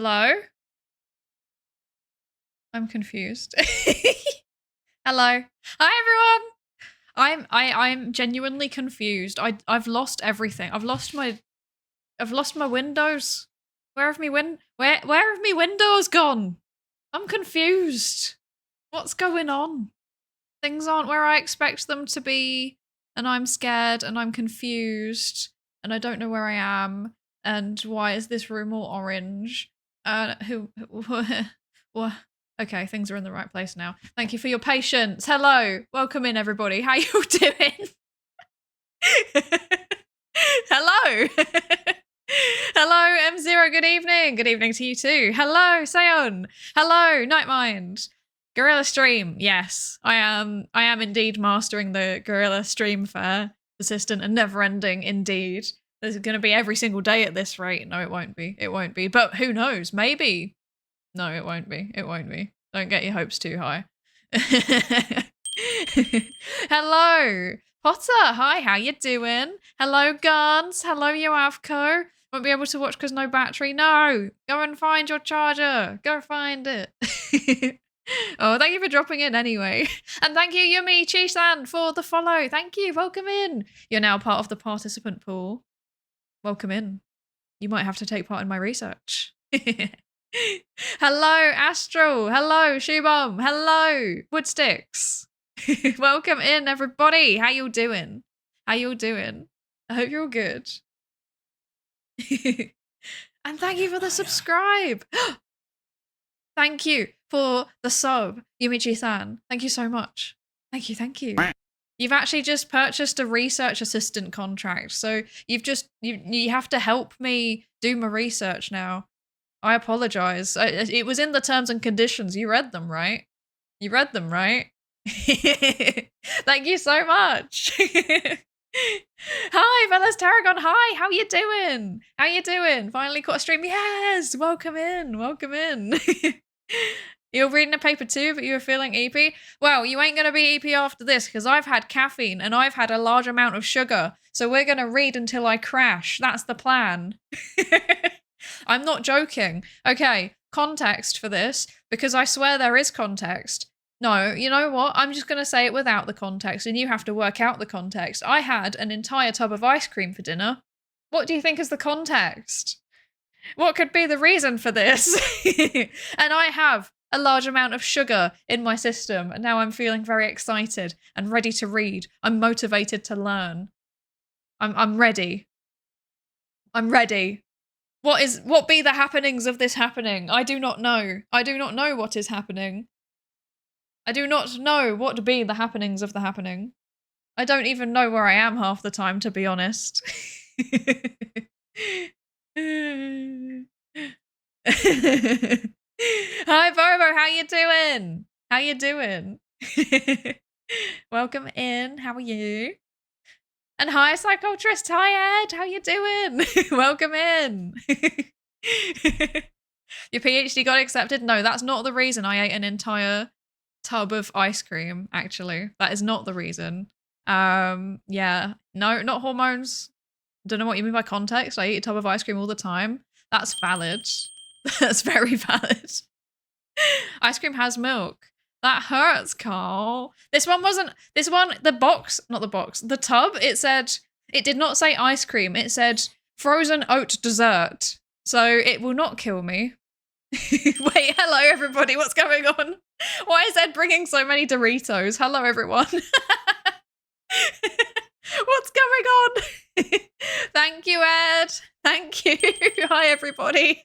Hello? I'm confused. Hello. Hi everyone. I'm genuinely confused. I've lost everything. I've lost my windows. Where have me windows gone? I'm confused. What's going on? Things aren't where I expect them to be, and I'm scared and I'm confused and I don't know where I am and why is this room all orange? What? Okay, things are in the right place now. Thank you for your patience. Hello. Welcome in, everybody. How you doing? Hello. Hello, M0. Good evening. Good evening to you too. Hello, Seon. Hello, Nightmind. Gorilla Stream. Yes, I am indeed mastering the Gorilla Stream Fair. Persistent and never ending, indeed. There's going to be every single day at this rate. No, it won't be. It won't be. But who knows? Maybe. No, it won't be. It won't be. Don't get your hopes too high. Hello, Potter. Hi, how you doing? Hello, Guns. Hello, Yoavco. Won't be able to watch because no battery. No, go and find your charger. Go find it. Oh, thank you for dropping in anyway. And thank you, Yumi Chi-san, for the follow. Thank you. Welcome in. You're now part of the participant pool. Welcome in. You might have to take part in my research. Hello, Astro. Hello, Shoebum. Hello, Woodsticks. Welcome in, everybody. How you doing? How you doing? I hope you're all good. And thank you for the subscribe. Thank you for the sub, Yumichi-san. Thank you so much. Thank you, thank you. You've actually just purchased a research assistant contract, so you have to help me do my research now. I apologize. It was in the terms and conditions. You read them, right? You read them, right? Thank you so much. Hi, Velas Tarragon. Hi, how you doing? How you doing? Finally caught a stream. Yes, welcome in. Welcome in. You're reading a paper too, but you were feeling EP? Well, you ain't going to be EP after this because I've had caffeine and I've had a large amount of sugar. So we're going to read until I crash. That's the plan. I'm not joking. Okay, context for this, because I swear there is context. No, you know what? I'm just going to say it without the context and you have to work out the context. I had an entire tub of ice cream for dinner. What do you think is the context? What could be the reason for this? And I have a large amount of sugar in my system and now I'm feeling very excited and ready to read. I'm motivated to learn. I'm ready. I'm ready. What be the happenings of this happening? I do not know. I do not know what is happening. I do not know what be the happenings of the happening. I don't even know where I am half the time, to be honest. Hi, Bobo. How you doing? How you doing? Welcome in. How are you? And hi, Psychotrist. Hi, Ed. How you doing? Welcome in. Your PhD got accepted? No, that's not the reason I ate an entire tub of ice cream, actually. That is not the reason. Yeah. No, not hormones. Don't know what you mean by context. I eat a tub of ice cream all the time. That's valid. That's very valid. Ice cream has milk. That hurts, Carl. The tub, it said, it did not say ice cream. It said frozen oat dessert. So it will not kill me. Wait, hello everybody. What's going on? Why is Ed bringing so many Doritos? Hello everyone. What's going on? Thank you, Ed. Thank you. Hi everybody.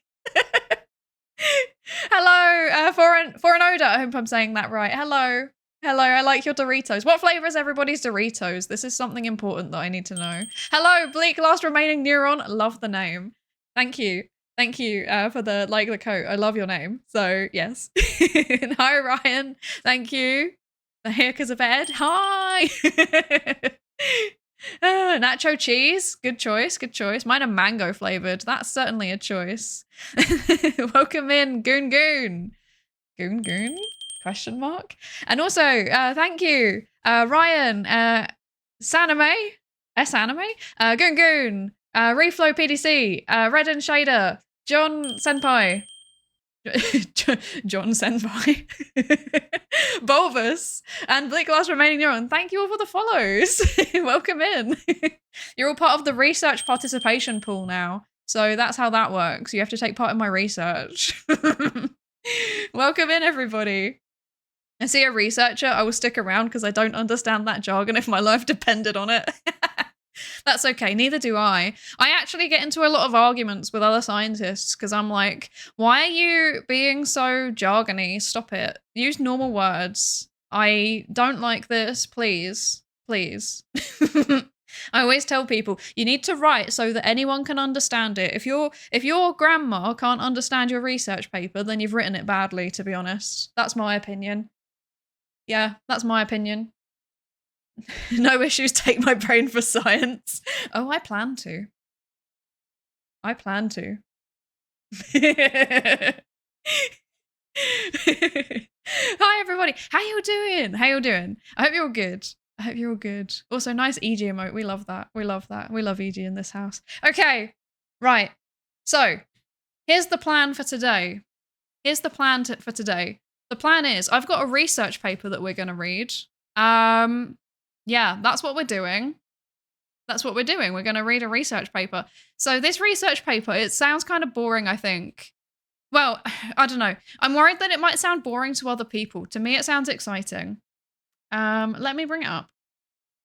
Hello, for an odor. I hope I'm saying that right. Hello. Hello, I like your Doritos. What flavor is everybody's Doritos? This is something important that I need to know. Hello, Bleak, last remaining neuron. Love the name. Thank you. Thank you for the coat. I love your name. So, yes. And hi, Ryan. Thank you. The haircuts of Ed. Hi. Nacho cheese. Good choice. Good choice. Mine are mango flavored. That's certainly a choice. Welcome in, Goon Goon. Goon Goon? Question mark. And also, thank you, Ryan, Sanime, S-Anime, Goon Goon, Reflow PDC, Red and Shader, John Senpai, John Senpai, Bulbous, and Bleak Glass Remaining Neuron. Thank you all for the follows. Welcome in. You're all part of the research participation pool now. So that's how that works. You have to take part in my research. Welcome in, everybody. I see a researcher. I will stick around because I don't understand that jargon if my life depended on it. That's okay. Neither do I. I actually get into a lot of arguments with other scientists because I'm like, why are you being so jargony? Stop it. Use normal words. I don't like this. Please. Please. I always tell people you need to write so that anyone can understand it. If your grandma can't understand your research paper, then you've written it badly, to be honest. That's my opinion. Yeah, that's my opinion. No issues, take my brain for science. Oh, I plan to. I plan to. Hi, everybody. How you doing? How you doing? I hope you're all good. I hope you're all good. Also, nice EG emote. We love that. We love that. We love EG in this house. Okay, right. So, here's the plan for today. Here's the plan for today. The plan is, I've got a research paper that we're going to read. Yeah, that's what we're doing. That's what we're doing. We're going to read a research paper. So this research paper, it sounds kind of boring, I think. Well, I don't know. I'm worried that it might sound boring to other people. To me, it sounds exciting. Let me bring it up.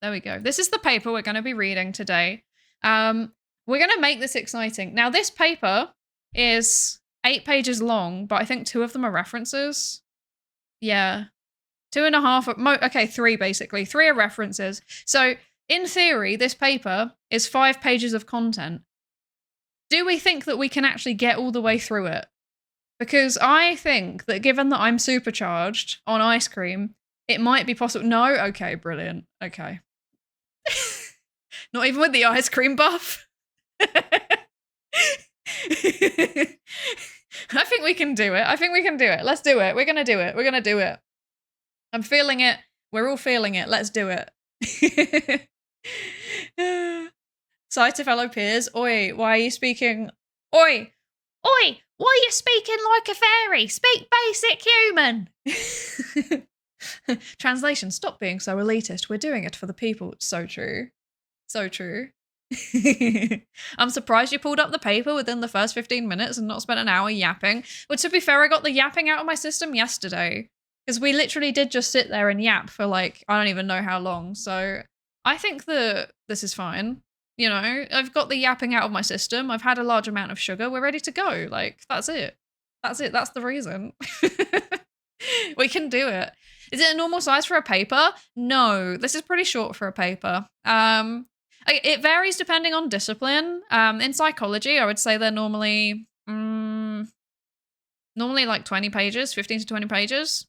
There we go. This is the paper we're going to be reading today. We're going to make this exciting. Now, this paper is 8 pages long, but I think 2 of them are references. Yeah. 2.5, okay, 3 basically. 3 are references. So in theory, this paper is 5 pages of content. Do we think that we can actually get all the way through it? Because I think that given that I'm supercharged on ice cream, it might be possible. No? Okay, brilliant. Okay. Not even with the ice cream buff. I think we can do it. I think we can do it. Let's do it. We're going to do it. We're going to do it. I'm feeling it. We're all feeling it. Let's do it. Sorry to fellow peers. Oi, why are you speaking? Oi, oi, why are you speaking like a fairy? Speak basic human. Translation, stop being so elitist. We're doing it for the people. So true. So true. I'm surprised you pulled up the paper within the first 15 minutes and not spent an hour yapping. Well, to be fair, I got the yapping out of my system yesterday. Because we literally did just sit there and yap for like, I don't even know how long. So I think that this is fine. You know, I've got the yapping out of my system. I've had a large amount of sugar. We're ready to go. Like, that's it. That's it. That's the reason. We can do it. Is it a normal size for a paper? No, this is pretty short for a paper. It varies depending on discipline. In psychology, I would say they're normally like 20 pages, 15 to 20 pages.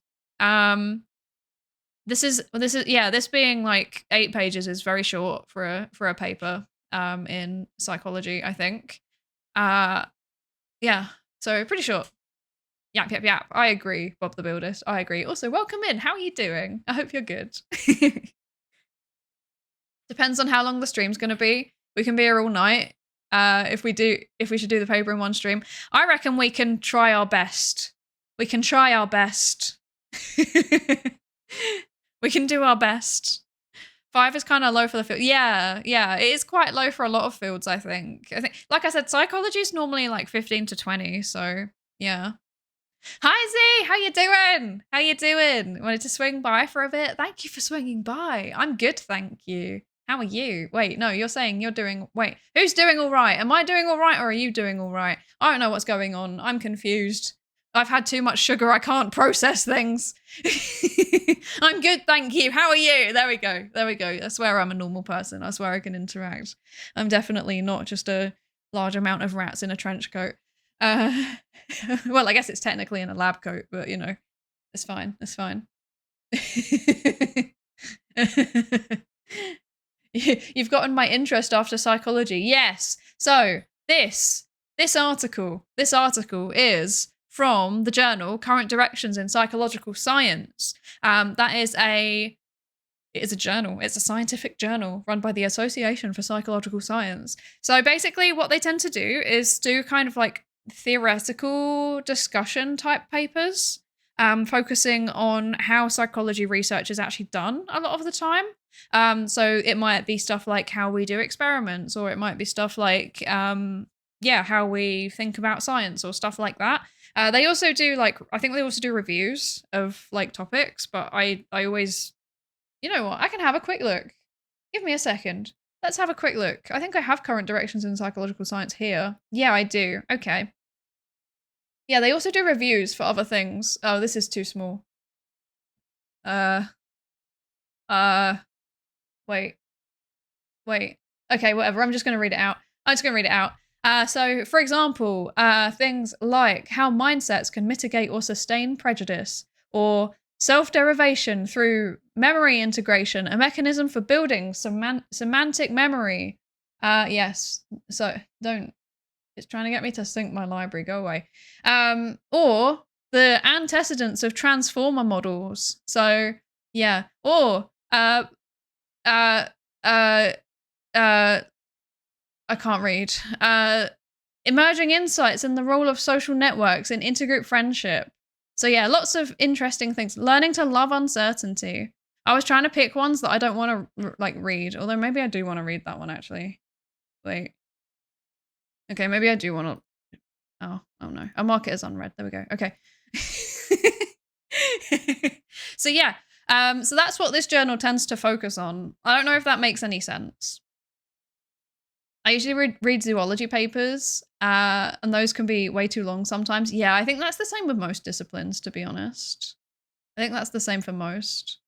This being like 8 pages is very short for a paper in psychology, I think. Yeah, so pretty short. Yap, yap, yap. I agree, Bob the Buildist. I agree. Also, welcome in. How are you doing? I hope you're good. Depends on how long the stream's going to be. We can be here all night. If we should do the paper in one stream. I reckon we can try our best. We can try our best. We can do our best. 5 is kind of low for the field. Yeah, it is quite low for a lot of fields, I think. Like I said, psychology is normally like 15 to 20, so yeah. Hi Z, how you doing? How you doing? Wanted to swing by for a bit? Thank you for swinging by. I'm good, thank you. How are you? Wait, no, you're saying you're doing... Wait, who's doing all right? Am I doing all right or are you doing all right? I don't know what's going on. I'm confused. I've had too much sugar. I can't process things. I'm good, thank you. How are you? There we go. There we go. I swear I'm a normal person. I swear I can interact. I'm definitely not just a large amount of rats in a trench coat. Well, I guess it's technically in a lab coat, but you know, it's fine. It's fine. You've gotten my interest after psychology. Yes. So this article is from the journal Current Directions in Psychological Science. It is a journal. It's a scientific journal run by the Association for Psychological Science. So basically what they tend to do is do kind of like theoretical discussion type papers, focusing on how psychology research is actually done a lot of the time. So it might be stuff like how we do experiments, or it might be stuff like, how we think about science or stuff like that. They also do I think they also do reviews of like topics, but I always, you know what, I can have a quick look. Give me a second. Let's have a quick look. I think I have current directions in psychological science here. Yeah, I do. Okay. Yeah, they also do reviews for other things. Oh, this is too small. Wait. Okay, whatever. I'm just going to read it out. So, for example, things like how mindsets can mitigate or sustain prejudice, or self-derivation through memory integration, a mechanism for building semantic memory. Yes. So, don't. It's trying to get me to sync my library. Go away. Or the antecedents of transformer models. So, yeah. Or, I can't read. Emerging insights in the role of social networks in intergroup friendship. So yeah, lots of interesting things. Learning to love uncertainty. I was trying to pick ones that I don't want to read, although maybe I do want to read that one actually. Wait. Okay, maybe I do want to. Oh no. I'll mark it as unread. There we go. Okay. So yeah. So that's what this journal tends to focus on. I don't know if that makes any sense. I usually read zoology papers, and those can be way too long sometimes. Yeah, I think that's the same with most disciplines, to be honest. I think that's the same for most.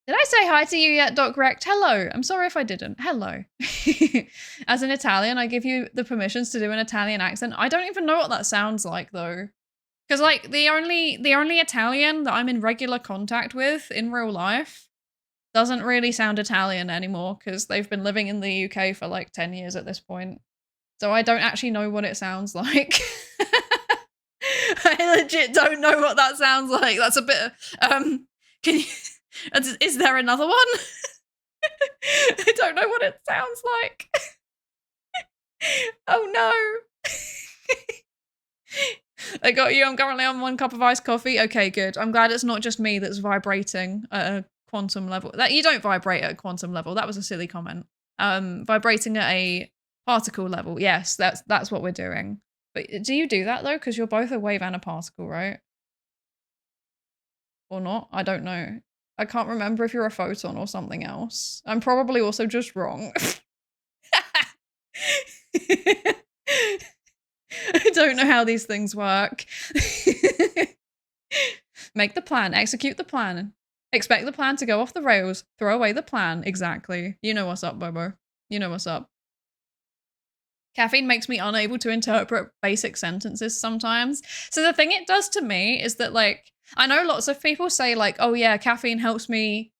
Did I say hi to you yet, Doc Rect? Hello. I'm sorry if I didn't. Hello. As an Italian, I give you the permissions to do an Italian accent. I don't even know what that sounds like, though. Because, like, the only Italian that I'm in regular contact with in real life doesn't really sound Italian anymore, because they've been living in the UK for like 10 years at this point. So I don't actually know what it sounds like. I legit don't know what that sounds like. That's a bit can you is there another one? I don't know what it sounds like. Oh no. I got you. I'm currently on 1 cup of iced coffee. Okay, good. I'm glad it's not just me that's vibrating at a quantum level. That you don't vibrate at a quantum level. That was a silly comment. Vibrating at a particle level. Yes, that's what we're doing. But do you do that though? Because you're both a wave and a particle, right? Or not? I don't know. I can't remember if you're a photon or something else. I'm probably also just wrong. I don't know how these things work. Make the plan, execute the plan. Expect the plan to go off the rails, throw away the plan. Exactly. You know what's up, Bobo. You know what's up. Caffeine makes me unable to interpret basic sentences sometimes. So the thing it does to me is that, like, I know lots of people say, like, oh yeah, caffeine helps me,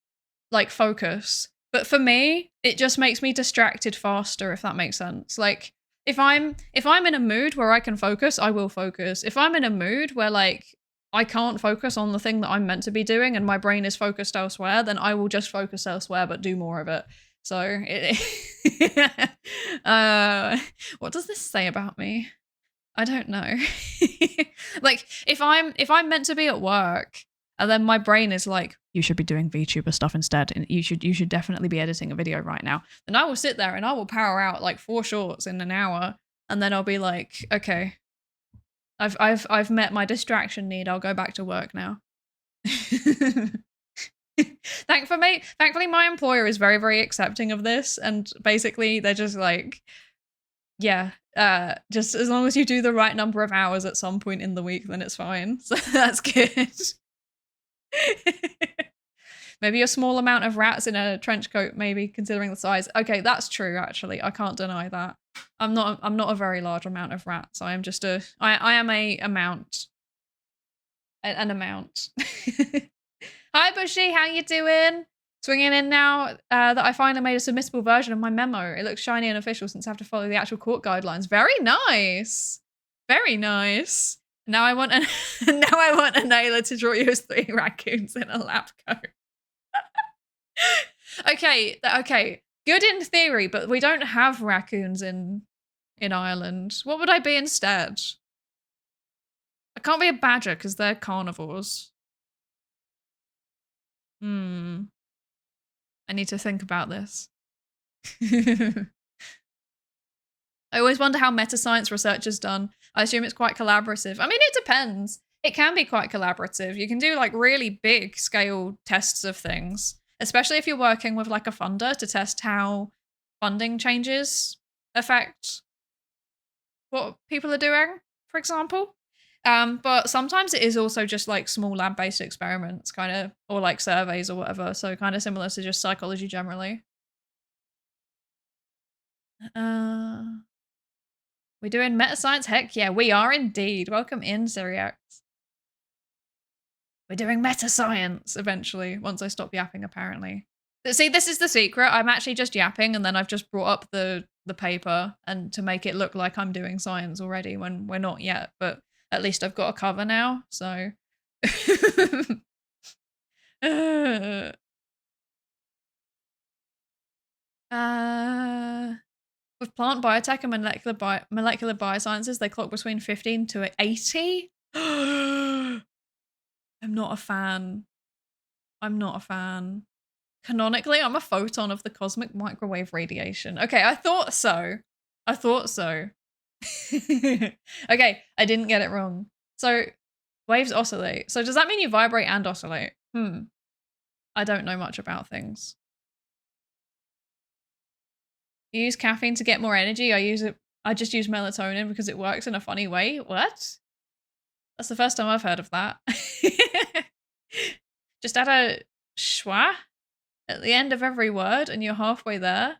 like, focus. But for me, it just makes me distracted faster, if that makes sense. Like, if I'm in a mood where I can focus, I will focus. If I'm in a mood where, like, I can't focus on the thing that I'm meant to be doing and my brain is focused elsewhere, then I will just focus elsewhere but do more of it. So, what does this say about me? I don't know. Like, if I'm meant to be at work and then my brain is like, you should be doing VTuber stuff instead, and you should definitely be editing a video right now, then I will sit there and I will power out like 4 shorts in an hour, and then I'll be like, okay, I've met my distraction need. I'll go back to work now. Thankfully, my employer is very, very accepting of this, and basically they're just like, yeah, just as long as you do the right number of hours at some point in the week, then it's fine. So that's good. Maybe a small amount of rats in a trench coat, maybe, considering the size. Okay, that's true, actually. I can't deny that. I'm not a very large amount of rats. I am just I am a amount. An amount. Hi, Bushy, how you doing? Swinging in now that I finally made a submissible version of my memo. It looks shiny and official since I have to follow the actual court guidelines. Very nice. Very nice. Now I want a nailer to draw you as 3 raccoons in a lab coat. Okay. Good in theory, but we don't have raccoons in in Ireland? What would I be instead? I can't be a badger because they're carnivores. I need to think about this. I always wonder how meta-science research is done. I assume it's quite collaborative. I mean, it depends. It can be quite collaborative. You can do like really big scale tests of things, especially if you're working with like a funder to test how funding changes affect what people are doing, for example. But sometimes it is also just like small lab-based experiments kind of, or like surveys or whatever. So kind of similar to just psychology generally. We're doing meta-science? Heck yeah, we are indeed. Welcome in, Syriacs. We're doing meta-science eventually, once I stop yapping, apparently. See, this is the secret. I'm actually just yapping, and then I've just brought up the paper and to make it look like I'm doing science already when we're not yet, but at least I've got a cover now, so. With plant biotech and molecular biosciences, they clock between 15 to 80. I'm not a fan. I'm not a fan. Canonically, I'm a photon of the cosmic microwave radiation. Okay, I thought so. I thought so. Okay, I didn't get it wrong. So, waves oscillate. So does that mean you vibrate and oscillate? I don't know much about things. You use caffeine to get more energy. I just use melatonin because it works in a funny way. What? That's the first time I've heard of that. Just add a schwa at the end of every word and you're halfway there.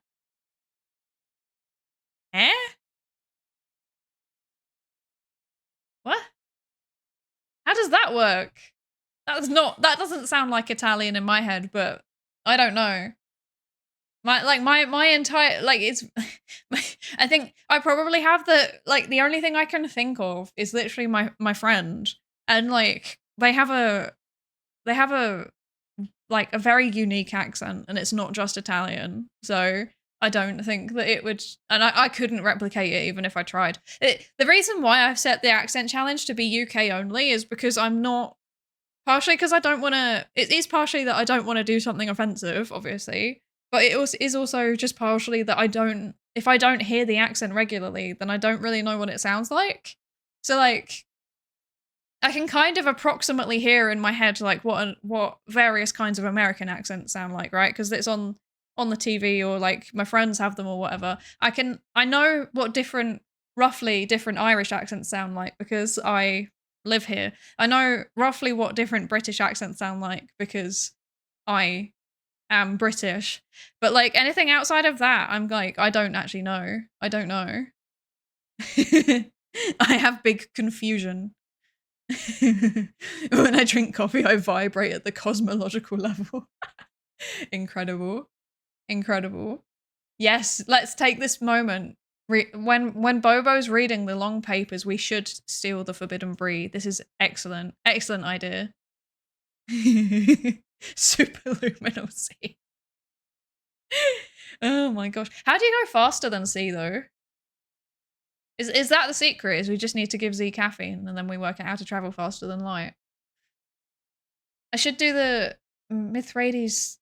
Eh? What? How does that work? That doesn't sound like Italian in my head, but I don't know. My entire, like, it's, I think I probably have the only thing I can think of is literally my friend, and like they have a like a very unique accent, and it's not just Italian, so I don't think that it would, and I couldn't replicate it even if I tried. The reason why I've set the accent challenge to be UK only is because I'm not, partially because I don't want to, it is partially that I don't want to do something offensive, obviously, but it is also just partially that if I don't hear the accent regularly, then I don't really know what it sounds like. So like, I can kind of approximately hear in my head like what various kinds of American accents sound like, right? Because it's on the TV, or like my friends have them or whatever. I know what roughly different Irish accents sound like because I live here. I know roughly what different British accents sound like because I am British. But like anything outside of that, I'm like, I don't actually know. I don't know. I have big confusion. When I drink coffee, I vibrate at the cosmological level. Incredible. Incredible. Yes, let's take this moment. When Bobo's reading the long papers, we should steal the forbidden breed. This is excellent. Excellent idea. Superluminal C. Oh my gosh. How do you go faster than C though? Is that the secret? Is we just need to give Z caffeine and then we work out how to travel faster than light? I should do the Mithridates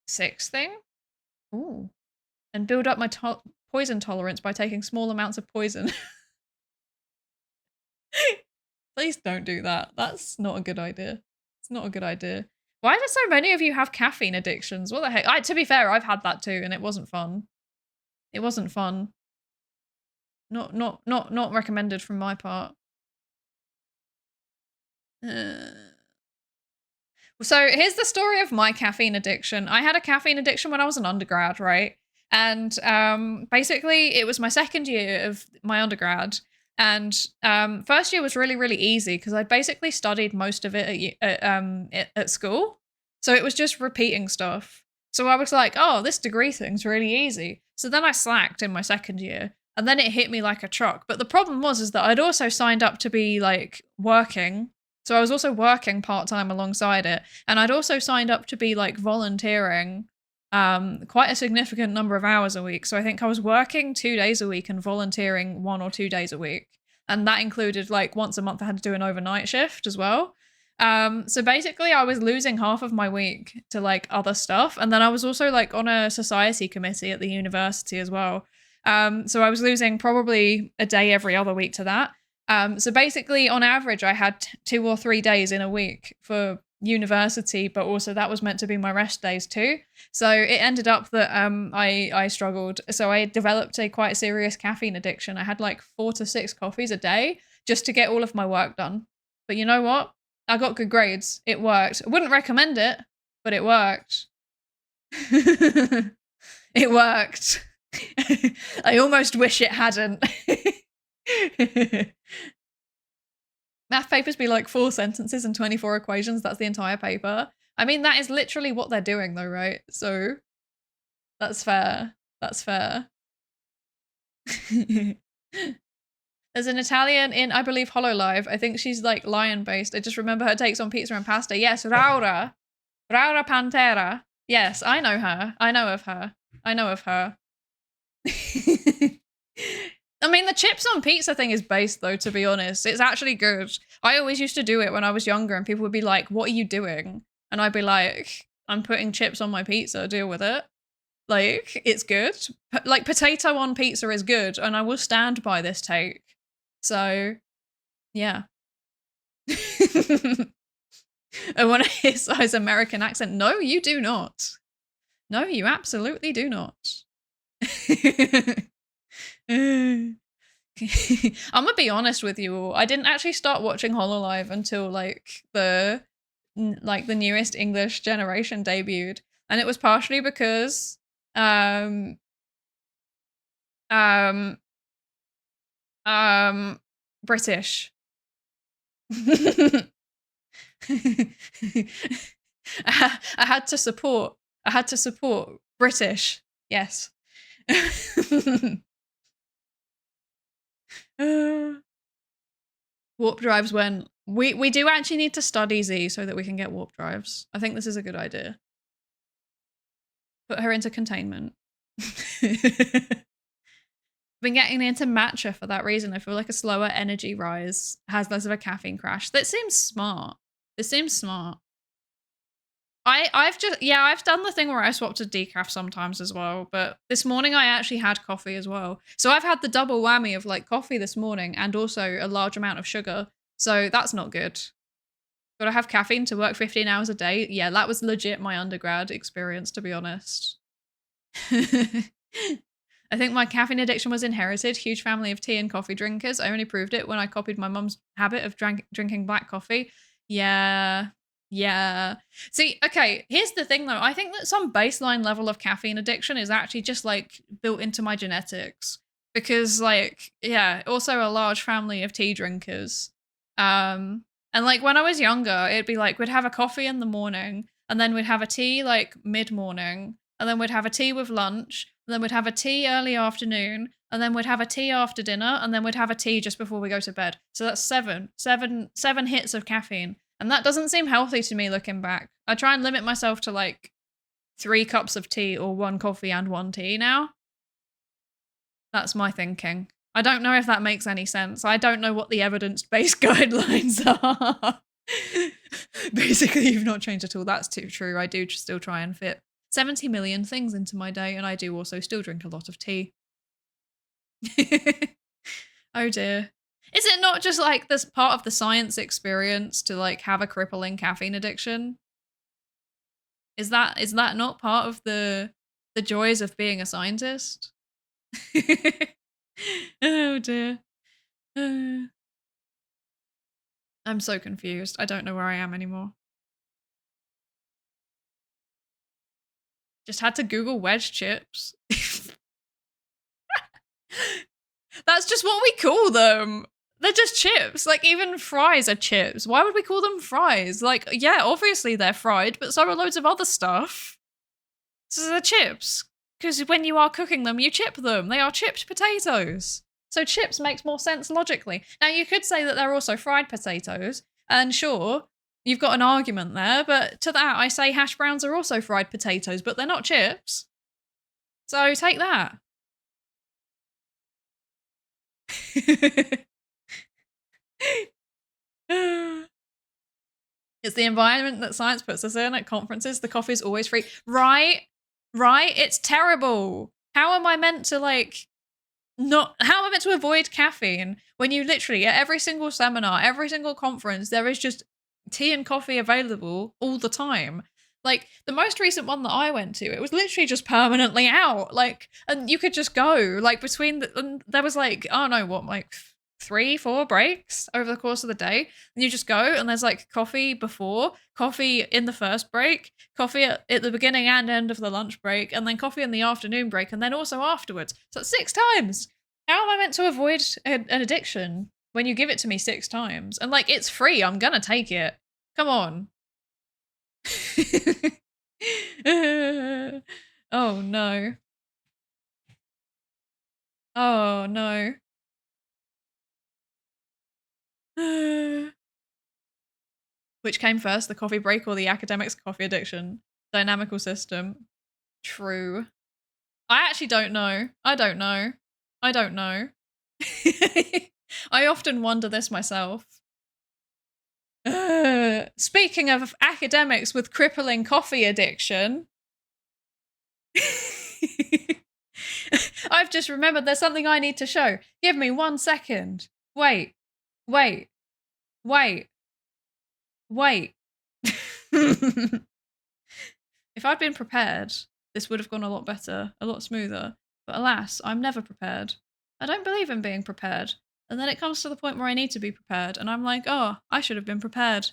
6 thing. Ooh. And build up my poison tolerance by taking small amounts of poison. Please don't do that. That's not a good idea. It's not a good idea. Why do so many of you have caffeine addictions? What the heck? To be fair, I've had that too, and it wasn't fun. It wasn't fun. Not recommended from my part. So here's the story of my caffeine addiction. I had a caffeine addiction when I was an undergrad, right? And basically it was my second year of my undergrad. And first year was really, really easy because I basically studied most of it at school. So it was just repeating stuff. So I was like, oh, this degree thing's really easy. So then I slacked in my second year. And then it hit me like a truck. But the problem was that I'd also signed up to be like working. So I was also working part-time alongside it. And I'd also signed up to be like volunteering quite a significant number of hours a week. So I think I was working 2 days a week and volunteering 1 or 2 days a week. And that included like once a month I had to do an overnight shift as well. So basically I was losing half of my week to like other stuff. And then I was also like on a society committee at the university as well. So I was losing probably a day every other week to that. So basically on average I had 2 or 3 days in a week for university, but also that was meant to be my rest days too. So it ended up that I struggled. So I developed a quite serious caffeine addiction. I had like 4 to 6 coffees a day just to get all of my work done. But you know what? I got good grades. It worked. I wouldn't recommend it, but it worked. It worked. I almost wish it hadn't. Math papers be like 4 sentences and 24 equations. That's the entire paper. I mean, that is literally what they're doing though, right? So that's fair. That's fair. There's an Italian in, I believe, HoloLive. I think she's like lion-based. I just remember her takes on pizza and pasta. Yes, Raura. Raura Pantera. Yes, I know her. I know of her. I know of her. I mean, the chips on pizza thing is based though, to be honest. It's actually good. I always used to do it when I was younger and people would be like, what are you doing? And I'd be like, I'm putting chips on my pizza, deal with it. Like, it's good. Like, potato on pizza is good and I will stand by this take. So, yeah. I want to hear his American accent. No, you do not. No, you absolutely do not. I'm gonna be honest with you all. I didn't actually start watching HoloLive until like the newest English generation debuted, and it was partially because British. I had to support British. Yes. Warp drives when we do actually need to study Z so that we can get warp drives. I think this is a good idea. Put her into containment. Been getting into matcha for that reason. I feel like a slower energy rise has less of a caffeine crash. That seems smart. It seems smart. I've done the thing where I swap to decaf sometimes as well, but this morning I actually had coffee as well. So I've had the double whammy of like coffee this morning and also a large amount of sugar. So that's not good. Gotta have caffeine to work 15 hours a day. Yeah, that was legit my undergrad experience, to be honest. I think my caffeine addiction was inherited. Huge family of tea and coffee drinkers. I only proved it when I copied my mum's habit of drinking black coffee. Yeah. Yeah. See, okay, here's the thing though. I think that some baseline level of caffeine addiction is actually just like built into my genetics because like, yeah, also a large family of tea drinkers. And like when I was younger, it'd be like we'd have a coffee in the morning and then we'd have a tea like mid-morning and then we'd have a tea with lunch and then we'd have a tea early afternoon and then we'd have a tea after dinner and then we'd have a tea just before we go to bed. So that's seven hits of caffeine. And that doesn't seem healthy to me looking back. I try and limit myself to like 3 cups of tea or 1 coffee and 1 tea now. That's my thinking. I don't know if that makes any sense. I don't know what the evidence-based guidelines are. Basically, you've not changed at all. That's too true. I do still try and fit 70 million things into my day, and I do also still drink a lot of tea. Oh dear. Is it not just like this part of the science experience to like have a crippling caffeine addiction? Is that not part of the joys of being a scientist? Oh dear. I'm so confused. I don't know where I am anymore. Just had to Google wedge chips. That's just what we call them. They're just chips. Like, even fries are chips. Why would we call them fries? Like, yeah, obviously they're fried, but so are loads of other stuff. So they're chips. Because when you are cooking them, you chip them. They are chipped potatoes. So chips makes more sense logically. Now, you could say that they're also fried potatoes. And sure, you've got an argument there, but to that I say hash browns are also fried potatoes, but they're not chips. So take that. It's the environment that science puts us in at conferences. The coffee's always free. Right? It's terrible. How am I meant to how am I meant to avoid caffeine when you literally at every single seminar, every single conference, there is just tea and coffee available all the time. Like the most recent one that I went to, it was literally just permanently out. Like, and you could just go between and there was I don't know what, 3-4 breaks over the course of the day. And you just go and there's coffee before, coffee in the first break, coffee at the beginning and end of the lunch break, and then coffee in the afternoon break, and then also afterwards. So it's 6 times. How am I meant to avoid an addiction when you give it to me 6 times? And it's free, I'm gonna take it. Come on. Oh no. Oh no. Which came first, the coffee break or the academics' coffee addiction? Dynamical system. True. I actually don't know. I don't know. I often wonder this myself. Speaking of academics with crippling coffee addiction, I've just remembered there's something I need to show. Give me 1 second. Wait. If I'd been prepared, this would have gone a lot better, a lot smoother. But alas, I'm never prepared. I don't believe in being prepared. And then it comes to the point where I need to be prepared, and I'm like, oh, I should have been prepared.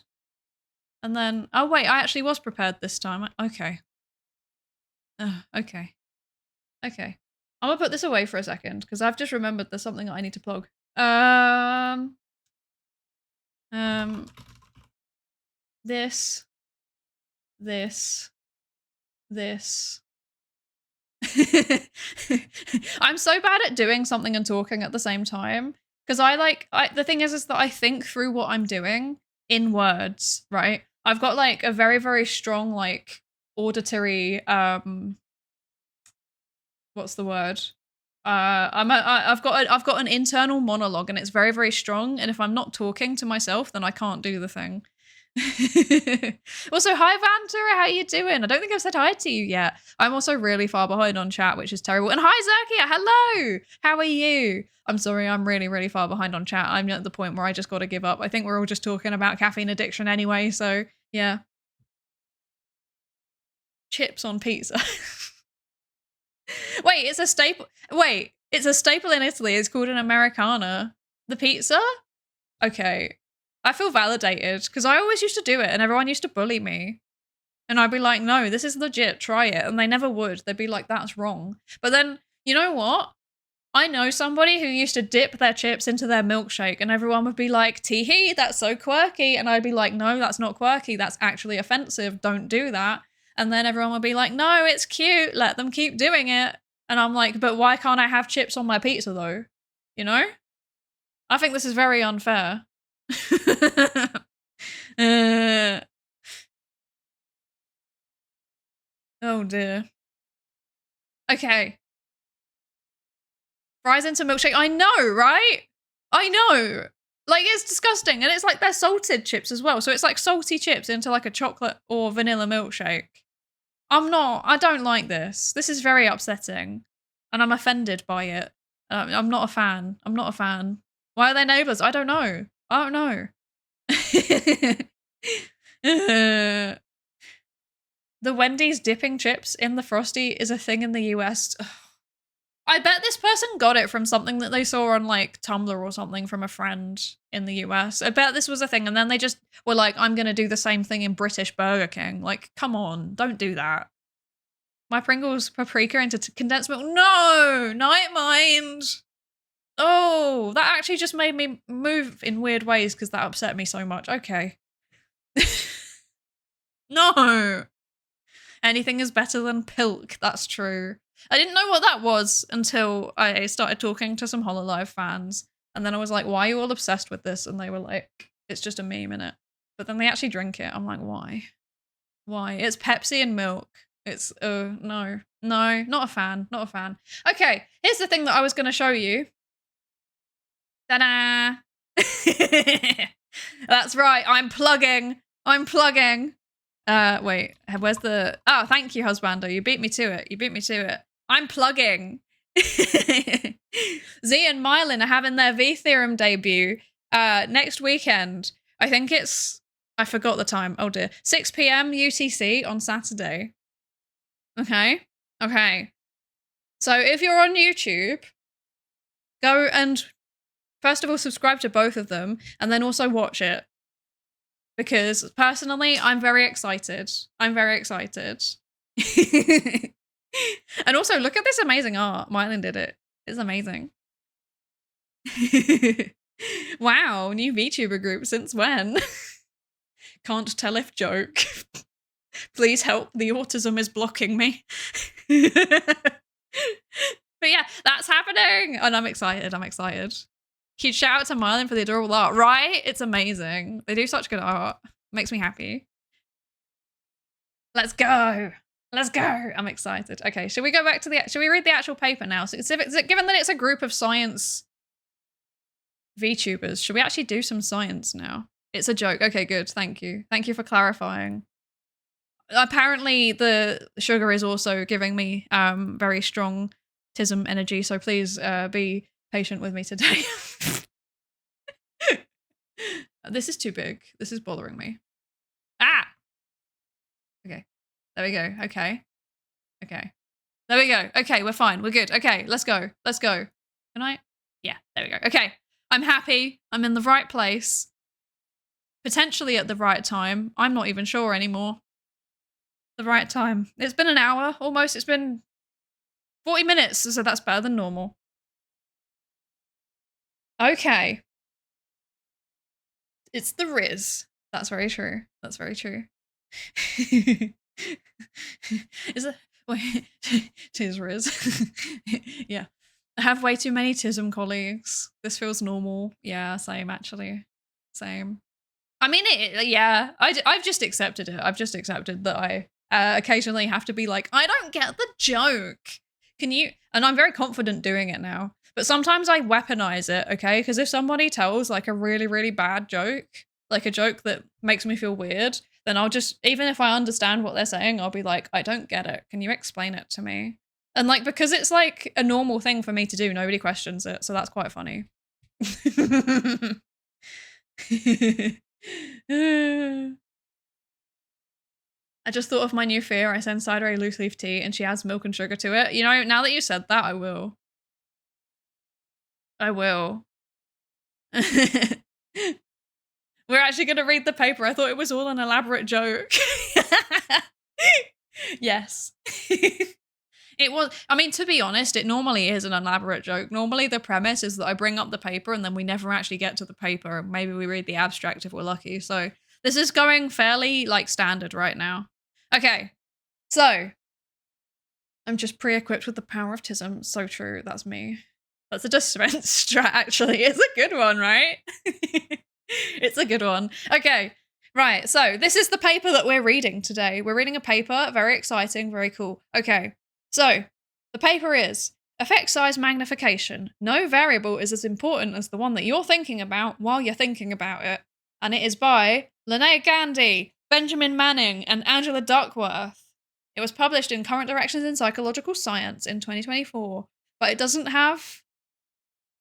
And then, oh wait, I actually was prepared this time. Okay. Okay. I'm gonna put this away for a second, because I've just remembered there's something that I need to plug. This. I'm so bad at doing something and talking at the same time, because the thing is that I think through what I'm doing in words, right? I've got a very, very strong auditory what's the word? I've got an internal monologue, and it's very, very strong, and if I'm not talking to myself, then I can't do the thing. Also, hi Vantura, how you doing? I don't think I've said hi to you yet. I'm also really far behind on chat, which is terrible. And hi Zerkia, hello! How are you? I'm sorry, I'm really, really far behind on chat. I'm at the point where I just gotta give up. I think we're all just talking about caffeine addiction anyway, so yeah. Chips on pizza. Wait, it's a staple. Wait, it's a staple in Italy. It's called an Americana. The pizza? Okay. I feel validated, because I always used to do it and everyone used to bully me. And I'd be like, no, this is legit, try it. And they never would. They'd be like, that's wrong. But then, you know what? I know somebody who used to dip their chips into their milkshake, and everyone would be like, tee-hee, that's so quirky. And I'd be like, no, that's not quirky. That's actually offensive. Don't do that. And then everyone would be like, no, it's cute. Let them keep doing it. And I'm like, but why can't I have chips on my pizza though? You know? I think this is very unfair. Oh dear. Okay. Fries into milkshake. I know, right? I know. It's disgusting. And it's they're salted chips as well. So it's salty chips into a chocolate or vanilla milkshake. I don't like this. This is very upsetting. And I'm offended by it. I'm not a fan. Why are they neighbors? I don't know. The Wendy's dipping chips in the Frosty is a thing in the US. I bet this person got it from something that they saw on Tumblr or something from a friend in the US. I bet this was a thing, and then they just were like, I'm gonna do the same thing in British Burger King. Come on, don't do that. My Pringles paprika into condensed milk. No, Night Mind. Oh, that actually just made me move in weird ways because that upset me so much. Okay. No. Anything is better than pilk. That's true. I didn't know what that was until I started talking to some Hololive fans. And then I was like, why are you all obsessed with this? And they were like, it's just a meme, innit? but then they actually drink it. I'm like, why? Why? It's Pepsi and milk. It's, no, not a fan, not a fan. Okay, here's the thing that I was going to show you. Ta-da! That's right, I'm plugging. Wait, where's the, oh, thank you, husbando. You beat me to it. I'm plugging. Z and Mylin are having their V Theorem debut next weekend. I think it's, I forgot the time. Oh dear. 6 p.m. UTC on Saturday. Okay. So if you're on YouTube, go and first of all subscribe to both of them and then also watch it. Because personally, I'm very excited. And also, look at this amazing art. Mylin did it. It's amazing. Wow, new VTuber group. Since when? Can't tell if joke. Please help. The autism is blocking me. But yeah, that's happening. And I'm excited. Huge shout out to Mylin for the adorable art, right? It's amazing. They do such good art. Makes me happy. Let's go. I'm excited. Okay, should we go back to should we read the actual paper now? So given that it's a group of science VTubers, should we actually do some science now? It's a joke. Okay, good. Thank you. Thank you for clarifying. Apparently the sugar is also giving me very strong tism energy, so please be patient with me today. This is too big. This is bothering me. Ah! Okay. There we go. Okay. There we go. Okay, we're fine. We're good. Okay, let's go. Can I? Yeah, there we go. Okay. I'm happy. I'm in the right place. Potentially at the right time. I'm not even sure anymore. The right time. It's been an hour almost. It's been 40 minutes, so that's better than normal. Okay. It's the Riz. That's very true. Is it? Wait. Tis Riz. Yeah. I have way too many tism colleagues. This feels normal. Yeah, same actually. Same. I mean, yeah, I've just accepted it. I've just accepted that I occasionally have to be like, I don't get the joke. Can you? And I'm very confident doing it now. But sometimes I weaponize it, okay? Because if somebody tells like a really, really bad joke, like a joke that makes me feel weird, then I'll just, even if I understand what they're saying, I'll be like, I don't get it. Can you explain it to me? And like, because it's like a normal thing for me to do, nobody questions it. So that's quite funny. I just thought of my new fear. I send Psydere loose leaf tea and she adds milk and sugar to it. You know, now that you said that, I will. We're actually going to read the paper. I thought it was all an elaborate joke. Yes. It was, I mean, to be honest, it normally is an elaborate joke. Normally the premise is that I bring up the paper and then we never actually get to the paper. Maybe we read the abstract if we're lucky. So this is going fairly like standard right now. Okay, so I'm just pre-equipped with the power of tism. So true, that's me. That's a dispense strat actually. It's a good one, right? It's a good one. Okay, right, so this is the paper that we're reading today. We're reading a paper, very exciting, very cool. Okay. So, the paper is effect size magnification. No variable is as important as the one that you're thinking about while you're thinking about it. And it is by Gandhi, Benjamin Manning, and Angela Duckworth. It was published in Current Directions in Psychological Science in 2024. But it doesn't have...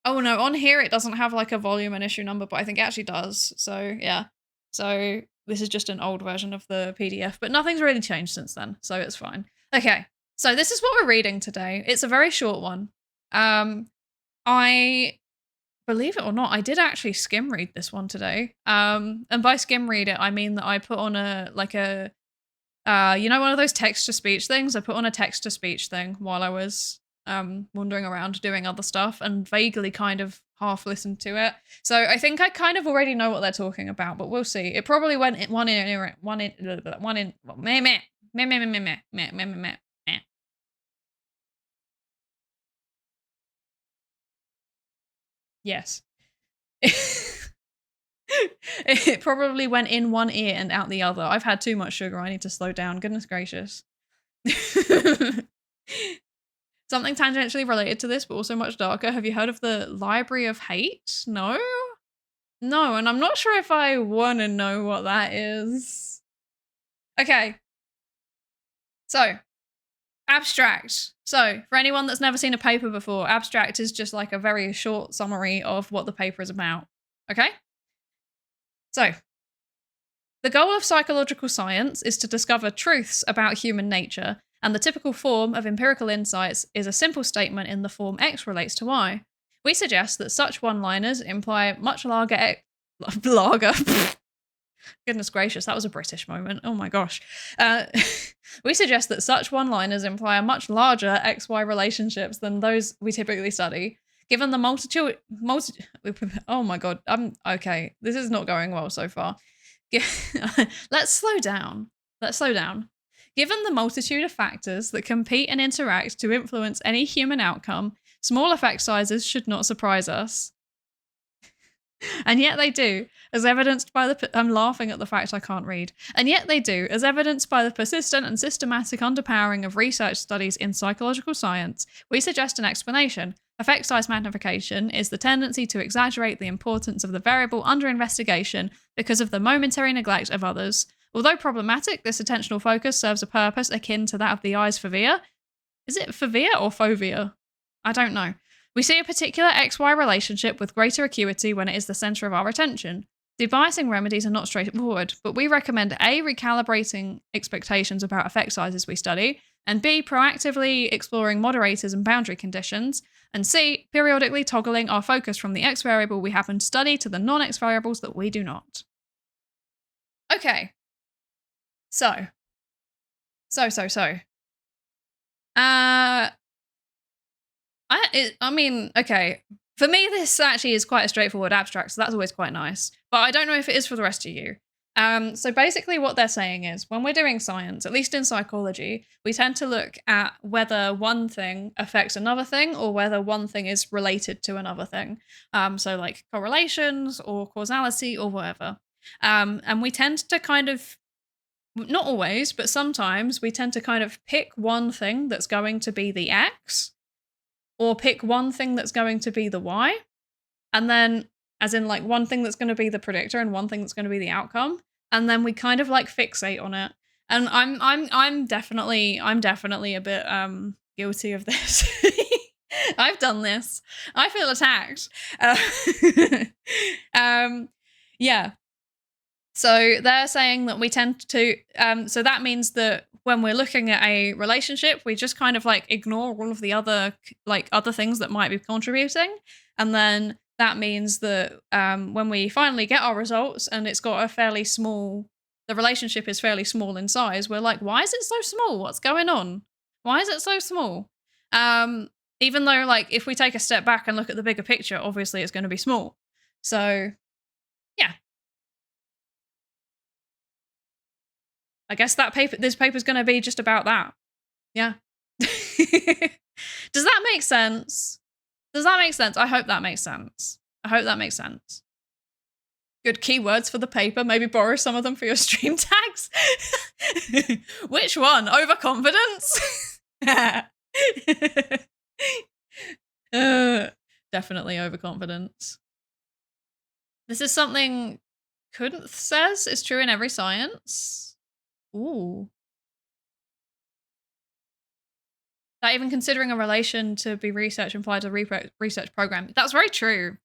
Oh no, on here it doesn't have like a volume and issue number, but I think it actually does. So, yeah. So, this is just an old version of the PDF, but nothing's really changed since then, so it's fine. Okay. So this is what we're reading today. It's a very short one. I, believe it or not, I did actually skim read this one today. And by skim read it, I mean that I put on you know, one of those text-to-speech things? I put on a text-to-speech thing while I was wandering around doing other stuff and vaguely kind of half listened to it. So I think I kind of already know what they're talking about, but we'll see. It probably went Yes. It probably went in one ear and out the other. I've had too much sugar. I need to slow down. Goodness gracious. Something tangentially related to this, but also much darker. Have you heard of the Library of Hate? No? No, and I'm not sure if I want to know what that is. Okay. So, abstract. So, for anyone that's never seen a paper before, abstract is just like a very short summary of what the paper is about. Okay? So, the goal of psychological science is to discover truths about human nature, and the typical form of empirical insights is a simple statement in the form X relates to Y. We suggest that such one-liners imply much larger Goodness gracious, that was a British moment. Oh my gosh. We suggest that such one-liners imply a much larger XY relationships than those we typically study. Given the multitude, oh my god, okay. This is not going well so far. Let's slow down. Given the multitude of factors that compete and interact to influence any human outcome, small effect sizes should not surprise us. And yet they do, as evidenced by I'm laughing at the fact I can't read. And yet they do, as evidenced by the persistent and systematic underpowering of research studies in psychological science. We suggest an explanation. Effect size magnification is the tendency to exaggerate the importance of the variable under investigation because of the momentary neglect of others. Although problematic, this attentional focus serves a purpose akin to that of the eye's fovea. Is it fovea or fovea? I don't know. We see a particular XY relationship with greater acuity when it is the centre of our attention. Debiasing remedies are not straightforward, but we recommend A, recalibrating expectations about effect sizes we study, and B, proactively exploring moderators and boundary conditions, and C, periodically toggling our focus from the X variable we happen to study to the non-X variables that we do not. Okay. So. I mean, okay. For me, this actually is quite a straightforward abstract, so that's always quite nice. But I don't know if it is for the rest of you. So basically what they're saying is when we're doing science, at least in psychology, we tend to look at whether one thing affects another thing or whether one thing is related to another thing. So like correlations or causality or whatever. And we tend to kind of, not always, but sometimes we tend to kind of pick one thing that's going to be the X or pick one thing that's going to be the Y. And then as in like one thing that's going to be the predictor and one thing that's going to be the outcome. And then we kind of like fixate on it. And I'm definitely a bit guilty of this. I've done this. I feel attacked. Yeah. So they're saying that we tend to, so that means that when we're looking at a relationship, we just kind of like ignore all of the other things that might be contributing. And then that means that when we finally get our results and it's got a fairly small, the relationship is fairly small in size, we're like, why is it so small? What's going on? Why is it so small? Even though like if we take a step back and look at the bigger picture, obviously it's going to be small. So yeah. I guess this paper's going to be just about that. Yeah. Does that make sense? I hope that makes sense. Good keywords for the paper. Maybe borrow some of them for your stream tags. Which one? Overconfidence? Definitely overconfidence. This is something Kunth says is true in every science. Ooh. That even considering a relation to be research implies a research program. That's very true.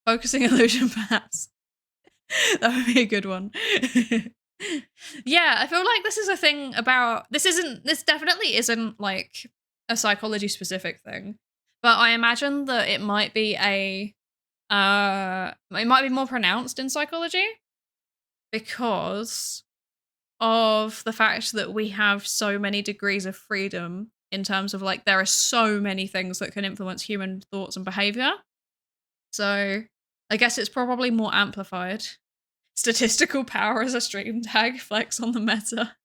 Focusing illusion, perhaps. That would be a good one. Yeah, I feel like this is a thing about, this definitely isn't like a psychology specific thing, but I imagine that it might be more pronounced in psychology because of the fact that we have so many degrees of freedom in terms of like there are so many things that can influence human thoughts and behavior. So I guess it's probably more amplified. Statistical power as a stream tag, flex on the meta.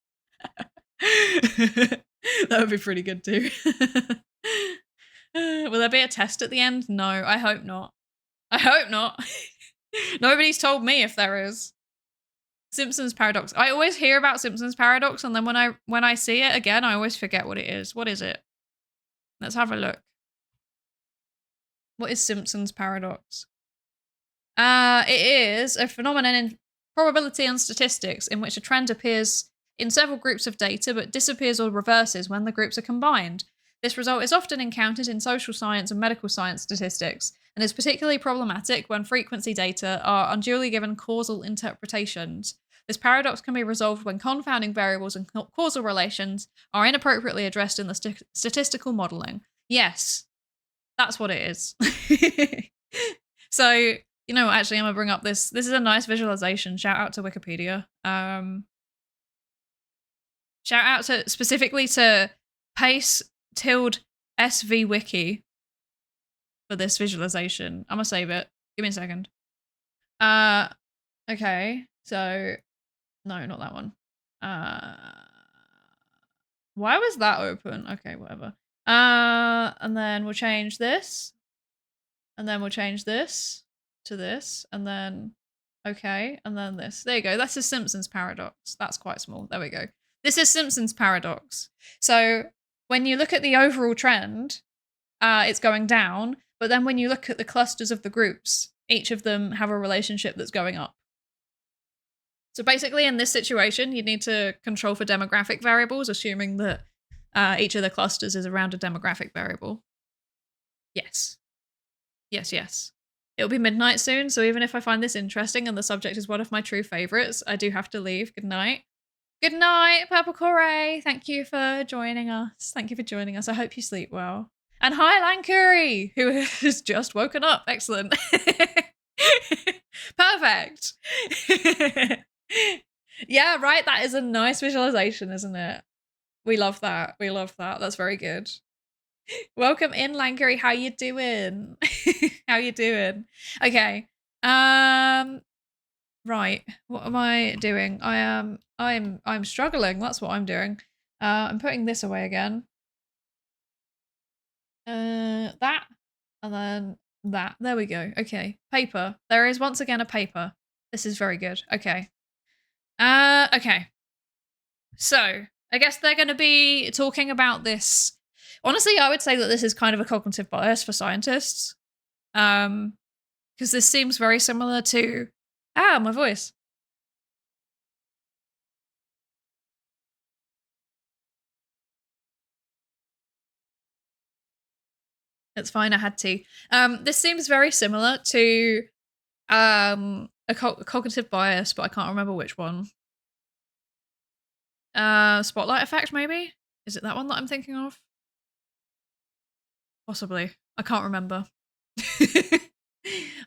That would be pretty good too. Will there be a test at the end? No, I hope not. Nobody's told me if there is. Simpsons paradox. I always hear about Simpsons paradox, and then when I see it again, I always forget what it is. What is it? Let's have a look. What is Simpsons paradox? It is a phenomenon in probability and statistics in which a trend appears in several groups of data but disappears or reverses when the groups are combined. This result is often encountered in social science and medical science statistics and is particularly problematic when frequency data are unduly given causal interpretations. This paradox can be resolved when confounding variables and causal relations are inappropriately addressed in the statistical modeling. Yes, that's what it is. So, you know, actually, I'm going to bring up this. This is a nice visualization. Shout out to Wikipedia. Shout out to specifically to Pace_SV Wiki for this visualization. I'm going to save it. Give me a second. Okay. So, no, not that one. Why was that open? Okay, whatever. And then we'll change this. And then we'll change this to this. And then, okay. And then this. There you go. That's a Simpsons paradox. That's quite small. There we go. This is Simpsons paradox. So when you look at the overall trend, it's going down. But then when you look at the clusters of the groups, each of them have a relationship that's going up. So basically in this situation, you need to control for demographic variables, assuming that each of the clusters is around a demographic variable. Yes. Yes, yes. It'll be midnight soon, so even if I find this interesting and the subject is one of my true favourites, I do have to leave. Good night. Good night, Purple Corey. Thank you for joining us. Thank you for joining us. I hope you sleep well. And hi, Lankuri, who has just woken up. Excellent. Perfect. Yeah, right. That is a nice visualization, isn't it? We love that. We love that. That's very good. Welcome in, Lankuri. How you doing? How you doing? Okay. Right. What am I doing? I'm struggling. That's what I'm doing. I'm putting this away again. That and then that. There we go. Okay. Paper. There is once again a paper. This is very good. Okay. Okay. So, I guess they're going to be talking about this. Honestly, I would say that this is kind of a cognitive bias for scientists. Because this seems very similar to... my voice. It's fine, I had to. This seems very similar to a cognitive bias, but I can't remember which one. Spotlight effect, maybe? Is it that one that I'm thinking of? Possibly. I can't remember.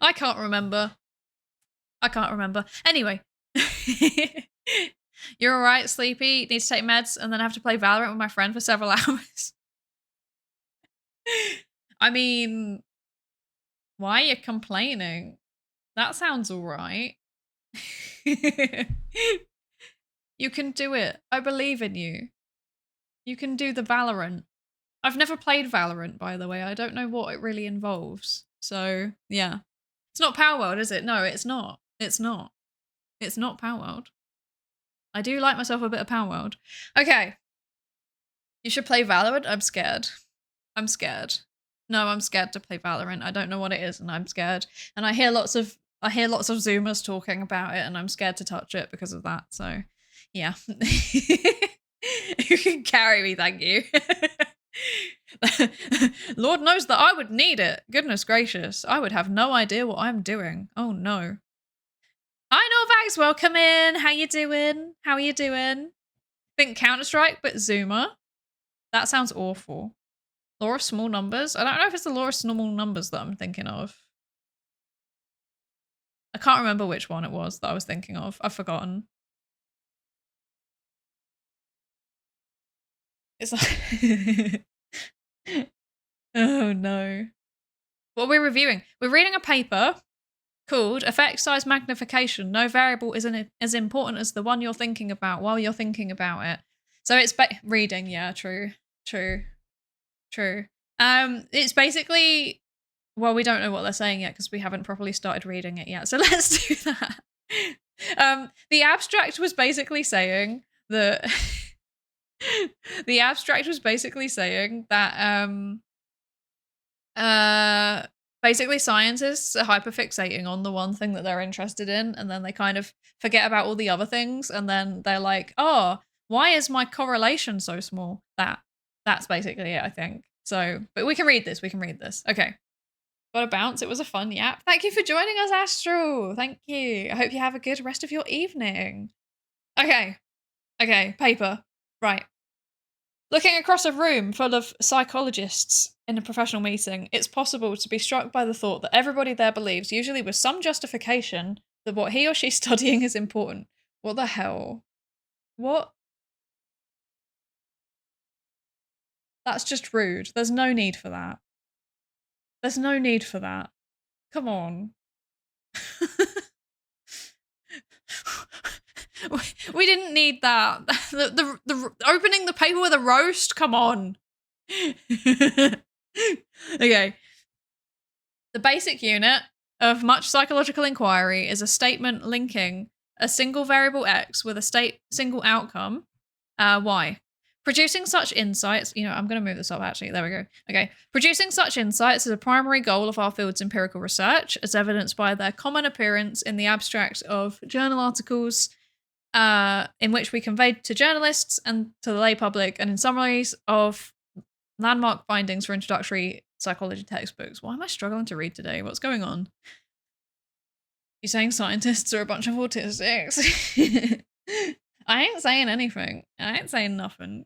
I can't remember. I can't remember. Anyway. You're alright, sleepy, need to take meds, and then I have to play Valorant with my friend for several hours. I mean, why are you complaining? That sounds alright. You can do it. I believe in you. You can do the Valorant. I've never played Valorant, by the way. I don't know what it really involves. So, yeah. It's not Power World, is it? No, it's not. It's not. It's not Power World. I do like myself a bit of Power World. Okay. You should play Valorant? I'm scared. I'm scared. No, I'm scared to play Valorant. I don't know what it is and I'm scared. And I hear lots of Zoomers talking about it and I'm scared to touch it because of that. So, yeah. You can carry me, thank you. Lord knows that I would need it. Goodness gracious. I would have no idea what I'm doing. Oh no. Hi Norvax, welcome in. How you doing? How are you doing? Think Counter-Strike, but Zoomer. That sounds awful. Law of small numbers? I don't know if it's the law of small numbers that I'm thinking of. I can't remember which one it was that I was thinking of. I've forgotten. It's like... Oh no. What are we reviewing? We're reading a paper called Effect Size Magnification. No variable is as important as the one you're thinking about while you're thinking about it. So it's reading, yeah, true. It's basically Well, we don't know what they're saying yet because we haven't properly started reading it yet. So let's do that. The abstract was basically saying that the abstract was basically saying that basically scientists are hyperfixating on the one thing that they're interested in, and then they kind of forget about all the other things, and then they're like, oh, why is my correlation so small? That's basically it, I think. So, but we can read this. Okay. Gotta bounce. It was a fun yap. Thank you for joining us, Astro. Thank you. I hope you have a good rest of your evening. Okay. Paper. Right. Looking across a room full of psychologists in a professional meeting, it's possible to be struck by the thought that everybody there believes, usually with some justification, that what he or she's studying is important. What the hell? What? That's just rude. There's no need for that. Come on. We didn't need that. The opening the paper with a roast? Come on. Okay. The basic unit of much psychological inquiry is a statement linking a single variable X with a single outcome, Y. Producing such insights, I'm going to move this up actually. There we go. Okay. Producing such insights is a primary goal of our field's empirical research, as evidenced by their common appearance in the abstract of journal articles, in which we conveyed to journalists and to the lay public, and in summaries of landmark findings for introductory psychology textbooks. Why am I struggling to read today? What's going on? You saying scientists are a bunch of autistics? I ain't saying anything. I ain't saying nothing,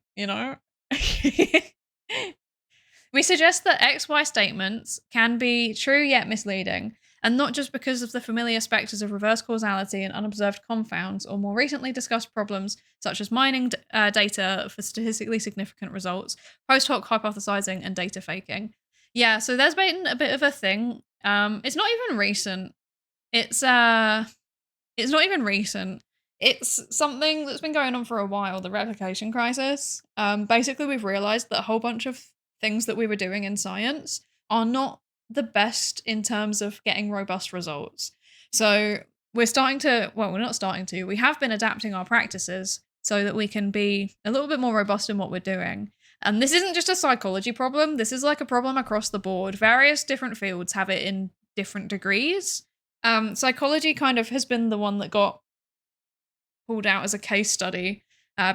We suggest that XY statements can be true yet misleading, and not just because of the familiar spectres of reverse causality and unobserved confounds, or more recently discussed problems such as mining data for statistically significant results, post hoc hypothesizing, and data faking. Yeah, so there's been a bit of a thing. It's not even recent. It's not even recent. It's something that's been going on for a while, the replication crisis. Basically, we've realized that a whole bunch of things that we were doing in science are not the best in terms of getting robust results. So we're we have been adapting our practices so that we can be a little bit more robust in what we're doing. And this isn't just a psychology problem. This is like a problem across the board. Various different fields have it in different degrees. Psychology kind of has been the one that got pulled out as a case study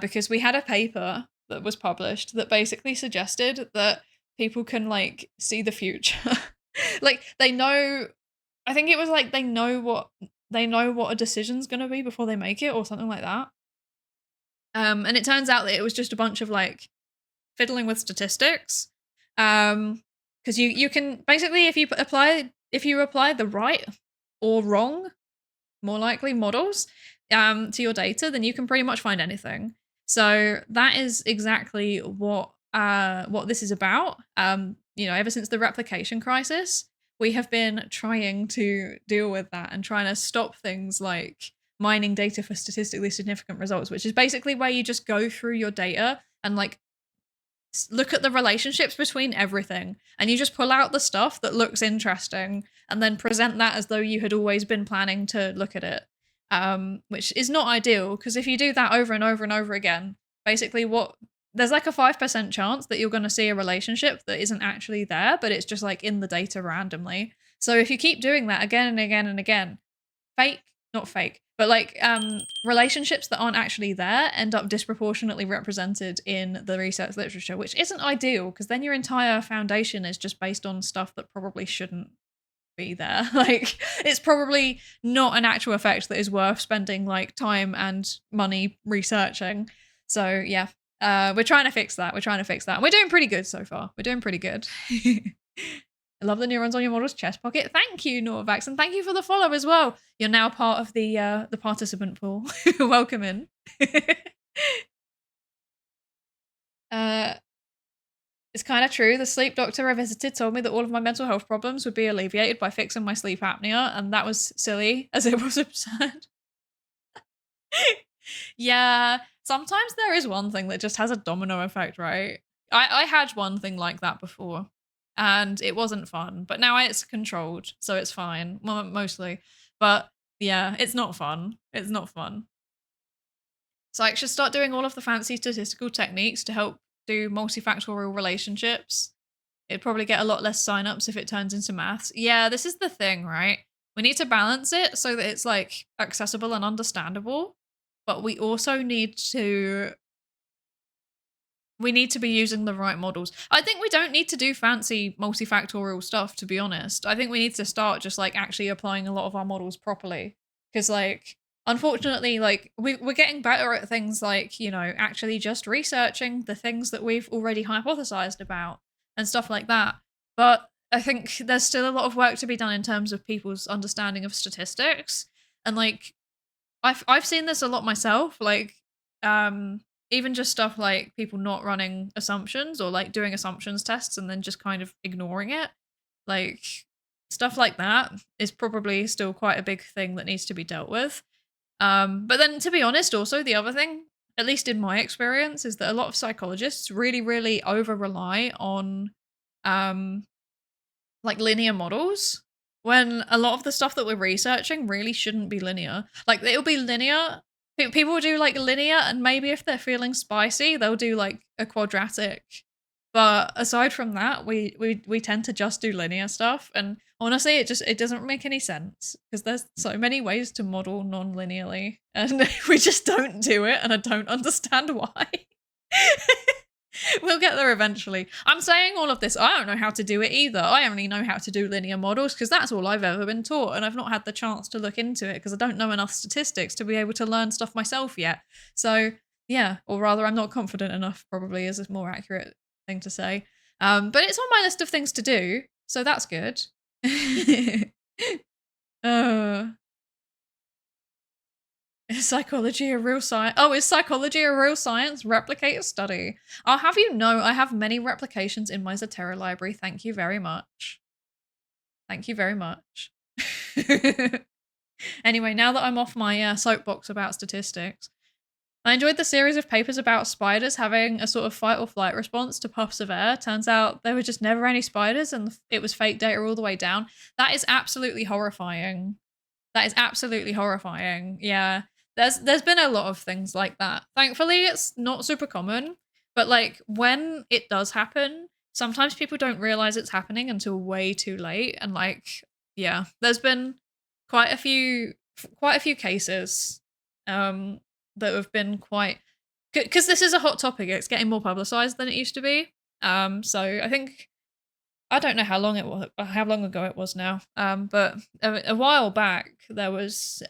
because we had a paper that was published that basically suggested that people can like see the future. Like they know, I think it was like they know what a decision's going to be before they make it or something like that. And it turns out that it was just a bunch of like fiddling with statistics. Because you can basically, if you apply the right or wrong, more likely, models to your data, then you can pretty much find anything. So that is exactly what this is about. Ever since the replication crisis, we have been trying to deal with that and trying to stop things like mining data for statistically significant results, which is basically where you just go through your data and like look at the relationships between everything, and you just pull out the stuff that looks interesting and then present that as though you had always been planning to look at it, which is not ideal, because if you do that over and over and over again, basically there's like a 5% chance that you're going to see a relationship that isn't actually there, but it's just like in the data randomly. So if you keep doing that again and again and again, not fake, but like relationships that aren't actually there end up disproportionately represented in the research literature, which isn't ideal, because then your entire foundation is just based on stuff that probably shouldn't be there. Like it's probably not an actual effect that is worth spending like time and money researching. So yeah, we're trying to fix that. We're doing pretty good so far. We're doing pretty good. I love the neurons on your model's chest pocket. Thank you, Norvax, and thank you for the follow as well. You're now part of the participant pool. Welcome in. It's kind of true. The sleep doctor I visited told me that all of my mental health problems would be alleviated by fixing my sleep apnea, and that was silly, as it was absurd. Yeah, sometimes there is one thing that just has a domino effect, right? I had one thing like that before. and it wasn't fun. But now it's controlled, so it's fine, mostly. But yeah, it's not fun. It's not fun. So I should start doing all of the fancy statistical techniques to help do multifactorial relationships. It'd probably get a lot less signups if it turns into maths. Yeah, this is the thing, right? We need to balance it so that it's like accessible and understandable, but we also need to be using the right models. I think we don't need to do fancy multifactorial stuff, to be honest. I think we need to start just like actually applying a lot of our models properly. Because like, unfortunately, like we're getting better at things like, you know, actually just researching the things that we've already hypothesized about and stuff like that. But I think there's still a lot of work to be done in terms of people's understanding of statistics. And like, I've seen this a lot myself, like, even just stuff like people not running assumptions or like doing assumptions tests and then just kind of ignoring it. Like stuff like that is probably still quite a big thing that needs to be dealt with. But then to be honest, also the other thing, at least in my experience, is that a lot of psychologists really, really over rely on like linear models when a lot of the stuff that we're researching really shouldn't be linear. Like it'll be linear. People will do like linear, and maybe if they're feeling spicy, they'll do like a quadratic. But aside from that, we tend to just do linear stuff. And honestly, it doesn't make any sense because there's so many ways to model non-linearly, and we just don't do it, and I don't understand why. We'll get there eventually. I'm saying all of this. I don't know how to do it either. I only know how to do linear models because that's all I've ever been taught, and I've not had the chance to look into it because I don't know enough statistics to be able to learn stuff myself yet. So yeah, or rather I'm not confident enough, probably is a more accurate thing to say. But it's on my list of things to do, so that's good. Is psychology a real science? Oh, is psychology a real science? Replicate a study. I'll have you know I have many replications in my Zotero library. Thank you very much. Thank you very much. Anyway, now that I'm off my soapbox about statistics, I enjoyed the series of papers about spiders having a sort of fight or flight response to puffs of air. Turns out there were just never any spiders and it was fake data all the way down. That is absolutely horrifying. That is absolutely horrifying. Yeah. There's been a lot of things like that. Thankfully, it's not super common, but like when it does happen, sometimes people don't realize it's happening until way too late. And like, yeah, there's been quite a few cases that have been quite, because this is a hot topic. It's getting more publicized than it used to be. So I think, I don't know how long ago it was now. But a while back there was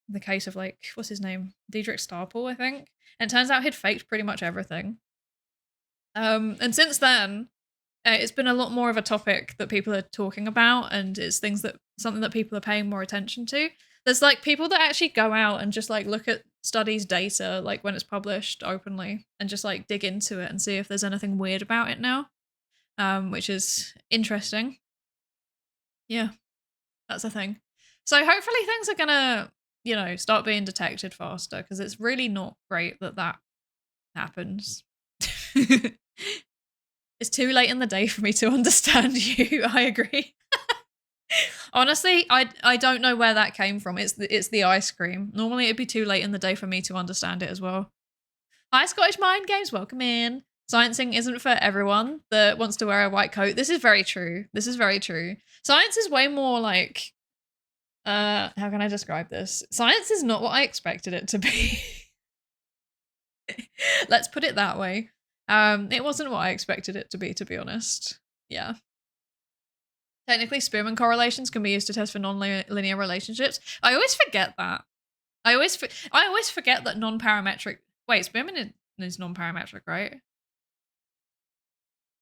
the case of like, what's his name? Diedrich Starpel, I think. And it turns out he'd faked pretty much everything. And since then, it's been a lot more of a topic that people are talking about, and it's something that people are paying more attention to. There's like people that actually go out and just like look at studies data, like when it's published openly, and just like dig into it and see if there's anything weird about it now. Which is interesting. Yeah, that's a thing. So hopefully things are gonna, you know, start being detected faster because it's really not great that happens. It's too late in the day for me to understand you. I agree. Honestly, I don't know where that came from. It's the ice cream. Normally it'd be too late in the day for me to understand it as well. Hi, Scottish Mind Games. Welcome in. Sciencing isn't for everyone that wants to wear a white coat. This is very true. This is very true. Science is way more like, how can I describe this? Science is not what I expected it to be. Let's put it that way. It wasn't what I expected it to be honest. Yeah. Technically, Spearman correlations can be used to test for non-linear relationships. I always forget that. I always forget that non-parametric. Wait, Spearman is non-parametric, right?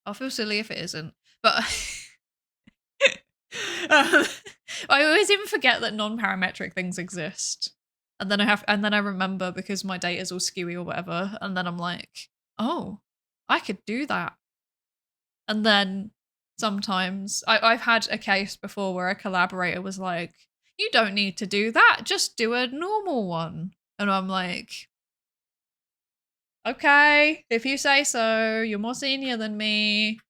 I'll feel silly if it isn't, but I always even forget that non-parametric things exist, and then I remember because my data's all skewy or whatever, and then I'm like, oh, I could do that. And then sometimes I've had a case before where a collaborator was like, you don't need to do that, just do a normal one, and I'm like, okay, if you say so, you're more senior than me.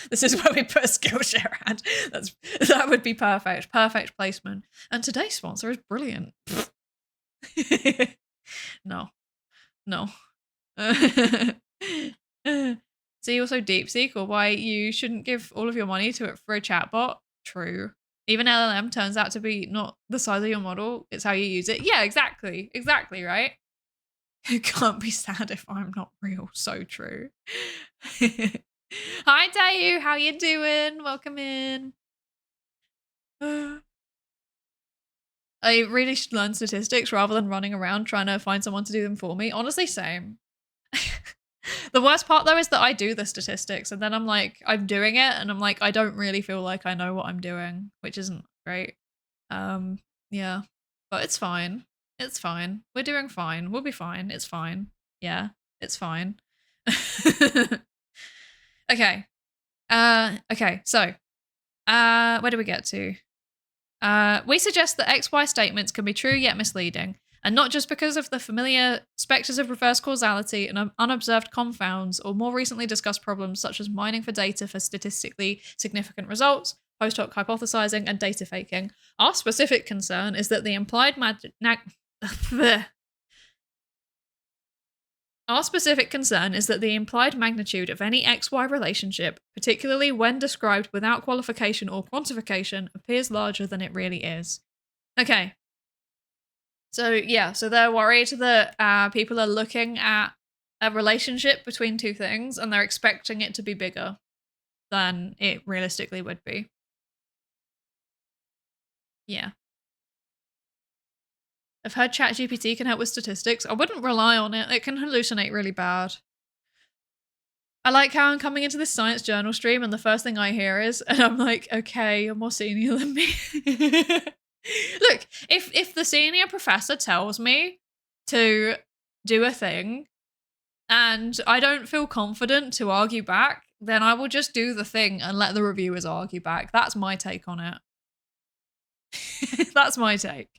This is where we put a Skillshare ad. That would be perfect. Perfect placement. And today's sponsor is brilliant. No. See also DeepSeek, or why you shouldn't give all of your money to it for a chatbot. True. Even LLM turns out to be not the size of your model, it's how you use it. Yeah, exactly. Exactly, right? It can't be sad if I'm not real. So true. Hi, Dayu. How you doing? Welcome in. I really should learn statistics rather than running around trying to find someone to do them for me. Honestly, same. The worst part though is that I do the statistics and then I'm like, I'm doing it and I'm like, I don't really feel like I know what I'm doing, which isn't great. Yeah, but it's fine. It's fine. We're doing fine. We'll be fine. It's fine. Yeah, it's fine. Okay. Okay, so where do we get to? We suggest that XY statements can be true yet misleading, and not just because of the familiar specters of reverse causality and unobserved confounds, or more recently discussed problems such as mining for data for statistically significant results, post hoc hypothesizing, and data faking. Our specific concern is that the implied magnitude of any XY relationship, particularly when described without qualification or quantification, appears larger than it really is. Okay. So yeah, so they're worried that people are looking at a relationship between two things and they're expecting it to be bigger than it realistically would be. Yeah. I've heard ChatGPT can help with statistics. I wouldn't rely on it. It can hallucinate really bad. I like how I'm coming into this science journal stream and the first thing I hear is, and I'm like, okay, you're more senior than me. Look, if the senior professor tells me to do a thing and I don't feel confident to argue back, then I will just do the thing and let the reviewers argue back. That's my take on it. That's my take.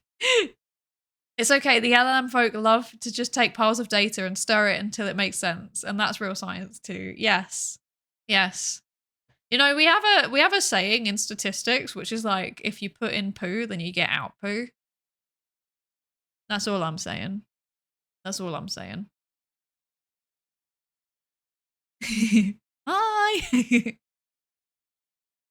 It's okay. The LLM folk love to just take piles of data and stir it until it makes sense. And that's real science too. Yes. Yes. You know, we have a saying in statistics, which is like, if you put in poo, then you get out poo. That's all I'm saying. That's all I'm saying. Hi.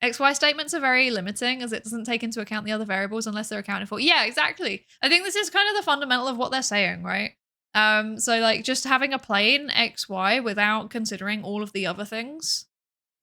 XY statements are very limiting as it doesn't take into account the other variables unless they're accounted for. Yeah, exactly. I think this is kind of the fundamental of what they're saying, right? So like just having a plain XY without considering all of the other things,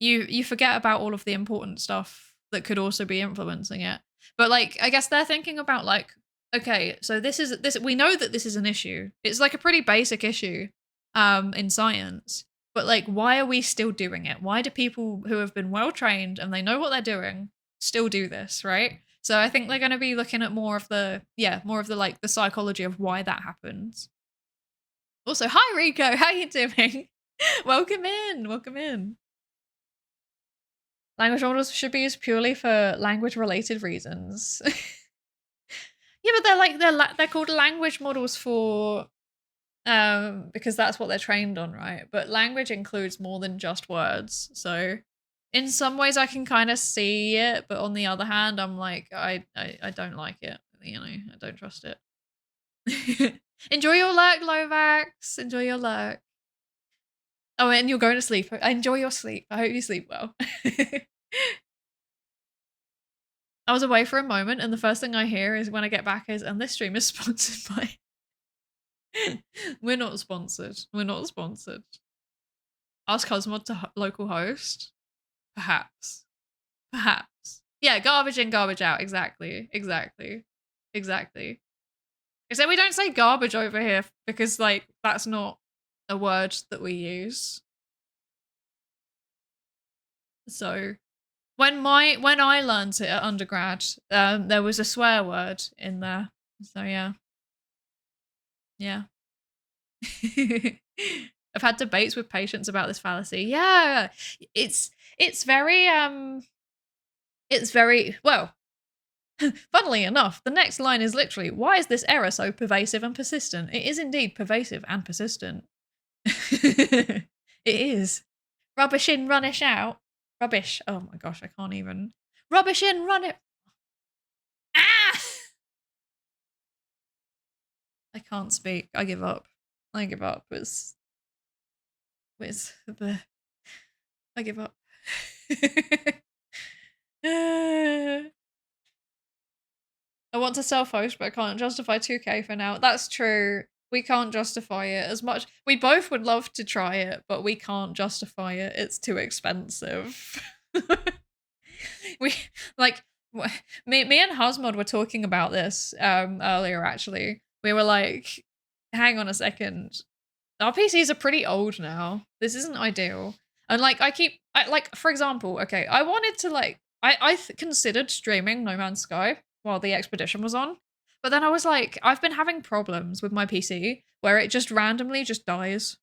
you forget about all of the important stuff that could also be influencing it. But like, I guess they're thinking about like, okay, so this we know that this is an issue. It's like a pretty basic issue in science. But like, why are we still doing it? Why do people who have been well trained and they know what they're doing still do this, right? So I think they're going to be looking at more of the like the psychology of why that happens. Also, hi Rico, how you doing? Welcome in, welcome in. Language models should be used purely for language related reasons. Yeah, but they're called language models for because that's what they're trained on, right? But language includes more than just words. So in some ways I can kind of see it, but on the other hand, I'm like, I don't like it. You know, I don't trust it. Enjoy your lurk, Lovax. Enjoy your lurk. Oh, and you're going to sleep. Enjoy your sleep. I hope you sleep well. I was away for a moment and the first thing I hear is when I get back is, and this stream is sponsored by... We're not sponsored. We're not sponsored. Ask Cosmod to local host? Perhaps. Perhaps. Yeah, garbage in, garbage out. Exactly. Exactly. Exactly. Except we don't say garbage over here because, like, that's not a word that we use. So, when I learned it at undergrad, there was a swear word in there. So, yeah. Yeah. I've had debates with patients about this fallacy. Yeah, it's very well. Funnily enough, the next line is literally, "Why is this error so pervasive and persistent?" It is indeed pervasive and persistent. It is. Rubbish in, rubbish out. Rubbish. Oh my gosh, I can't even. Rubbish in, run it. Ah! I can't speak. I give up. I give up with the. I give up. I want to self-host, but I can't justify 2K for now. That's true. We can't justify it as much. We both would love to try it, but we can't justify it. It's too expensive. We like me and Husmod were talking about this earlier actually. We were like, hang on a second. Our PCs are pretty old now. This isn't ideal. And like like for example, okay, I wanted to like I considered streaming No Man's Sky while the expedition was on. But then I was like, I've been having problems with my PC where it just randomly just dies.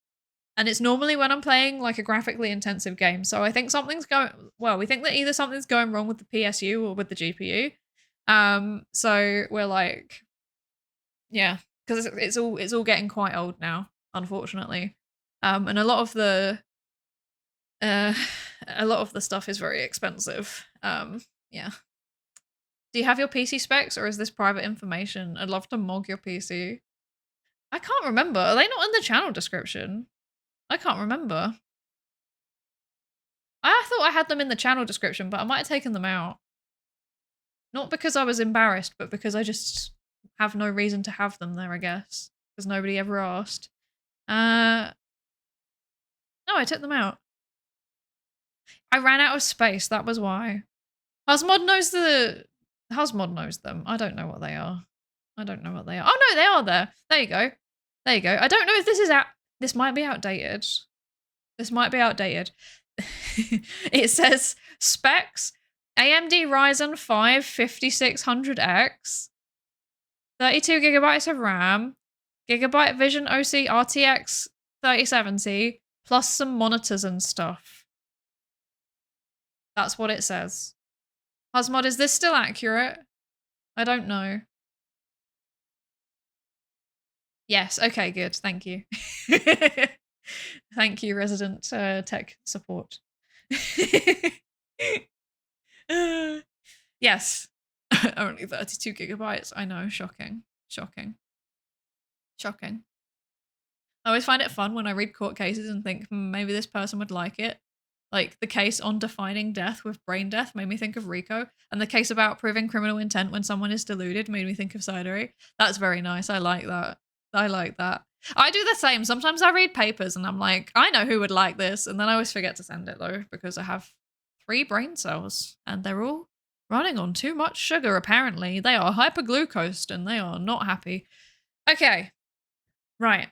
And it's normally when I'm playing like a graphically intensive game. So I think something's going well, we think that either something's going wrong with the PSU or with the GPU. So we're like, yeah, because it's all getting quite old now, unfortunately. And a lot of the stuff is very expensive. Yeah. Do you have your PC specs or is this private information? I'd love to mog your PC. I can't remember. Are they not in the channel description? I can't remember. I thought I had them in the channel description, but I might have taken them out. Not because I was embarrassed, but because I just have no reason to have them there, I guess. Because nobody ever asked. No, I took them out. I ran out of space, that was why. Husmod knows them. I don't know what they are. I don't know what they are. Oh no, they are there. There you go. There you go. I don't know if this is this might be outdated. This might be outdated. It says specs AMD Ryzen 5 5600X, 32 gigabytes of RAM, Gigabyte Vision OC RTX 3070, plus some monitors and stuff. That's what it says. Husmod, is this still accurate? I don't know. Yes, okay, good. Thank you. Thank you, resident tech support. Yes. Only 32 gigabytes. I know, shocking. Shocking. Shocking. I always find it fun when I read court cases and think, maybe this person would like it. Like the case on defining death with brain death made me think of Rico, and the case about proving criminal intent when someone is deluded made me think of Psydere. That's very nice. I like that. I like that. I do the same. Sometimes I read papers and I'm like, I know who would like this, and then I always forget to send it though because I have 3 brain cells and they're all running on too much sugar apparently. They are hyperglucosed and they are not happy. Okay. Right.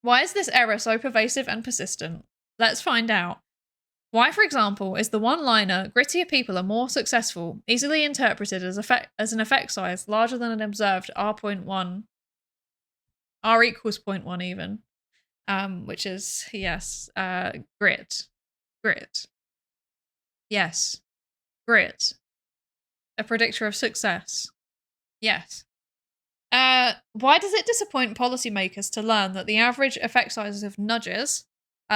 Why is this error so pervasive and persistent? Let's find out. Why, for example, is the one-liner "grittier people are more successful" easily interpreted as an effect size larger than an observed R.1, R equals 0.1 even, which is, yes, grit. Grit. Yes. Grit. A predictor of success. Yes. Why does it disappoint policymakers to learn that the average effect sizes of nudges,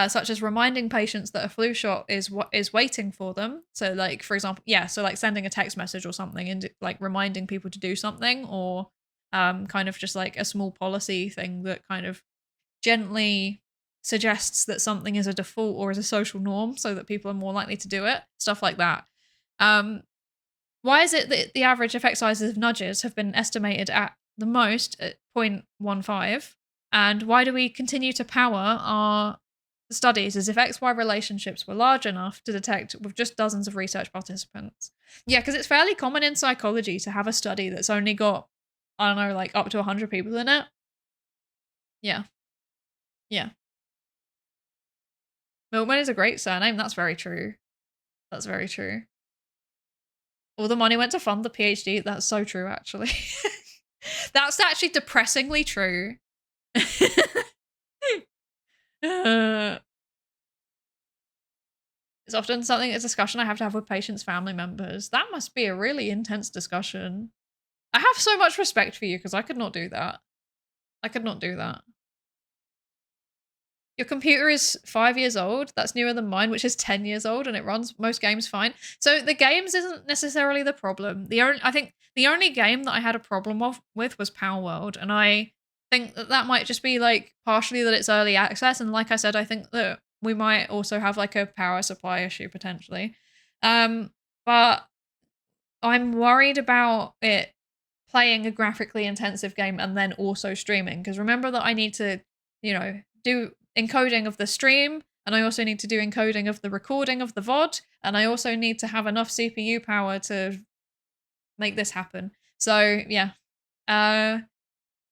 such as reminding patients that a flu shot is waiting for them? So, like, for example, so like sending a text message or something and like reminding people to do something, or kind of just like a small policy thing that kind of gently suggests that something is a default or is a social norm so that people are more likely to do it, stuff like that. Why is it that the average effect sizes of nudges have been estimated at the most at 0.15? And why do we continue to power our studies as if XY relationships were large enough to detect with just dozens of research participants? Yeah, because it's fairly common in psychology to have a study that's only got, I don't know, like up to 100 people in it. Yeah. Yeah. Milkman is a great surname. That's very true. That's very true. All the money went to fund the PhD. That's so true, actually. That's actually depressingly true. It's often a discussion I have to have with patients' family members. That must be a really intense discussion. I have so much respect for you because I could not do that. I could not do that. Your computer is 5 years old. That's newer than mine, which is 10 years old, and it runs most games fine. So the games isn't necessarily the problem. I think the only game that I had a problem with was Power World, and I think that might just be like partially that it's early access, and like I said, I think that we might also have like a power supply issue potentially. But I'm worried about it playing a graphically intensive game and then also streaming, because remember that I need to, do encoding of the stream, and I also need to do encoding of the recording of the VOD, and I also need to have enough CPU power to make this happen. So yeah, so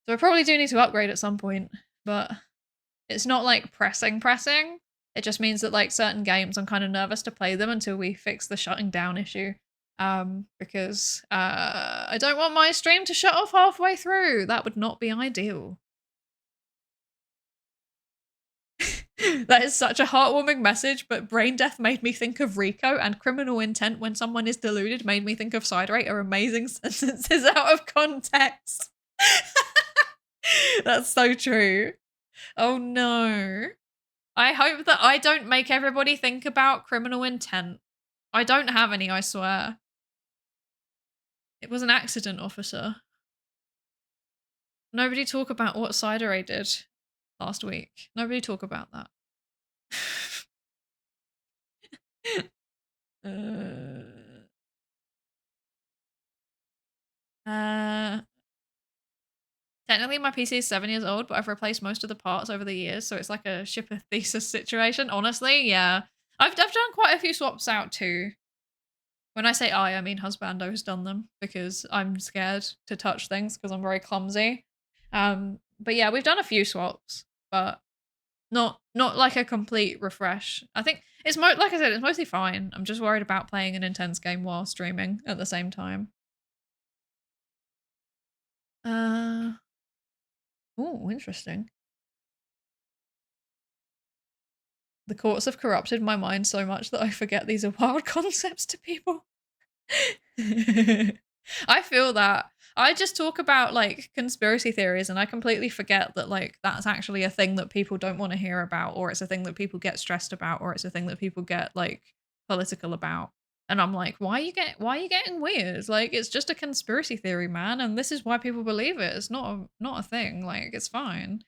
I probably do need to upgrade at some point, but it's not like pressing. It just means that like certain games I'm kind of nervous to play them until we fix the shutting down issue. Because I don't want my stream to shut off halfway through. That would not be ideal. That is such a heartwarming message, but brain death made me think of Rico, and criminal intent when someone is deluded made me think of Psydere are amazing sentences out of context. That's so true. Oh no. I hope that I don't make everybody think about criminal intent. I don't have any, I swear. It was an accident, officer. Nobody talk about what Psydere did last week. Nobody talk about that. Technically my PC is 7 years old, but I've replaced most of the parts over the years, so it's like a shipper thesis situation. Honestly, yeah. I've done quite a few swaps out too. When I say I mean Husbando has done them, because I'm scared to touch things because I'm very clumsy. But yeah, we've done a few swaps, but not like a complete refresh. I think it's like I said, it's mostly fine. I'm just worried about playing an intense game while streaming at the same time. Oh, interesting. The courts have corrupted my mind so much that I forget these are wild concepts to people. I feel that. I just talk about like conspiracy theories and I completely forget that like that's actually a thing that people don't want to hear about, or it's a thing that people get stressed about, or it's a thing that people get like political about. And I'm like, why are you getting weird? Like it's just a conspiracy theory, man, and this is why people believe it. It's not a thing. Like it's fine.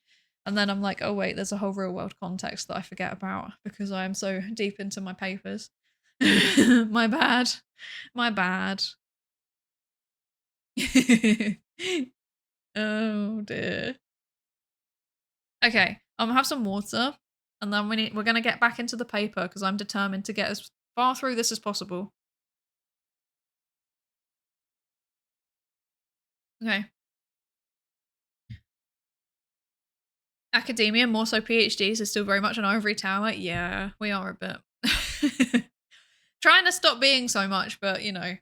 And then I'm like, oh wait, there's a whole real world context that I forget about because I am so deep into my papers. My bad. My bad. Oh dear. Okay, I'm gonna have some water, and then we're gonna get back into the paper because I'm determined to get as far through this as possible. Okay. Academia, more so PhDs, is still very much an ivory tower. Yeah, we are a bit. Trying to stop being so much, but you know.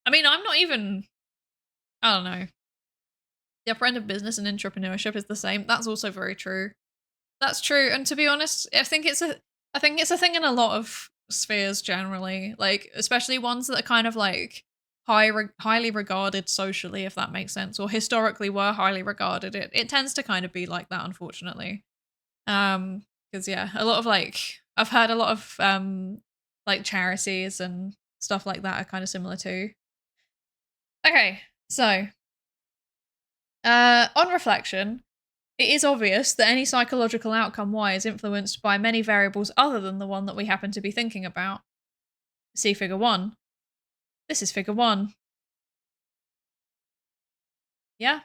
I mean, I'm not even, I don't know. The upper end of business and entrepreneurship is the same. That's also very true. That's true. And to be honest, I think it's a thing in a lot of spheres generally, like especially ones that are kind of like highly regarded socially, if that makes sense, or historically were highly regarded. It tends to kind of be like that, unfortunately. Because yeah, a lot of like I've heard a lot of like charities and stuff like that are kind of similar too. Okay, so on reflection, it is obvious that any psychological outcome Y is influenced by many variables other than the one that we happen to be thinking about. See figure 1. This is figure 1. Yeah,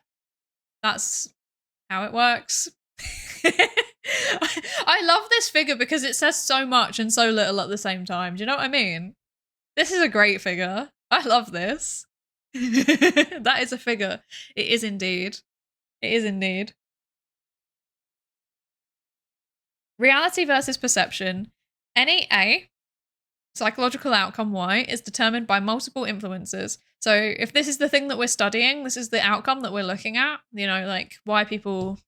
that's how it works. I love this figure because it says so much and so little at the same time. Do you know what I mean? This is a great figure. I love this. That is a figure. It is indeed. It is indeed. Reality versus perception. Any A, psychological outcome Y, is determined by multiple influences. So if this is the thing that we're studying, this is the outcome that we're looking at, you know, like why people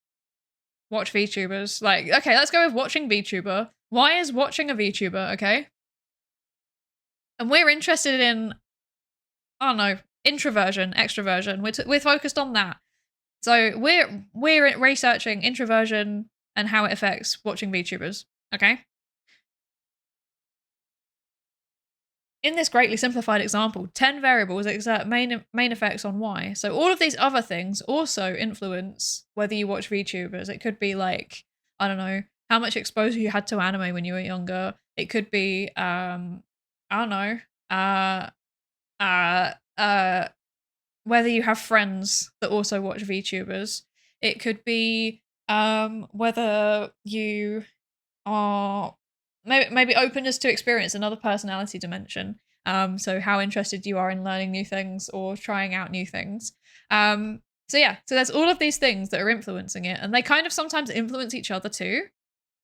watch VTubers. Like, okay, let's go with watching VTuber. Why is watching a VTuber, okay? And we're interested in, I don't know, introversion, extroversion. We're focused on that. So we're researching introversion and how it affects watching VTubers, okay? In this greatly simplified example, 10 variables exert main effects on Y. So all of these other things also influence whether you watch VTubers. It could be like, I don't know, how much exposure you had to anime when you were younger. It could be, I don't know, whether you have friends that also watch VTubers. It could be whether you are maybe openness to experience another personality dimension. So how interested you are in learning new things or trying out new things. So yeah, so there's all of these things that are influencing it, and they kind of sometimes influence each other too.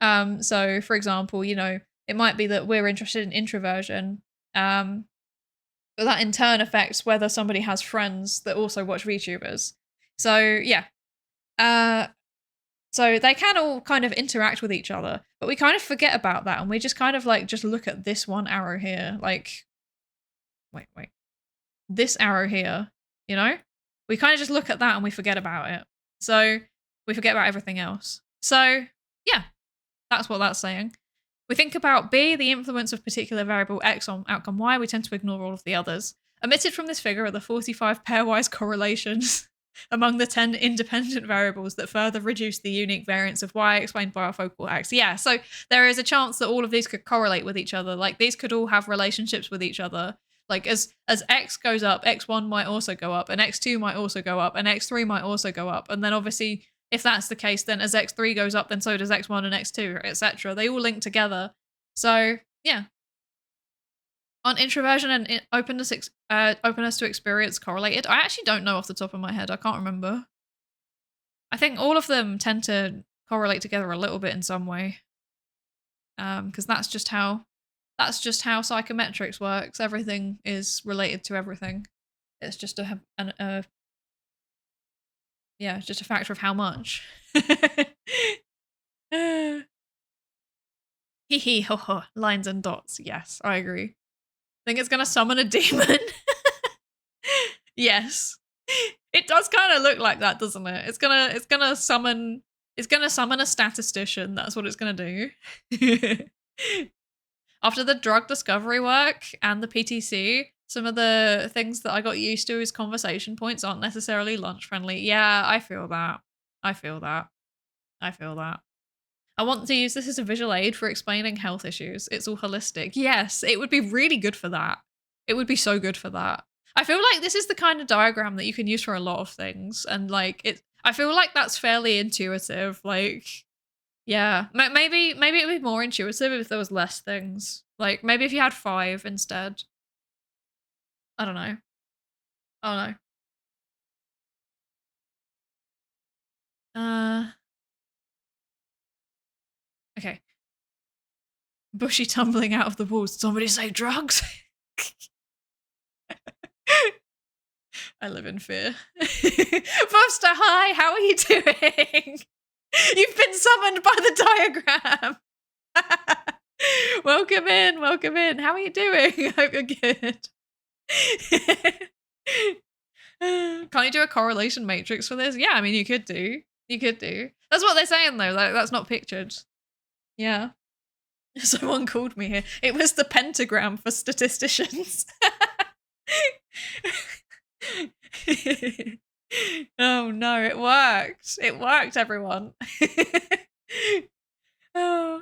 So for example, you know, it might be that we're interested in introversion, but that in turn affects whether somebody has friends that also watch VTubers. So yeah. So they can all kind of interact with each other, but we kind of forget about that, and we just kind of like just look at this one arrow here, like, wait, this arrow here, you know? We kind of just look at that and we forget about it. So we forget about everything else. So yeah, that's what that's saying. We think about B, the influence of particular variable X on outcome Y, we tend to ignore all of the others. Omitted from this figure are the 45 pairwise correlations among the 10 independent variables that further reduce the unique variance of Y explained by our focal X. Yeah, so there is a chance that all of these could correlate with each other. Like these could all have relationships with each other. Like as X goes up, X1 might also go up, and X2 might also go up, and X3 might also go up. And then obviously, if that's the case, then as X3 goes up, then so does X1 and X2, etc. They all link together. So yeah. On introversion and openness to experience correlated, I actually don't know off the top of my head. I can't remember. I think all of them tend to correlate together a little bit in some way, because that's just how psychometrics works. Everything is related to everything. It's just it's just a factor of how much. Hee hee ho ho. Lines and dots. Yes, I agree. Think it's gonna summon a demon? Yes. It does kind of look like that, doesn't it? It's gonna summon a statistician. That's what it's gonna do. After the drug discovery work and the PTC, some of the things that I got used to as conversation points aren't necessarily lunch friendly. Yeah, I feel that. I feel that. I want to use this as a visual aid for explaining health issues. It's all holistic. Yes, it would be really good for that. It would be so good for that. I feel like this is the kind of diagram that you can use for a lot of things. And like I feel like that's fairly intuitive. Like, yeah, maybe it would be more intuitive if there was less things. Like maybe if you had 5 instead. I don't know. Okay. Bushy tumbling out of the walls. Somebody say drugs? I live in fear. Foster, hi, how are you doing? You've been summoned by the diagram. Welcome in. How are you doing? I hope you're good. Can't you do a correlation matrix for this? Yeah, I mean, you could do. That's what they're saying, though. Like, that's not pictured. Yeah. Someone called me here. It was the pentagram for statisticians. Oh no, it worked. It worked, everyone. Oh.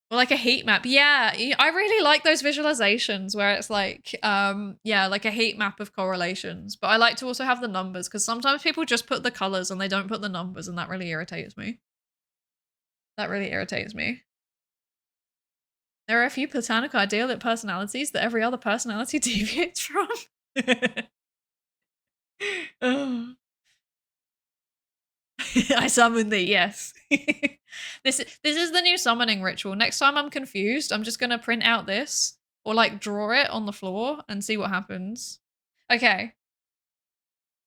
Well, like a heat map. Yeah, I really like those visualizations where it's like, like a heat map of correlations. But I like to also have the numbers because sometimes people just put the colors and they don't put the numbers, and that really irritates me. There are a few platonic ideal personalities that every other personality deviates from. Oh. I summoned thee, yes. This is the new summoning ritual. Next time I'm confused, I'm just gonna print out this or like draw it on the floor and see what happens. Okay.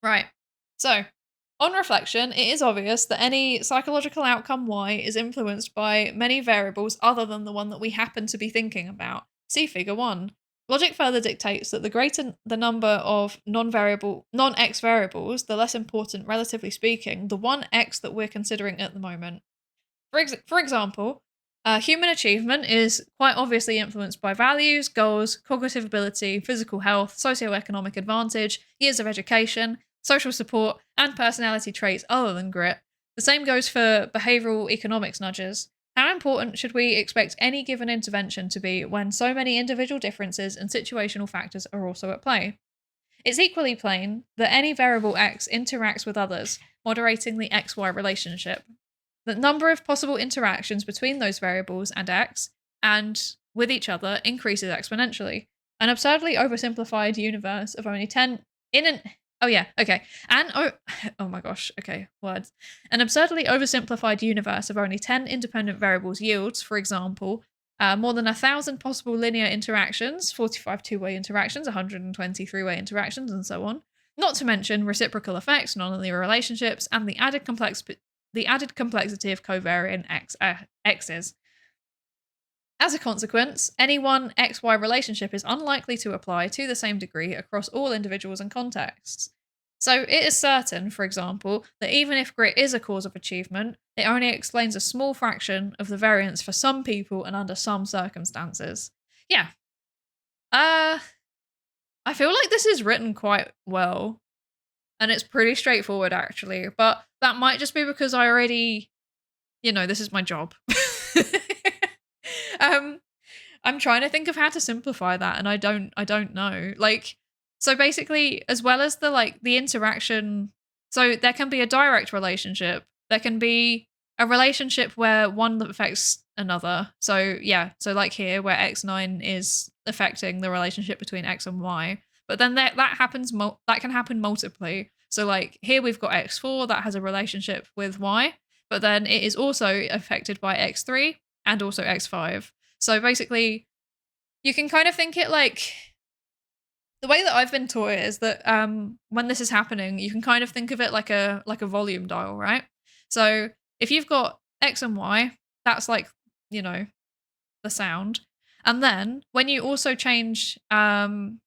Right. So, on reflection, it is obvious that any psychological outcome Y is influenced by many variables other than the one that we happen to be thinking about. See figure 1. Logic further dictates that the greater the number of non-X variables, the less important, relatively speaking, the one X that we're considering at the moment. For example, human achievement is quite obviously influenced by values, goals, cognitive ability, physical health, socioeconomic advantage, years of education, social support, and personality traits other than grit. The same goes for behavioural economics nudges. How important should we expect any given intervention to be when so many individual differences and situational factors are also at play? It's equally plain that any variable x interacts with others, moderating the xy relationship. The number of possible interactions between those variables and x and with each other increases exponentially. An absurdly oversimplified universe of only 10 in an oh yeah, okay. Oh my gosh, okay, words. An absurdly oversimplified universe of only 10 independent variables yields, for example, more than 1,000 possible linear interactions, 45 two-way interactions, 120 three-way interactions, and so on. Not to mention reciprocal effects, nonlinear relationships, and the added complexity of covariant x's. As a consequence, any one XY relationship is unlikely to apply to the same degree across all individuals and contexts. So it is certain, for example, that even if grit is a cause of achievement, it only explains a small fraction of the variance for some people and under some circumstances. Yeah. I feel like this is written quite well. And it's pretty straightforward, actually. But that might just be because I already, this is my job. I'm trying to think of how to simplify that, and I don't know. Like, so basically, as well as the interaction, so there can be a direct relationship. There can be a relationship where one affects another. So yeah, so like here where x9 is affecting the relationship between x and y. But then that can happen multiply. So like here we've got x4 that has a relationship with y, but then it is also affected by x3 and also x5. So basically, you can kind of think it like the way that I've been taught it is that when this is happening, you can kind of think of it like a volume dial, right? So if you've got x and y, that's like, the sound. And then when you also change x9,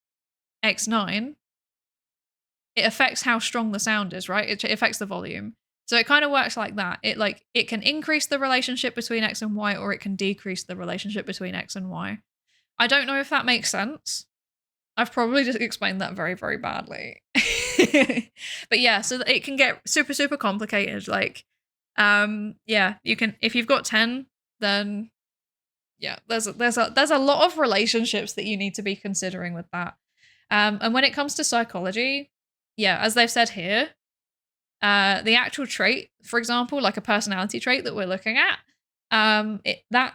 it affects how strong the sound is, right? It affects the volume. So it kind of works like that. It can increase the relationship between x and y, or it can decrease the relationship between x and y. I don't know if that makes sense. I've probably just explained that very, very badly. But yeah, so it can get super, super complicated. Like, yeah, you can, if you've got 10, then yeah, there's a lot of relationships that you need to be considering with that. And when it comes to psychology, yeah, as they've said here, the actual trait, for example, like a personality trait that we're looking at,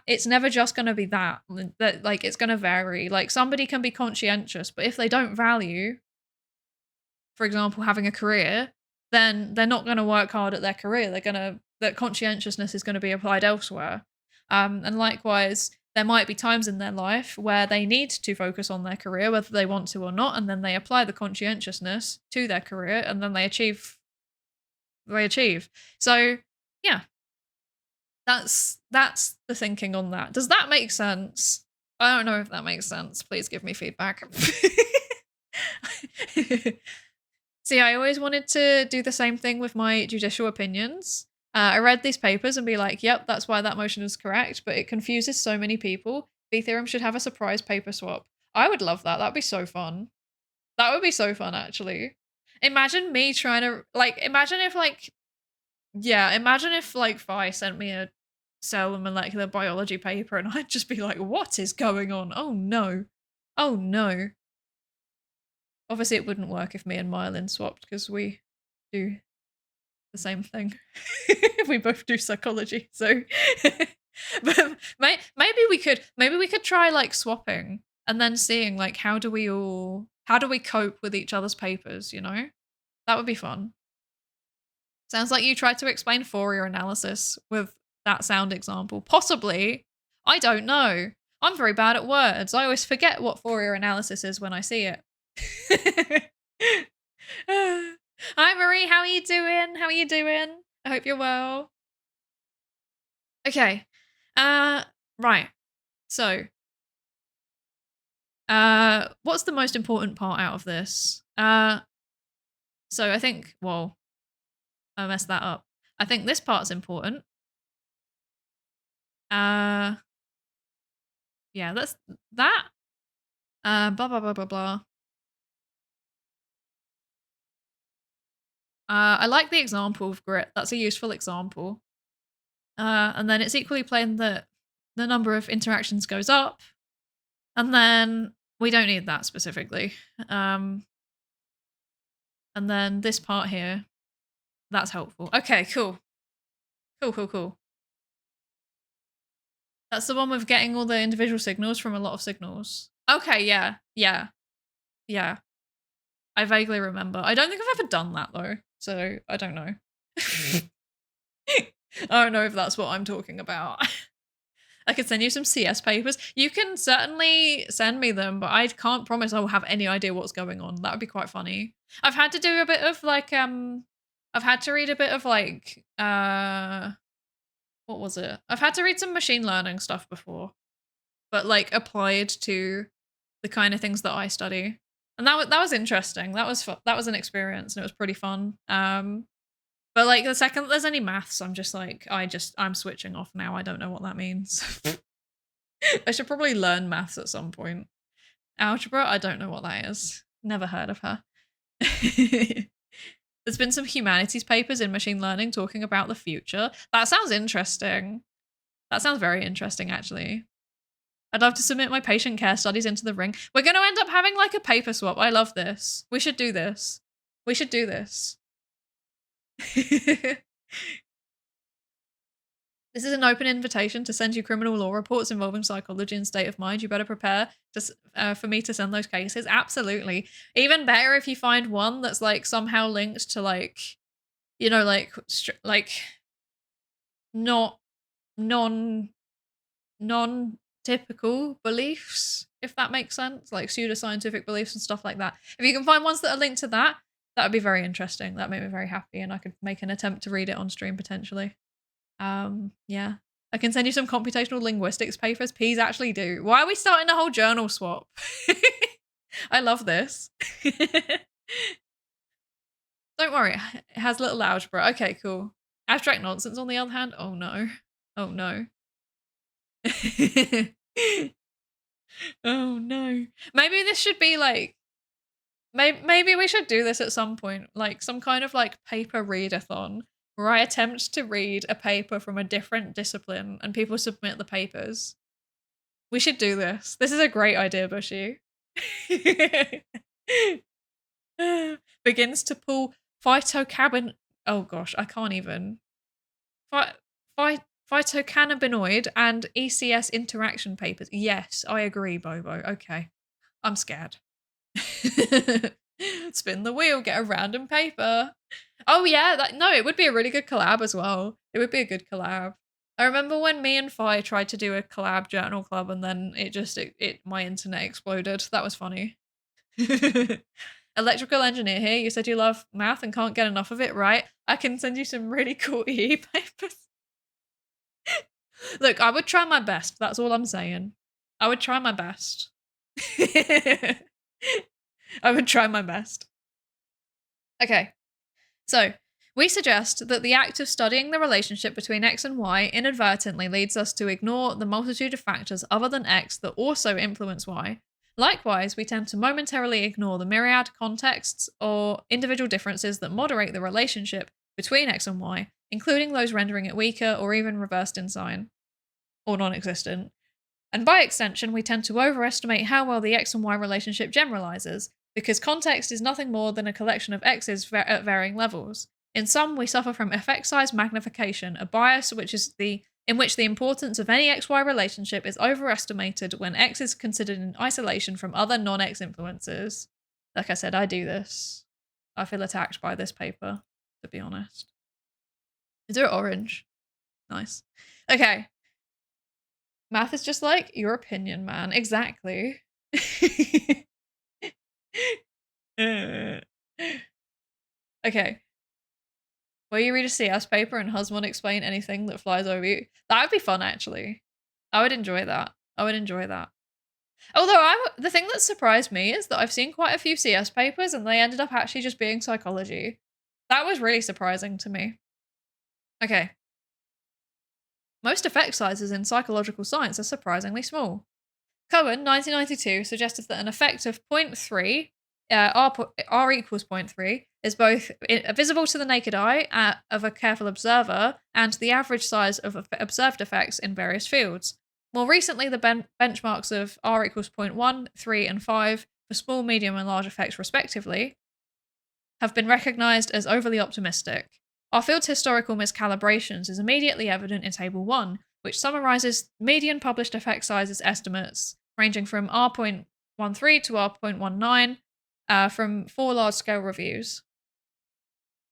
it's never just going to be that like it's going to vary. Like somebody can be conscientious, but if they don't value, for example, having a career, then they're not going to work hard at their career. That conscientiousness is going to be applied elsewhere. And likewise, there might be times in their life where they need to focus on their career, whether they want to or not, and then they apply the conscientiousness to their career, and then they achieve. So yeah, that's the thinking on that. Does that make sense? I don't know if that makes sense. Please give me feedback. See, I always wanted to do the same thing with my judicial opinions. I read these papers and be like, yep, that's why that motion is correct, but it confuses so many people. V theorem should have a surprise paper swap. I would love that. That'd be so fun. That would be so fun, actually. Imagine me trying to, imagine if Phi sent me a cell and molecular biology paper and I'd just be like, what is going on? Oh no. Oh no. Obviously it wouldn't work if me and Myelin swapped because we do the same thing. We both do psychology, so but maybe we could try swapping and then seeing how do we cope with each other's papers, That would be fun. Sounds like you tried to explain Fourier analysis with that sound example. Possibly. I don't know. I'm very bad at words. I always forget what Fourier analysis is when I see it. Hi, Marie. How are you doing? I hope you're well. Okay. Right. So, what's the most important part out of this? So I think, I messed that up. I think this part's important. Yeah, that's that. Blah, blah, blah, blah, blah. I like the example of grit. That's a useful example. And then it's equally plain that the number of interactions goes up. And then we don't need that specifically. And then this part here, that's helpful. Okay, cool. Cool. That's the one with getting all the individual signals from a lot of signals. Okay, yeah. I vaguely remember. I don't think I've ever done that though, so I don't know. I don't know if that's what I'm talking about. I could send you some CS papers. You can certainly send me them, but I can't promise I will have any idea what's going on. That would be quite funny. I've had to do a bit of like, I've had to read a bit of like, what was it? I've had to read some machine learning stuff before, but like applied to the kind of things that I study. And that was interesting. That was an experience and it was pretty fun. But like the second there's any maths, I'm just like, I'm switching off now. I don't know what that means. I should probably learn maths at some point. Algebra, I don't know what that is. Never heard of her. There's been some humanities papers in machine learning talking about the future. That sounds interesting. That sounds very interesting, actually. I'd love to submit my patient care studies into the ring. We're going to end up having like a paper swap. I love this. We should do this. We should do this. This is an open invitation to send you criminal law reports involving psychology and state of mind. You better prepare for me to send those cases. Absolutely. Even better if you find one that's like somehow linked to like, you know, like not non-typical beliefs, if that makes sense, like pseudoscientific beliefs and stuff like that. If you can find ones that are linked to that, that would be very interesting. That made me very happy, and I could make an attempt to read it on stream potentially. Yeah. I can send you some computational linguistics papers. Please actually do. Why are we starting a whole journal swap? I love this. Don't worry, it has little algebra. Okay, cool. Abstract nonsense on the other hand, oh no. Oh no. Oh no. Maybe this should be like, maybe we should do this at some point, like some kind of like paper readathon where I attempt to read a paper from a different discipline and people submit the papers. We should do this. This is a great idea, Bushy. Begins to pull phytocannabinoid. Oh gosh, I can't even. Phytocannabinoid and ECS interaction papers. Yes, I agree, Bobo. Okay, I'm scared. Spin the wheel, get a random paper. Oh yeah, no, it would be a really good collab as well. It would be a good collab. I remember when me and Phi tried to do a collab journal club and then my internet exploded. That was funny. Electrical engineer here. You said you love math and can't get enough of it, right? I can send you some really cool EE papers. Look, I would try my best. That's all I'm saying. I would try my best. I would try my best. Okay, so we suggest that the act of studying the relationship between X and Y inadvertently leads us to ignore the multitude of factors other than X that also influence Y. Likewise, we tend to momentarily ignore the myriad contexts or individual differences that moderate the relationship between X and Y, including those rendering it weaker or even reversed in sign, or non-existent. And by extension, we tend to overestimate how well the X and Y relationship generalizes, because context is nothing more than a collection of X's at varying levels. In sum, we suffer from effect size magnification, a bias in which the importance of any XY relationship is overestimated when X is considered in isolation from other non-X influences. Like I said, I do this. I feel attacked by this paper, to be honest. Is it orange? Nice. Okay. Math is just like your opinion, man. Exactly. Okay. Will you read a CS paper and Husband explain anything that flies over you? That would be fun, actually. I would enjoy that. I would enjoy that. Although the thing that surprised me is that I've seen quite a few CS papers and they ended up actually just being psychology. That was really surprising to me. Okay. Most effect sizes in psychological science are surprisingly small. Cohen, 1992, suggested that an effect of 0.3, R equals 0.3, is both visible to the naked eye of a careful observer and the average size of observed effects in various fields. More recently, the benchmarks of R equals 0.1, 3, and 5 for small, medium, and large effects, respectively, have been recognised as overly optimistic. Our field's historical miscalibrations is immediately evident in Table 1, which summarises median published effect sizes estimates ranging from R.13 to R.19 from 4 large-scale reviews.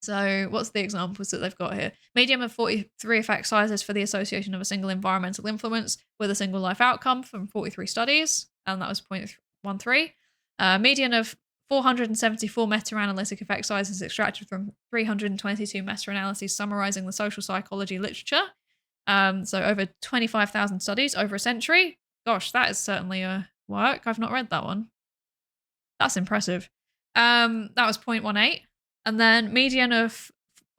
So what's the examples that they've got here? Median of 43 effect sizes for the association of a single environmental influence with a single life outcome from 43 studies, and that was 0.13. Median of 474 meta-analytic effect sizes extracted from 322 meta-analyses summarizing the social psychology literature. So over 25,000 studies over a century. Gosh, that is certainly a work. I've not read that one. That's impressive. That was 0.18. And then median of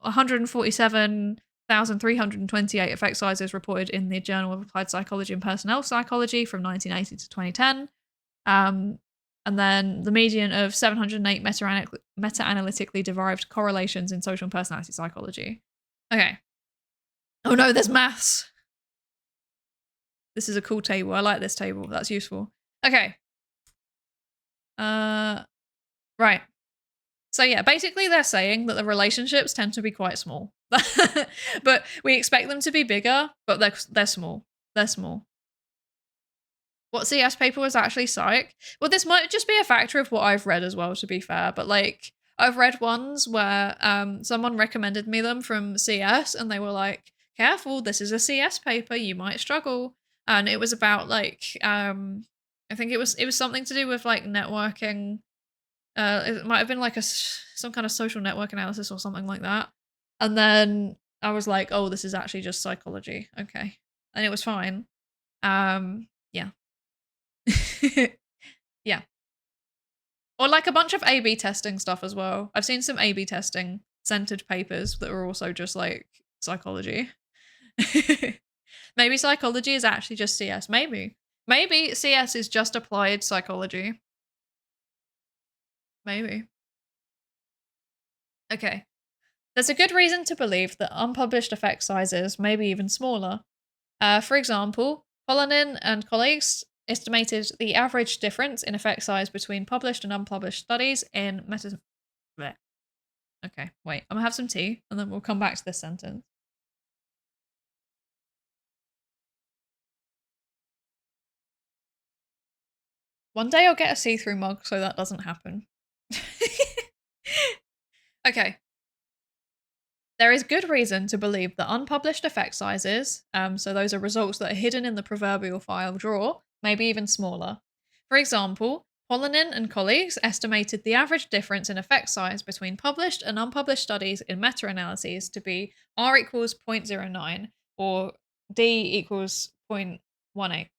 147,328 effect sizes reported in the Journal of Applied Psychology and Personnel Psychology from 1980 to 2010. And then the median of 708 meta-analytically derived correlations in social and personality psychology. Okay. Oh no, there's maths. This is a cool table. I like this table. That's useful. Okay. Right. So yeah, basically they're saying that the relationships tend to be quite small. But we expect them to be bigger, but they're small. They're small. What CS paper was actually psych? Well, this might just be a factor of what I've read as well, to be fair. But like, I've read ones where someone recommended me them from CS and they were like, careful, this is a CS paper, you might struggle. And it was about like, I think it was something to do with like networking. It might have been like some kind of social network analysis or something like that. And then I was like, oh, this is actually just psychology. Okay. And it was fine. Yeah. Yeah. Or like a bunch of A/B testing stuff as well. I've seen some A/B testing centered papers that were also just like psychology. Maybe psychology is actually just CS. Maybe CS is just applied psychology. Maybe. Okay. There's a good reason to believe that unpublished effect sizes may be even smaller. For example, Polonin and colleagues estimated the average difference in effect size between published and unpublished studies in meta... Blech. Okay, wait. I'm gonna have some tea and then we'll come back to this sentence. One day I'll get a see-through mug so that doesn't happen. Okay. There is good reason to believe that unpublished effect sizes, so those are results that are hidden in the proverbial file drawer, may be even smaller. For example, Polonin and colleagues estimated the average difference in effect size between published and unpublished studies in meta-analyses to be R equals 0.09 or D equals 0.18.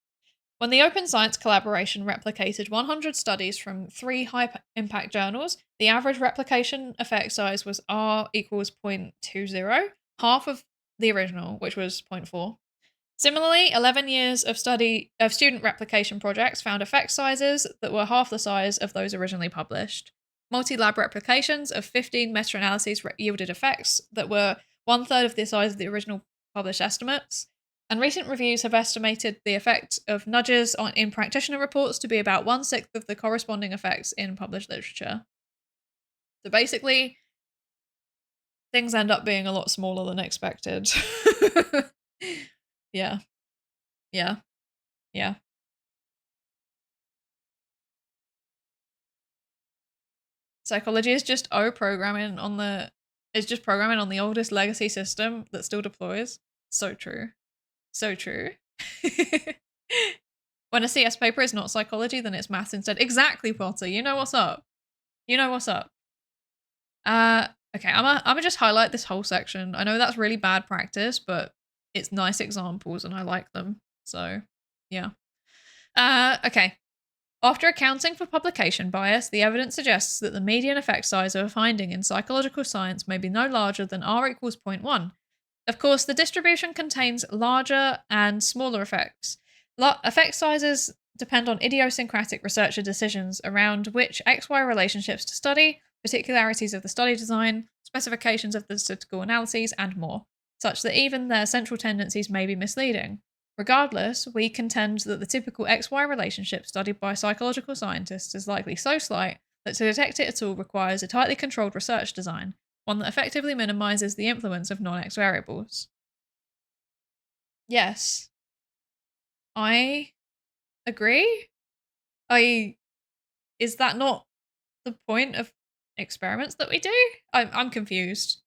When the Open Science collaboration replicated 100 studies from 3 high-impact journals, the average replication effect size was R equals 0.20, half of the original, which was 0.4. Similarly, 11 years of student replication projects found effect sizes that were half the size of those originally published. Multi-lab replications of 15 meta-analyses yielded effects that were 1/3 of the size of the original published estimates. And recent reviews have estimated the effect of nudges in practitioner reports to be about 1/6 of the corresponding effects in published literature. So basically, things end up being a lot smaller than expected. Yeah. Yeah. Yeah. Psychology is just programming on the oldest legacy system that still deploys. So true. So true. When a CS paper is not psychology, then it's maths instead. Exactly, Potter. You know what's up. You know what's up. Okay, I'm gonna just highlight this whole section. I know that's really bad practice, but it's nice examples and I like them. So, yeah. Okay. After accounting for publication bias, the evidence suggests that the median effect size of a finding in psychological science may be no larger than R equals 0.1. Of course, the distribution contains larger and smaller effects. Effect sizes depend on idiosyncratic researcher decisions around which XY relationships to study, particularities of the study design, specifications of the statistical analyses, and more, such that even their central tendencies may be misleading. Regardless, we contend that the typical XY relationship studied by psychological scientists is likely so slight that to detect it at all requires a tightly controlled research design, one that effectively minimizes the influence of non-X variables. Yes, I agree. Is that not the point of experiments that we do? I'm confused.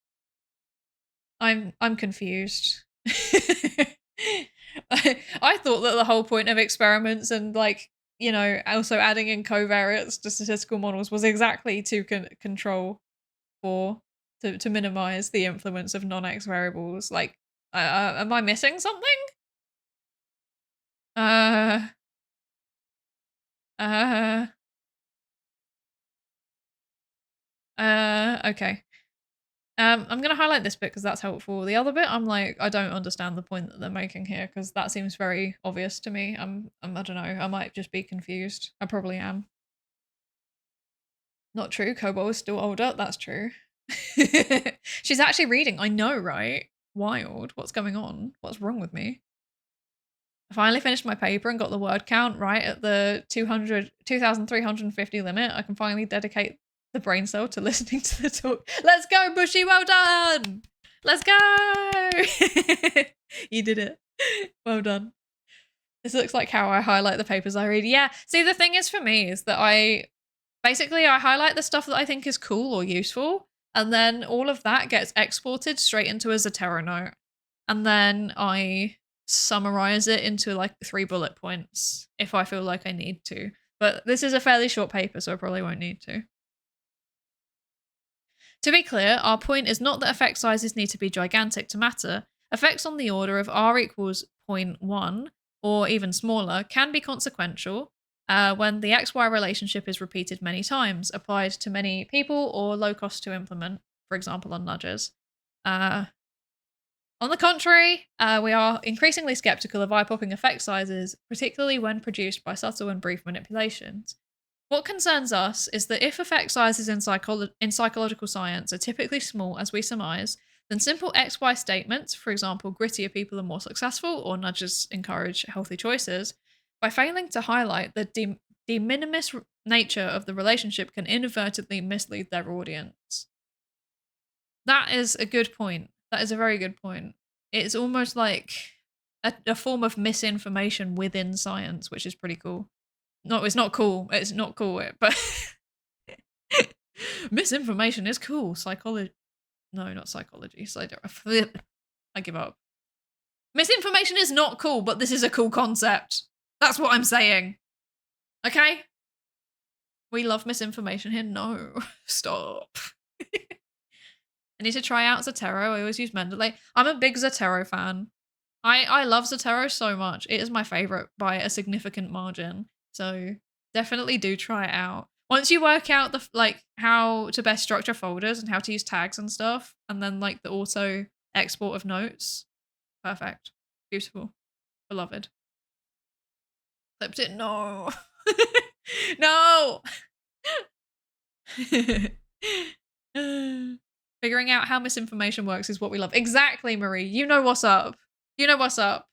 I'm confused. I thought that the whole point of experiments and also adding in covariates to statistical models was exactly to control for to minimize the influence of non-X variables. Like, am I missing something? Uh, uh, okay. I'm gonna highlight this bit because that's helpful. The other bit, I'm like, I don't understand the point that they're making here because that seems very obvious to me. I don't know. I might just be confused. I probably am. Not true. Kobo is still older. That's true. She's actually reading. I know, right? Wild. What's going on? What's wrong with me? I finally finished my paper and got the word count right at the 2,350 limit. I can finally dedicate the brain cell to listening to the talk. Let's go, Bushy. Well done. Let's go. You did it. Well done. This looks like how I highlight the papers I read. Yeah. See, the thing is for me is that I highlight the stuff that I think is cool or useful, and then all of that gets exported straight into a Zotero note. And then I summarize it into like 3 bullet points if I feel like I need to. But this is a fairly short paper, so I probably won't need to. To be clear, our point is not that effect sizes need to be gigantic to matter. Effects on the order of r equals 0.1 or even smaller can be consequential when the XY relationship is repeated many times, applied to many people, or low cost to implement, for example, on nudges. On the contrary, we are increasingly skeptical of eye-popping effect sizes, particularly when produced by subtle and brief manipulations. What concerns us is that if effect sizes in psychological science are typically small, as we surmise, then simple XY statements, for example, grittier people are more successful or nudges encourage healthy choices, by failing to highlight the de minimis nature of the relationship can inadvertently mislead their audience. That is a good point. That is a very good point. It's almost like a form of misinformation within science, which is pretty cool. No, it's not cool. It's not cool, but misinformation is cool. Psychology. No, not psychology. I give up. Misinformation is not cool, but this is a cool concept. That's what I'm saying. Okay? We love misinformation here. No. Stop. I need to try out Zotero. I always use Mendeley. I'm a big Zotero fan. I love Zotero so much. It is my favorite by a significant margin. So definitely do try it out. Once you work out the how to best structure folders and how to use tags and stuff, and then like the auto export of notes, perfect, beautiful, beloved. Clipped it. No, no. Figuring out how misinformation works is what we love. Exactly, Marie. You know what's up. You know what's up.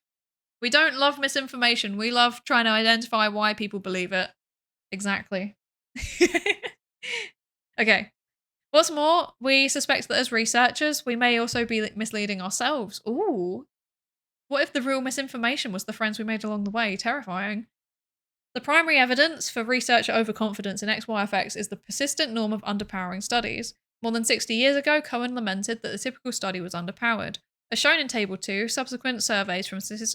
We don't love misinformation. We love trying to identify why people believe it. Exactly. Okay. What's more, we suspect that as researchers, we may also be misleading ourselves. Ooh. What if the real misinformation was the friends we made along the way? Terrifying. The primary evidence for researcher overconfidence in XY effects is the persistent norm of underpowering studies. More than 60 years ago, Cohen lamented that the typical study was underpowered. As shown in Table 2, subsequent surveys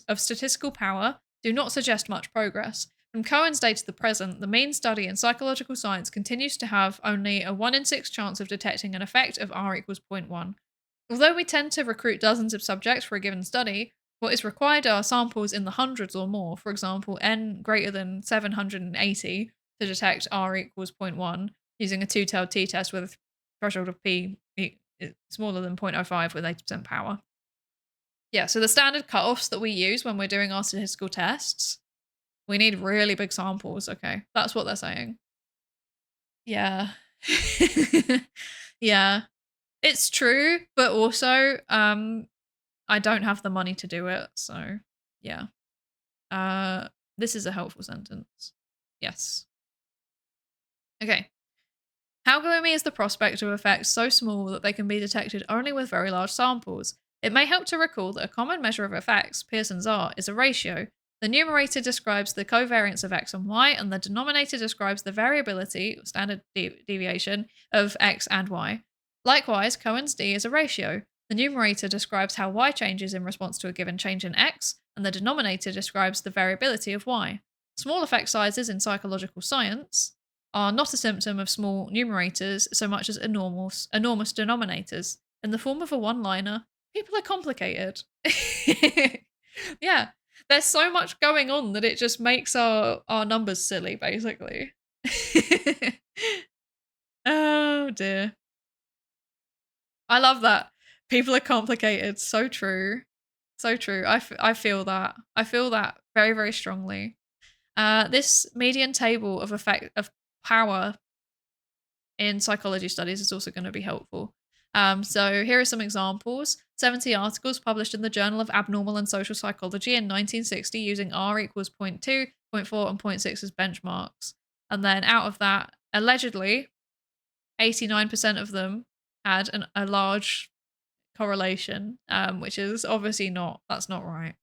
of statistical power do not suggest much progress. From Cohen's day to the present, the mean study in psychological science continues to have only a 1 in 6 chance of detecting an effect of r equals 0.1. Although we tend to recruit dozens of subjects for a given study, what is required are samples in the hundreds or more, for example, n greater than 780 to detect r equals 0.1 using a two-tailed t-test with a threshold of p smaller than 0.05 with 80% power. Yeah, so the standard cutoffs that we use when we're doing our statistical tests, we need really big samples, okay? That's what they're saying. Yeah. Yeah. It's true, but also, I don't have the money to do it, so yeah. This is a helpful sentence. Yes. Okay. How gloomy is the prospect of effects so small that they can be detected only with very large samples? It may help to recall that a common measure of effects, Pearson's R, is a ratio. The numerator describes the covariance of x and y, and the denominator describes the variability, standard deviation, of x and y. Likewise, Cohen's d is a ratio. The numerator describes how y changes in response to a given change in x, and the denominator describes the variability of y. Small effect sizes in psychological science are not a symptom of small numerators so much as enormous denominators. In the form of a one-liner, people are complicated. Yeah, there's so much going on that it just makes our numbers silly, basically. Oh dear. I love that. People are complicated. So true. So true. I feel that. I feel that very, very strongly. This median table of effect of power in psychology studies is also going to be helpful. So here are some examples. 70 articles published in the Journal of Abnormal and Social Psychology in 1960 using R equals 0.2, 0.4, and 0.6 as benchmarks. And then out of that, allegedly, 89% of them had a large correlation, which is obviously not, that's not right.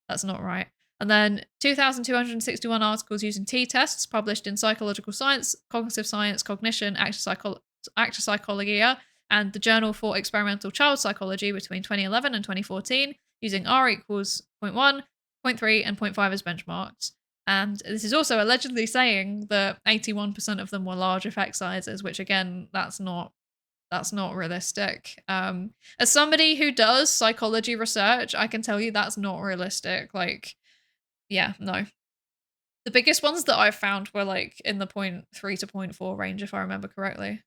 That's not right. And then 2,261 articles using t-tests published in Psychological Science, Cognitive Science, Cognition, Actor Psychologia, and the Journal for Experimental Child Psychology between 2011 and 2014 using R equals 0.1, 0.3, and 0.5 as benchmarks. And this is also allegedly saying that 81% of them were large effect sizes, which again, that's not realistic. As somebody who does psychology research, I can tell you that's not realistic. Like, yeah, no. The biggest ones that I've found were like in the 0.3 to 0.4 range, if I remember correctly.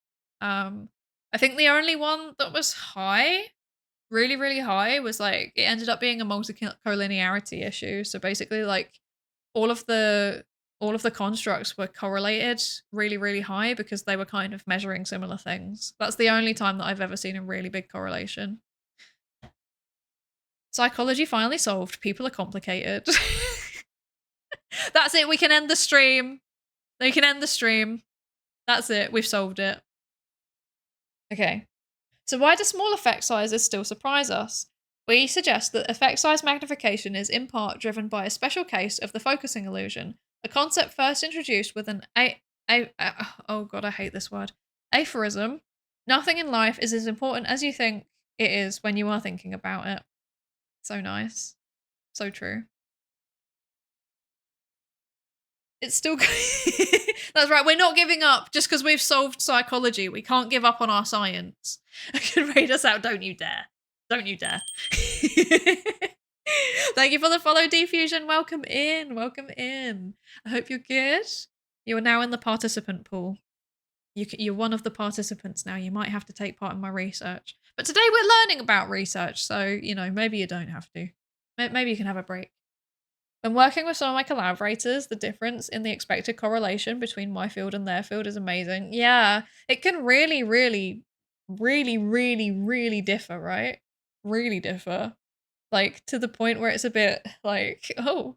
I think the only one that was high, really, really high, was like it ended up being a multicollinearity issue. So basically, like all of the constructs were correlated really, really high because they were kind of measuring similar things. That's the only time that I've ever seen a really big correlation. Psychology finally solved. People are complicated. That's it. We can end the stream. We can end the stream. That's it. We've solved it. Okay. So why do small effect sizes still surprise us? We suggest that effect size magnification is in part driven by a special case of the focusing illusion, a concept first introduced with an oh god, I hate this word. Aphorism. Nothing in life is as important as you think it is when you are thinking about it. So nice. So true. It's still That's right, we're not giving up just because we've solved psychology. We can't give up on our science. I can read us out, don't you dare. Don't you dare. Thank you for the follow, Diffusion. Welcome in. Welcome in. I hope you're good. You are now in the participant pool. You're one of the participants now. You might have to take part in my research. But today we're learning about research, so, you know, maybe you don't have to. Maybe you can have a break. When working with some of my collaborators, the difference in the expected correlation between my field and their field is amazing. Yeah, it can really, really, really, really, really differ, right? Really differ. Like, to the point where it's a bit like, oh,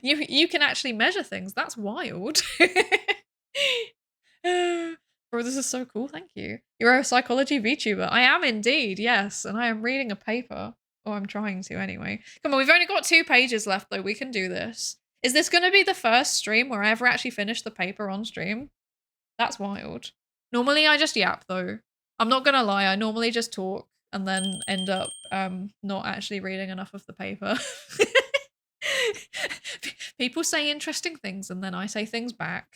you can actually measure things. That's wild. Bro, this is so cool. Thank you. You're a psychology VTuber. I am indeed, yes. And I am reading a paper. Or I'm trying to anyway. Come on, we've only got 2 pages left though. We can do this. Is this going to be the first stream where I ever actually finish the paper on stream? That's wild. Normally I just yap though. I'm not going to lie. I normally just talk and then end up not actually reading enough of the paper. People say interesting things and then I say things back.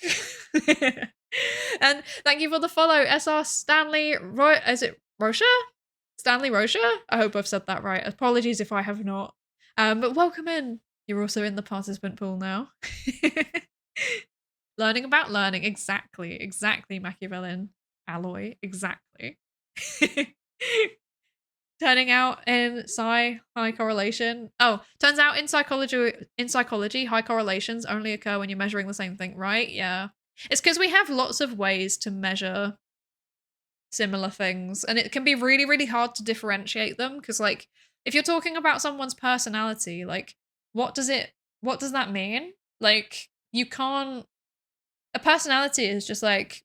And thank you for the follow, SR Stanley is it Rocha? Stanley Rocha? I hope I've said that right. Apologies if I have not. But welcome in. You're also in the participant pool now. Learning about learning. Exactly, Machiavellian alloy. Exactly. Turning out in Psy, high correlation. Oh, turns out in psychology, high correlations only occur when you're measuring the same thing, right? Yeah. It's because we have lots of ways to measure similar things, and it can be really, really hard to differentiate them because, like, if you're talking about someone's personality, like, what does that mean? Like, you can't. A personality is just like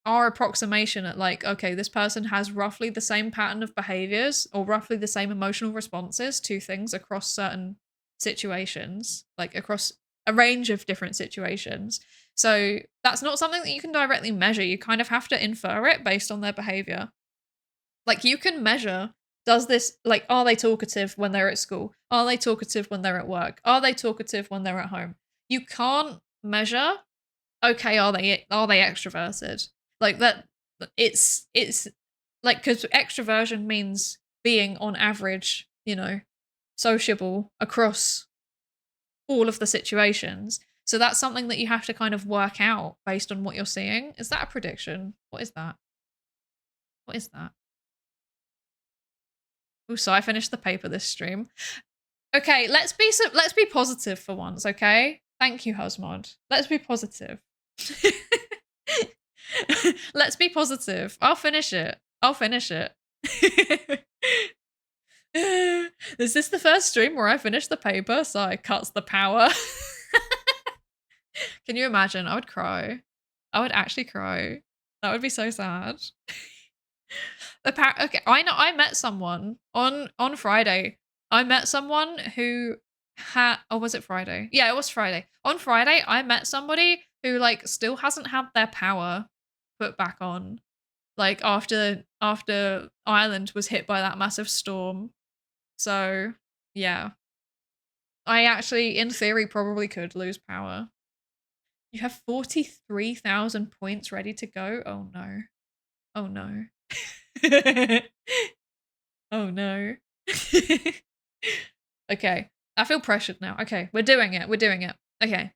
our approximation at, like, okay, this person has roughly the same pattern of behaviors or roughly the same emotional responses to things across certain situations, like across a range of different situations. So that's not something that you can directly measure. You kind of have to infer it based on their behavior. Like, you can measure, does this, like, are they talkative when they're at school? Are they talkative when they're at work? Are they talkative when they're at home? You can't measure, okay, are they extroverted? Like, that, it's like, because extroversion means being on average, you know, sociable across all of the situations. So that's something that you have to kind of work out based on what you're seeing. Is that a prediction? What is that? What is that? Oh, so I finished the paper this stream. Okay, let's be positive for once, okay? Thank you, Husmod. Let's be positive. Let's be positive. I'll finish it. Is this the first stream where I finish the paper so I cuts the power? Can you imagine? I would cry. I would actually cry. That would be so sad. Okay, I met someone on Friday. I met someone who had, or was it Friday? Yeah, it was Friday. On Friday, I met somebody who, like, still hasn't had their power put back on, like, after Ireland was hit by that massive storm. So yeah, I actually, in theory, probably could lose power. You have 43,000 points ready to go. Oh no. Oh no. Oh no. Okay, I feel pressured now. Okay, we're doing it. Okay.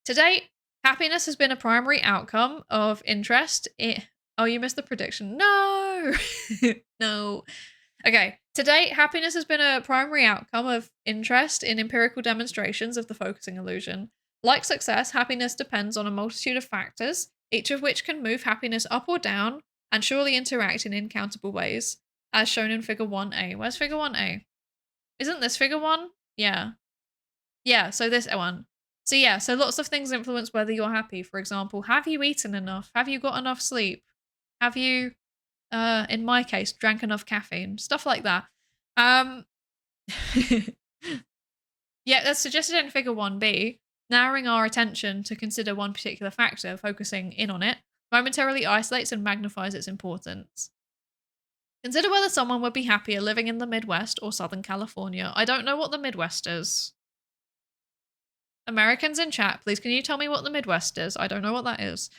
To date, happiness has been a primary outcome of interest. Oh, you missed the prediction. No. No. Okay. To date, happiness has been a primary outcome of interest in empirical demonstrations of the focusing illusion. Like success, happiness depends on a multitude of factors, each of which can move happiness up or down and surely interact in incountable ways, as shown in figure 1A. Where's figure 1A? Isn't this figure 1? Yeah. Yeah, so this one. So yeah, so lots of things influence whether you're happy. For example, have you eaten enough? Have you got enough sleep? Have you, in my case, drank enough caffeine? Stuff like that. Yeah, that's suggested in figure 1B. Narrowing our attention to consider one particular factor, focusing in on it, momentarily isolates and magnifies its importance. Consider whether someone would be happier living in the Midwest or Southern California. I don't know what the Midwest is. Americans in chat, please can you tell me what the Midwest is? I don't know what that is.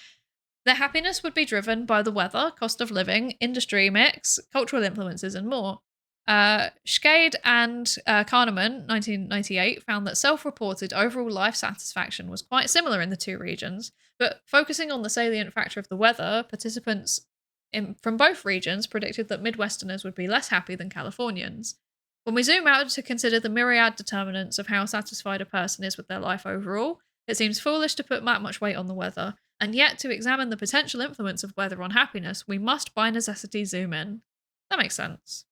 Their happiness would be driven by the weather, cost of living, industry mix, cultural influences, and more. Schade and Kahneman, 1998, found that self-reported overall life satisfaction was quite similar in the two regions, but focusing on the salient factor of the weather, participants from both regions predicted that Midwesterners would be less happy than Californians. When we zoom out to consider the myriad determinants of how satisfied a person is with their life overall, it seems foolish to put that much weight on the weather, and yet to examine the potential influence of weather on happiness, we must by necessity zoom in. That makes sense.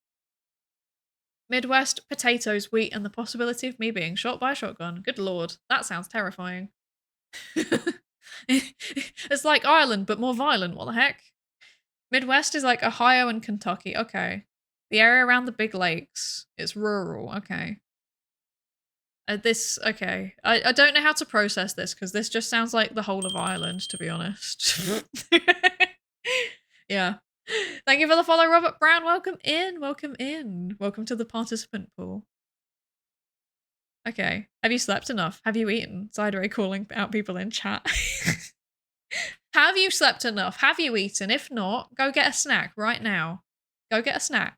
Midwest, potatoes, wheat, and the possibility of me being shot by a shotgun. Good lord, that sounds terrifying. It's like Ireland, but more violent, what the heck? Midwest is like Ohio and Kentucky, okay. The area around the big lakes, it's rural, okay. Okay. I don't know how to process this, because this just sounds like the whole of Ireland, to be honest. Yeah. Thank you for the follow, Robert Brown. Welcome in. Welcome to the participant pool. Okay. Have you slept enough? Have you eaten? Psydere calling out people in chat. Have you slept enough? Have you eaten? If not, go get a snack right now. Go get a snack.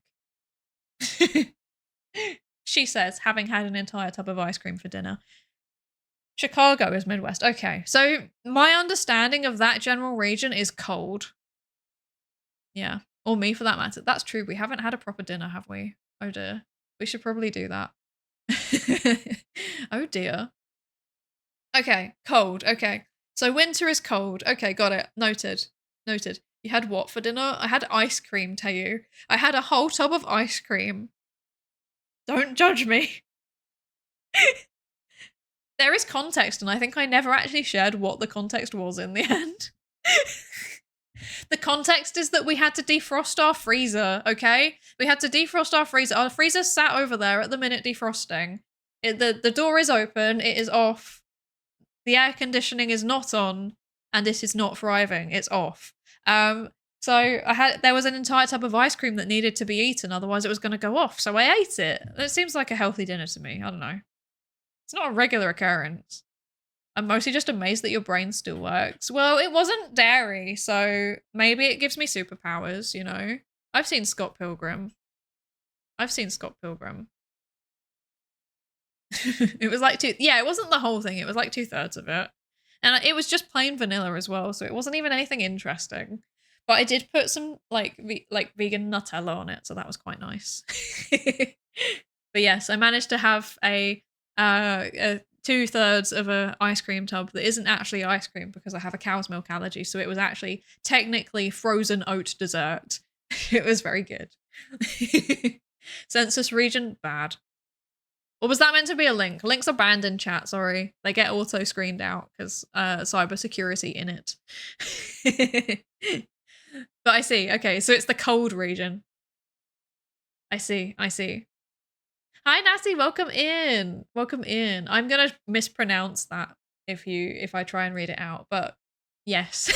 She says, having had an entire tub of ice cream for dinner. Chicago is Midwest. Okay. So my understanding of that general region is cold. Yeah. Or me for that matter. That's true. We haven't had a proper dinner, have we? Oh dear. We should probably do that. Oh dear. Okay, cold. Okay. So winter is cold. Okay, got it. Noted. Noted. You had what for dinner? I had ice cream, Tayu. I had a whole tub of ice cream. Don't judge me. There is context, and I think I never actually shared what the context was in the end. The context is that we had to defrost our freezer, okay? We had to defrost our freezer. Our freezer sat over there at the minute defrosting. The door is open, it is off. The air conditioning is not on, and it is not thriving. It's off. So there was an entire tub of ice cream that needed to be eaten, otherwise it was going to go off. So I ate it. It seems like a healthy dinner to me. I don't know. It's not a regular occurrence. I'm mostly just amazed that your brain still works. Well, it wasn't dairy, so maybe it gives me superpowers, you know? I've seen Scott Pilgrim. It was like it wasn't the whole thing. It was like 2/3 of it. And it was just plain vanilla as well, so it wasn't even anything interesting. But I did put some like vegan Nutella on it, so that was quite nice. But yes, I managed to have a 2/3 of a ice cream tub that isn't actually ice cream because I have a cow's milk allergy, so it was actually technically frozen oat dessert. It was very good. Census region, bad. Or was that meant to be a link? Links are banned in chat, sorry. They get auto-screened out because cybersecurity in it. But I see, okay, so it's the cold region. I see. Hi Nasty, welcome in. I'm gonna mispronounce that if I try and read it out, but yes.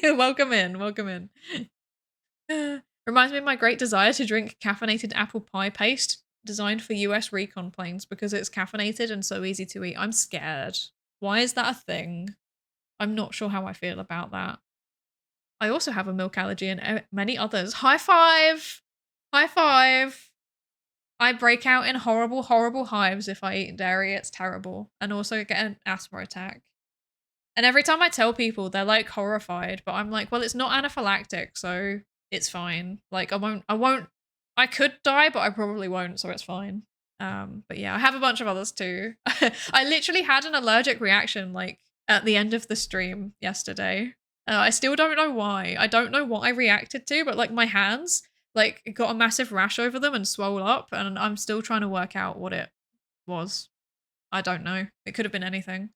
welcome in. Reminds me of my great desire to drink caffeinated apple pie paste designed for US recon planes because it's caffeinated and so easy to eat. I'm scared. Why is that a thing? I'm not sure how I feel about that. I also have a milk allergy and many others. High five! I break out in horrible, horrible hives if I eat dairy. It's terrible. And also get an asthma attack. And every time I tell people, they're like horrified, but I'm like, well, it's not anaphylactic, so it's fine. Like I could die, but I probably won't, so it's fine. But yeah, I have a bunch of others too. I literally had an allergic reaction like at the end of the stream yesterday. I still don't know why. I don't know what I reacted to, but like my hands like got a massive rash over them and swole up, and I'm still trying to work out what it was. I don't know. It could have been anything.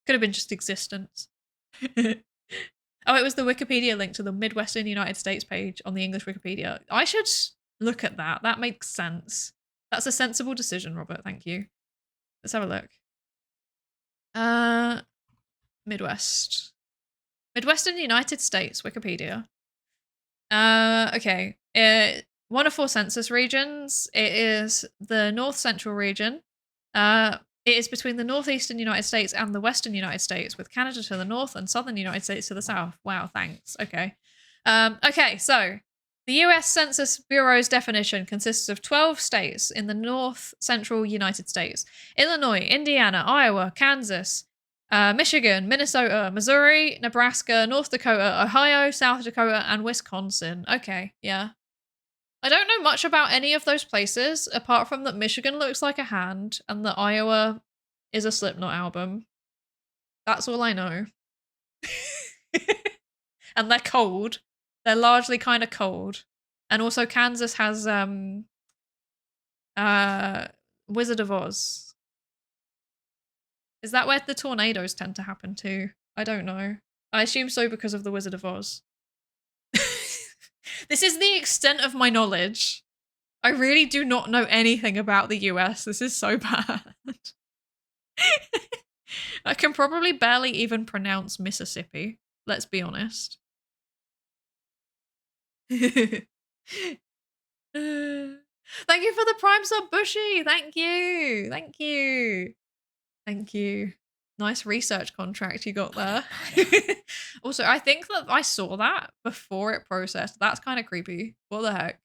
Could have been just existence. Oh, it was the Wikipedia link to the Midwestern United States page on the English Wikipedia. I should look at that. That makes sense. That's a sensible decision, Robert. Thank you. Let's have a look. Midwestern United States Wikipedia. Okay. One of 4 census regions. It is the North Central region. It is between the northeastern United States and the western United States, with Canada to the north and southern United States to the south. Wow, thanks. Okay. Okay, so the US Census Bureau's definition consists of 12 states in the north central United States: Illinois, Indiana, Iowa, Kansas, Michigan, Minnesota, Missouri, Nebraska, North Dakota, Ohio, South Dakota, and Wisconsin. Okay, yeah. I don't know much about any of those places, apart from that Michigan looks like a hand and that Iowa is a Slipknot album. That's all I know. And they're cold. They're largely kind of cold. And also Kansas has Wizard of Oz. Is that where the tornadoes tend to happen too? I don't know. I assume so because of the Wizard of Oz. This is the extent of my knowledge. I really do not know anything about the US. This is so bad. I can probably barely even pronounce Mississippi. Let's be honest. Thank you for the Prime sub, Bushy. Thank you. Nice research contract you got there. Also, I think that I saw that before it processed. That's kind of creepy. What the heck?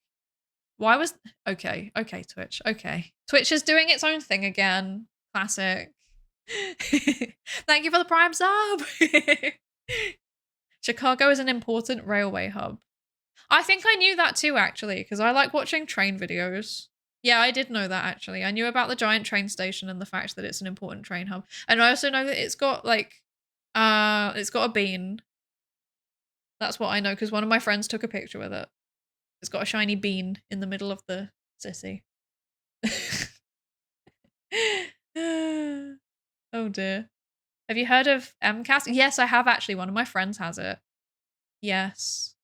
Why was... Okay, Twitch. Okay. Twitch is doing its own thing again. Classic. Thank you for the Prime sub. Chicago is an important railway hub. I think I knew that too, actually, because I like watching train videos. Yeah, I did know that, actually. I knew about the giant train station and the fact that it's an important train hub. And I also know that it's got, like, it's got a bean. That's what I know, because one of my friends took a picture with it. It's got a shiny bean in the middle of the city. Oh, dear. Have you heard of MCAS? Yes, I have, actually. One of my friends has it. Yes.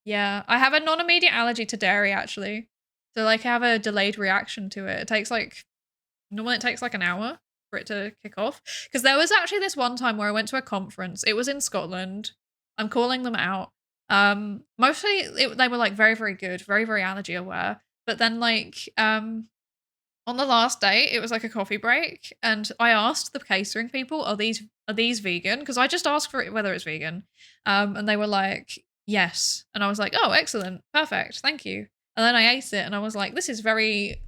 Yeah, I have a non-immediate allergy to dairy, actually. So, like, I have a delayed reaction to it. It takes, like, normally it takes, like, an hour for it to kick off. Because there was actually this one time where I went to a conference. It was in Scotland. I'm calling them out. Mostly, they were, like, very, very good, very, very allergy aware. But then, like, on the last day, it was like a coffee break, and I asked the catering people, "Are these vegan?" Because I just asked for it whether it's vegan, and they were like, "Yes," and I was like, "Oh, excellent, perfect, thank you." And then I ate it, and I was like, "This is very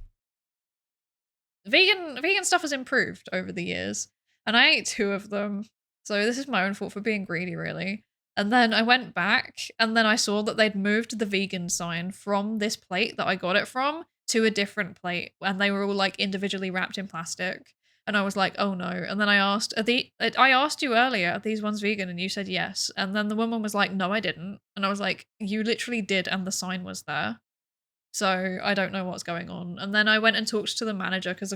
vegan. Vegan stuff has improved over the years," and I ate 2 of them, so this is my own fault for being greedy, really. And then I went back, and then I saw that they'd moved the vegan sign from this plate that I got it from to a different plate, and they were all, like, individually wrapped in plastic. And I was like, "Oh, no." And then I asked, I asked you earlier, "Are these ones vegan?" And you said yes. And then the woman was like, "No, I didn't." And I was like, "You literally did, and the sign was there." So I don't know what's going on. And then I went and talked to the manager because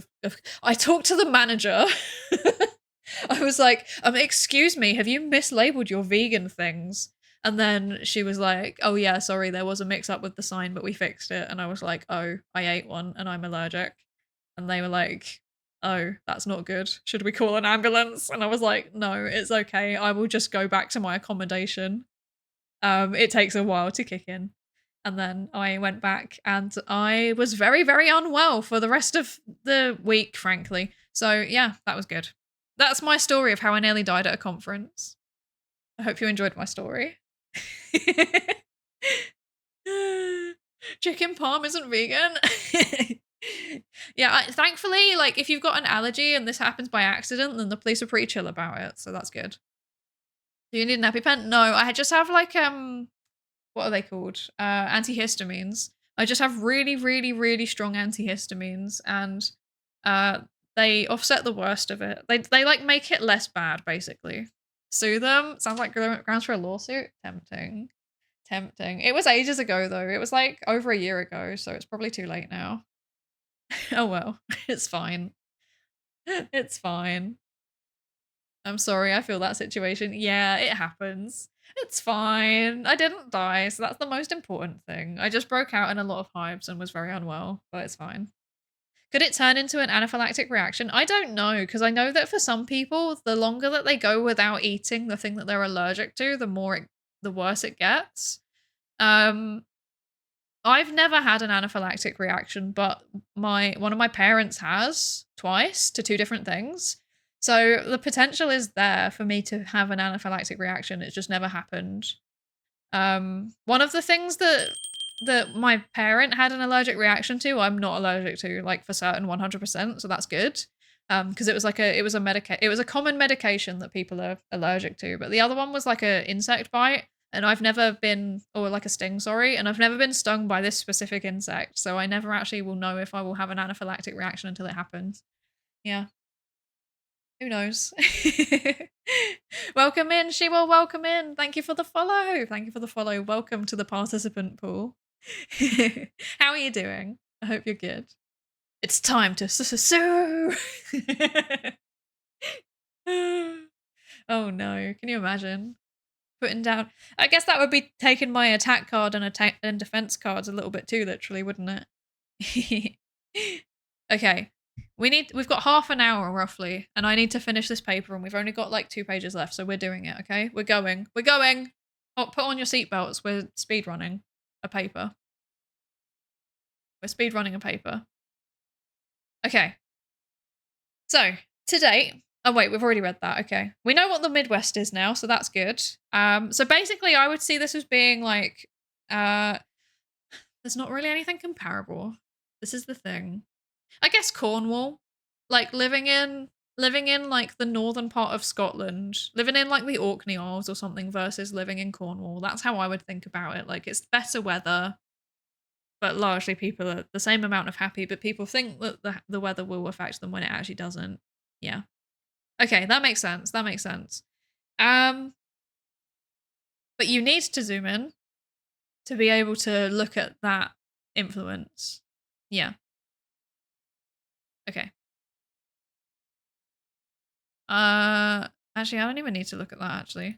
I talked to the manager. I was like, excuse me, have you mislabeled your vegan things? And then she was like, "Oh yeah, sorry, there was a mix up with the sign, but we fixed it." And I was like, "Oh, I ate one and I'm allergic." And they were like, "Oh, that's not good. Should we call an ambulance?" And I was like, "No, it's okay. I will just go back to my accommodation. It takes a while to kick in." And then I went back and I was very, very unwell for the rest of the week, frankly. So yeah, that was good. That's my story of how I nearly died at a conference. I hope you enjoyed my story. Chicken parm isn't vegan. Yeah, thankfully, like, if you've got an allergy and this happens by accident, then the police are pretty chill about it, so that's good. Do you need an EpiPen? No, I just have, like, what are they called? Antihistamines. I just have really, really, really strong antihistamines, and they offset the worst of it. They like make it less bad, basically. Sue them. Sounds like grounds for a lawsuit. Tempting. Tempting. It was ages ago though. It was like over a year ago, so it's probably too late now. Oh well, it's fine. It's fine. I'm sorry, I feel that situation. Yeah, it happens. It's fine. I didn't die, so that's the most important thing. I just broke out in a lot of hives and was very unwell, but it's fine. Could it turn into an anaphylactic reaction? I don't know, because I know that for some people, the longer that they go without eating the thing that they're allergic to, the worse it gets. I've never had an anaphylactic reaction, but one of my parents has twice to 2 different things. So the potential is there for me to have an anaphylactic reaction. It's just never happened. One of the things that my parent had an allergic reaction to, I'm not allergic to, like, for certain 100%, so that's good. Because it was a common medication that people are allergic to, but the other one was like a insect bite, and I've never been, or like a sting, sorry, and I've never been stung by this specific insect, so I never actually will know if I will have an anaphylactic reaction until it happens. Yeah. Who knows? Welcome in, she will welcome in. Thank you for the follow. Thank you for the follow. Welcome to the participant pool. How are you doing? I hope you're good. It's time to sue. Oh no, can you imagine? Putting down, I guess that would be taking my attack card and defense cards a little bit too literally, wouldn't it? Okay. We've got half an hour roughly, and I need to finish this paper, and we've only got like 2 pages left, so we're doing it, okay? We're going. Oh, put on your seatbelts. We're speed running a paper. We're speed running a paper. Okay. So, today, oh wait, we've already read that. Okay. We know what the Midwest is now, so that's good. So basically I would see this as being like, there's not really anything comparable. This is the thing. I guess Cornwall, like living in living in like the northern part of Scotland, living in like the Orkney Isles or something versus living in Cornwall. That's how I would think about it. Like it's better weather, but largely people are the same amount of happy, but people think that the weather will affect them when it actually doesn't. Yeah. Okay, that makes sense. That makes sense. But you need to zoom in to be able to look at that influence. Yeah. Okay. Actually, I don't even need to look at that, actually.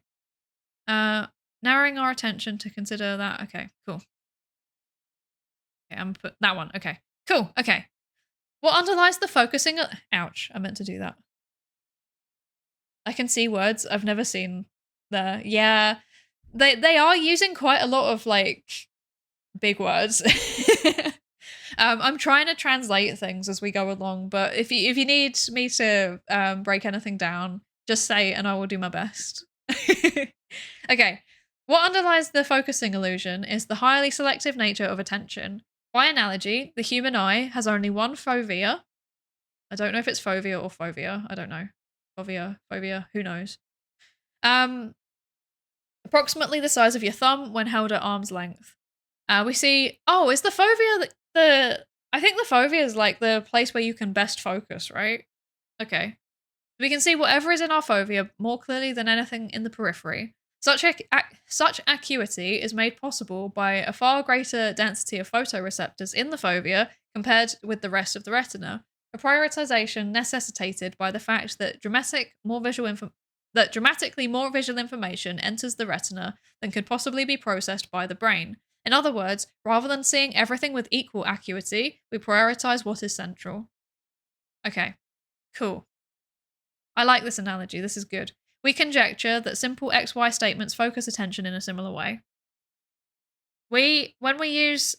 Narrowing our attention to consider that. Okay, cool. Okay, I'm gonna put that one. Okay, cool. Okay. What underlies the focusing? Ouch, I meant to do that. I can see words I've never seen there. Yeah, they are using quite a lot of like big words. I'm trying to translate things as we go along, but if you need me to break anything down, just say and I will do my best. Okay. What underlies the focusing illusion is the highly selective nature of attention. By analogy, the human eye has only one fovea. I don't know if it's fovea or fovea. I don't know. Fovea, who knows? Approximately the size of your thumb when held at arm's length. We see, oh, is the fovea I think the fovea is like the place where you can best focus, right? Okay. We can see whatever is in our fovea more clearly than anything in the periphery. Such acuity is made possible by a far greater density of photoreceptors in the fovea compared with the rest of the retina, a prioritization necessitated by the fact that dramatically more visual information enters the retina than could possibly be processed by the brain. In other words, rather than seeing everything with equal acuity, we prioritize what is central. Okay, cool. I like this analogy. This is good. We conjecture that simple XY statements focus attention in a similar way. When we use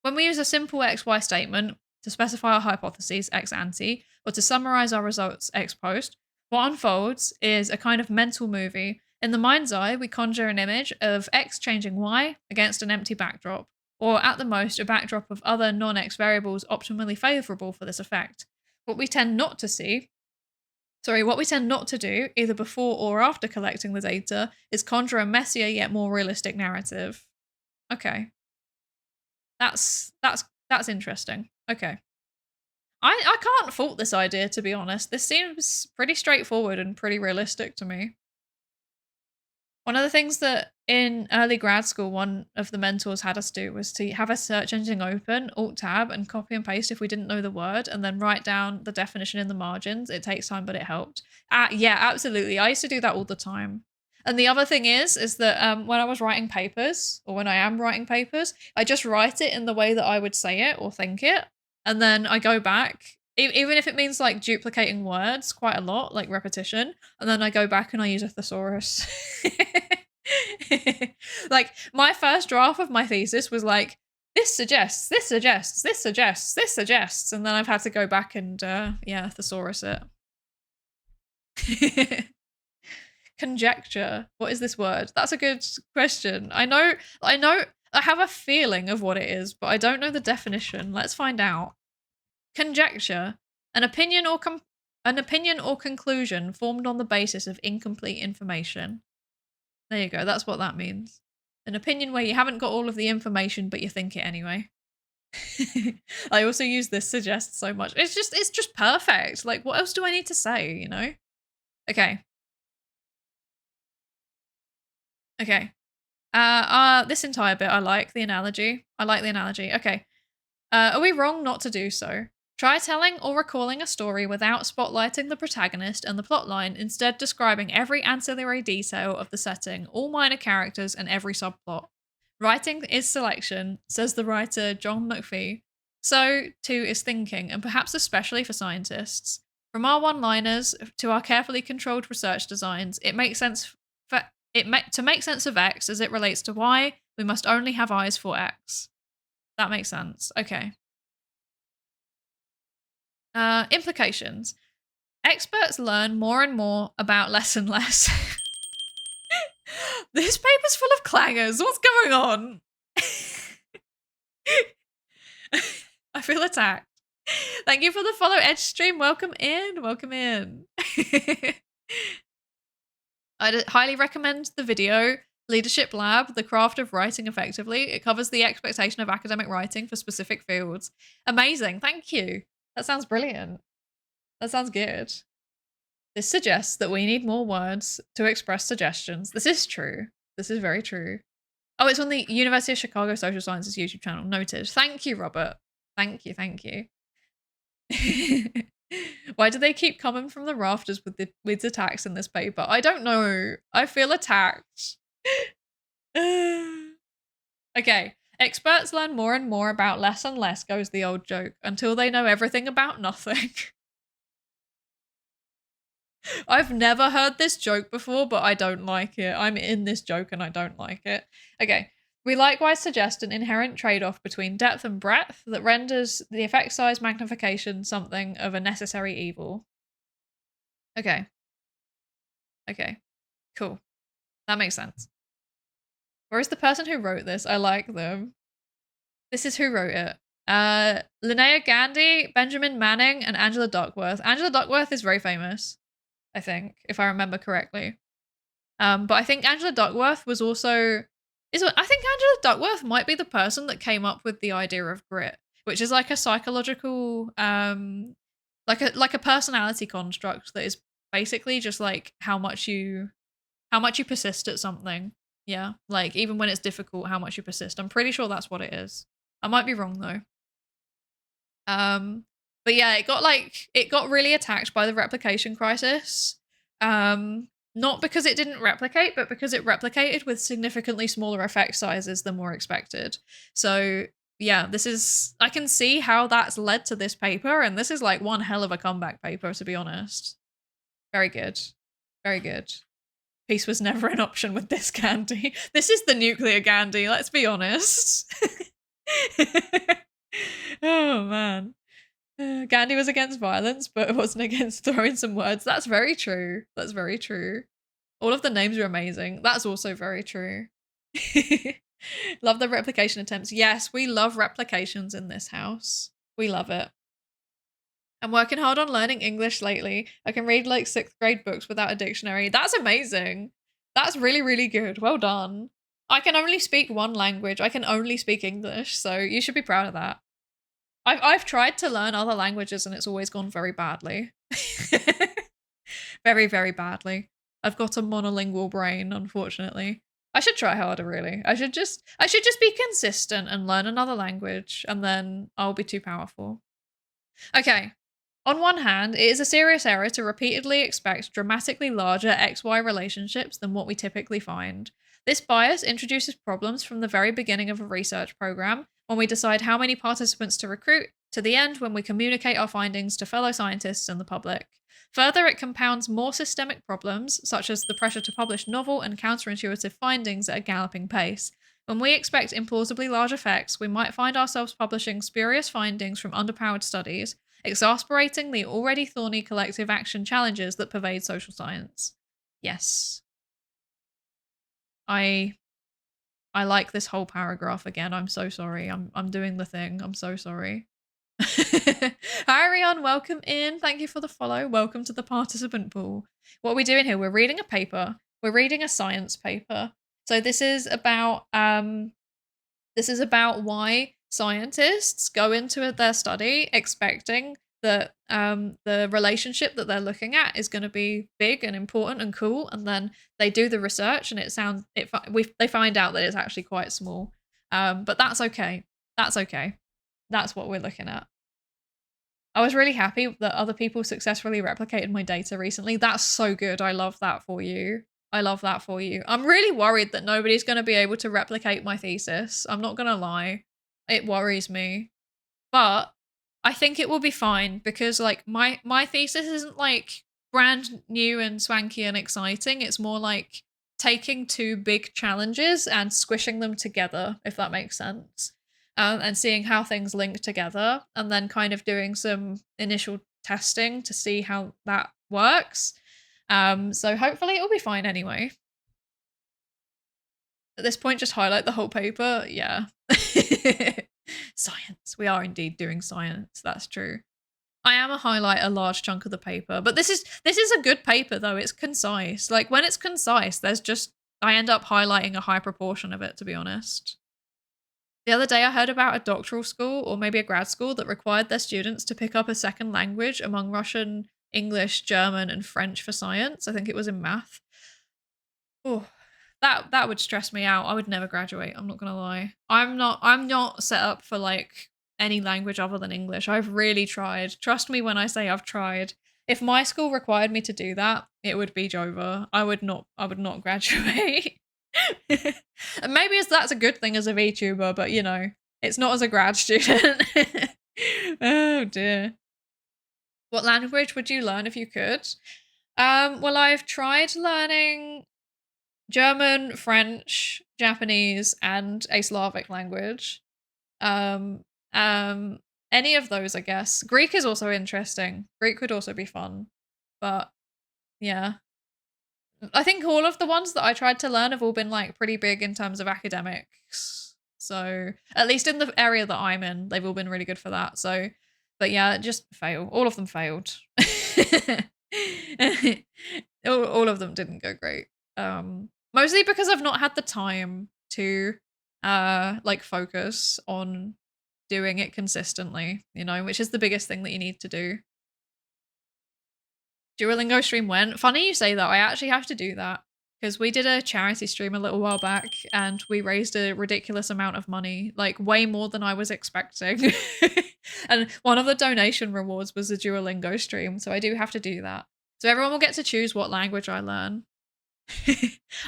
a simple XY statement to specify our hypotheses ex ante or to summarize our results ex post, what unfolds is a kind of mental movie. In the mind's eye, we conjure an image of X changing Y against an empty backdrop, or at the most, a backdrop of other non-X variables optimally favorable for this effect. What we tend not to do, either before or after collecting the data, is conjure a messier yet more realistic narrative. Okay. That's interesting. Okay. I can't fault this idea, to be honest. This seems pretty straightforward and pretty realistic to me. One of the things that in early grad school, one of the mentors had us do was to have a search engine open, Alt-Tab, and copy and paste if we didn't know the word, and then write down the definition in the margins. It takes time, but it helped. Yeah, absolutely. I used to do that all the time. And the other thing is that when I was writing papers, or when I am writing papers, I just write it in the way that I would say it or think it. And then I go back, even if it means like duplicating words quite a lot, like repetition. And then I go back and I use a thesaurus. Like my first draft of my thesis was like, this suggests, this suggests, this suggests, this suggests. And then I've had to go back and thesaurus it. Conjecture. What is this word? That's a good question. I know, I have a feeling of what it is, but I don't know the definition. Let's find out. Conjecture. An opinion or conclusion formed on the basis of incomplete information. There you go. That's what that means. An opinion where you haven't got all of the information, but you think it anyway. I also use this suggest so much. It's just perfect. Like, what else do I need to say, you know? Okay. Okay. This entire bit, I like the analogy. Okay. Are we wrong not to do so? Try telling or recalling a story without spotlighting the protagonist and the plotline, instead describing every ancillary detail of the setting, all minor characters, and every subplot. Writing is selection, says the writer John McPhee. So, too, is thinking, and perhaps especially for scientists. From our one-liners to our carefully controlled research designs, to make sense of X as it relates to Y, we must only have eyes for X. That makes sense. Okay. Implications. Experts learn more and more about less and less. This paper's full of clangers. What's going on? I feel attacked. Thank you for the follow, Edge Stream. Welcome in. Welcome in. I'd highly recommend the video Leadership Lab, The Craft of Writing Effectively. It covers the expectation of academic writing for specific fields. Amazing. Thank you. That sounds brilliant. That sounds good. This suggests that we need more words to express suggestions. This is true. This is very true. Oh, it's on the University of Chicago Social Sciences YouTube channel. Noted. Thank you, Robert. Thank you. Thank you. Why do they keep coming from the rafters with attacks in this paper? I don't know. I feel attacked. Okay. Experts learn more and more about less and less, goes the old joke, until they know everything about nothing. I've never heard this joke before, but I don't like it. I'm in this joke and I don't like it. Okay. We likewise suggest an inherent trade-off between depth and breadth that renders the effect size magnification something of a necessary evil. Okay. Okay. Cool. That makes sense. Where is the person who wrote this? I like them. This is who wrote it. Linnea Gandhi, Benjamin Manning, and Angela Duckworth. Angela Duckworth is very famous, I think, if I remember correctly. But I think Angela Duckworth was also... I think Angela Duckworth might be the person that came up with the idea of grit, which is like a psychological, like a personality construct that is basically just like how much you persist at something. Yeah, like even when it's difficult, how much you persist. I'm pretty sure that's what it is. I might be wrong though. But yeah, it got really attacked by the replication crisis. Not because it didn't replicate, but because it replicated with significantly smaller effect sizes than were expected. So yeah, I can see how that's led to this paper, and this is like one hell of a comeback paper, to be honest. Very good. Very good. Peace was never an option with this Gandhi. This is the nuclear Gandhi, let's be honest. Oh man. Gandhi was against violence, but it wasn't against throwing some words. That's very true. That's very true. All of the names are amazing. That's also very true. Love the replication attempts. Yes, we love replications in this house. We love it. I'm working hard on learning English lately. I can read like 6th grade books without a dictionary. That's amazing. That's really, really good. Well done. I can only speak one language. I can only speak English, so you should be proud of that. I've tried to learn other languages and it's always gone very badly. Very, very badly. I've got a monolingual brain, unfortunately. I should try harder, really. I should just be consistent and learn another language, and then I'll be too powerful. Okay. On one hand, it is a serious error to repeatedly expect dramatically larger XY relationships than what we typically find. This bias introduces problems from the very beginning of a research program, when we decide how many participants to recruit, to the end when we communicate our findings to fellow scientists and the public. Further, it compounds more systemic problems, such as the pressure to publish novel and counterintuitive findings at a galloping pace. When we expect implausibly large effects, we might find ourselves publishing spurious findings from underpowered studies, exasperating the already thorny collective action challenges that pervade social science. Yes. I like this whole paragraph again. I'm so sorry. I'm doing the thing. I'm so sorry. Ariane, welcome in. Thank you for the follow. Welcome to the participant pool. What are we doing here? We're reading a paper. We're reading a science paper. So this is about why scientists go into their study expecting that the relationship that they're looking at is going to be big and important and cool, and then they do the research and they find out that it's actually quite small. But that's okay. That's okay. That's what we're looking at. I was really happy that other people successfully replicated my data recently. That's so good. I love that for you. I love that for you. I'm really worried that nobody's going to be able to replicate my thesis. I'm not going to lie. It worries me. But I think it will be fine because like my thesis isn't like brand new and swanky and exciting. It's more like taking two big challenges and squishing them together, if that makes sense. And seeing how things link together and then kind of doing some initial testing to see how that works. So hopefully it'll be fine anyway. At this point, just highlight the whole paper. Yeah. Science. We are indeed doing science. That's true. I am a highlight a large chunk of the paper, but this is a good paper though. It's concise. Like when it's concise, I end up highlighting a high proportion of it, to be honest. The other day I heard about a doctoral school or maybe a grad school that required their students to pick up a second language among Russian, English, German, and French for science. I think it was in math. Oh, that would stress me out. I would never graduate. I'm not gonna lie. I'm not set up for like any language other than English. I've really tried. Trust me when I say I've tried. If my school required me to do that, it would be Jhove. I would not graduate. And maybe that's a good thing as a VTuber, but you know, it's not as a grad student. Oh dear. What language would you learn if you could? Well, I've tried learning German, French, Japanese, and a Slavic language. Any of those, I guess. Greek is also interesting. Greek would also be fun. But yeah. I think all of the ones that I tried to learn have all been like pretty big in terms of academics. So at least in the area that I'm in, they've all been really good for that. So, but yeah, just fail. All of them failed. all of them didn't go great. Mostly because I've not had the time to like focus on doing it consistently, you know, which is the biggest thing that you need to do. Duolingo stream went. Funny you say that. I actually have to do that because we did a charity stream a little while back and we raised a ridiculous amount of money, like way more than I was expecting. And one of the donation rewards was a Duolingo stream, so I do have to do that. So everyone will get to choose what language I learn.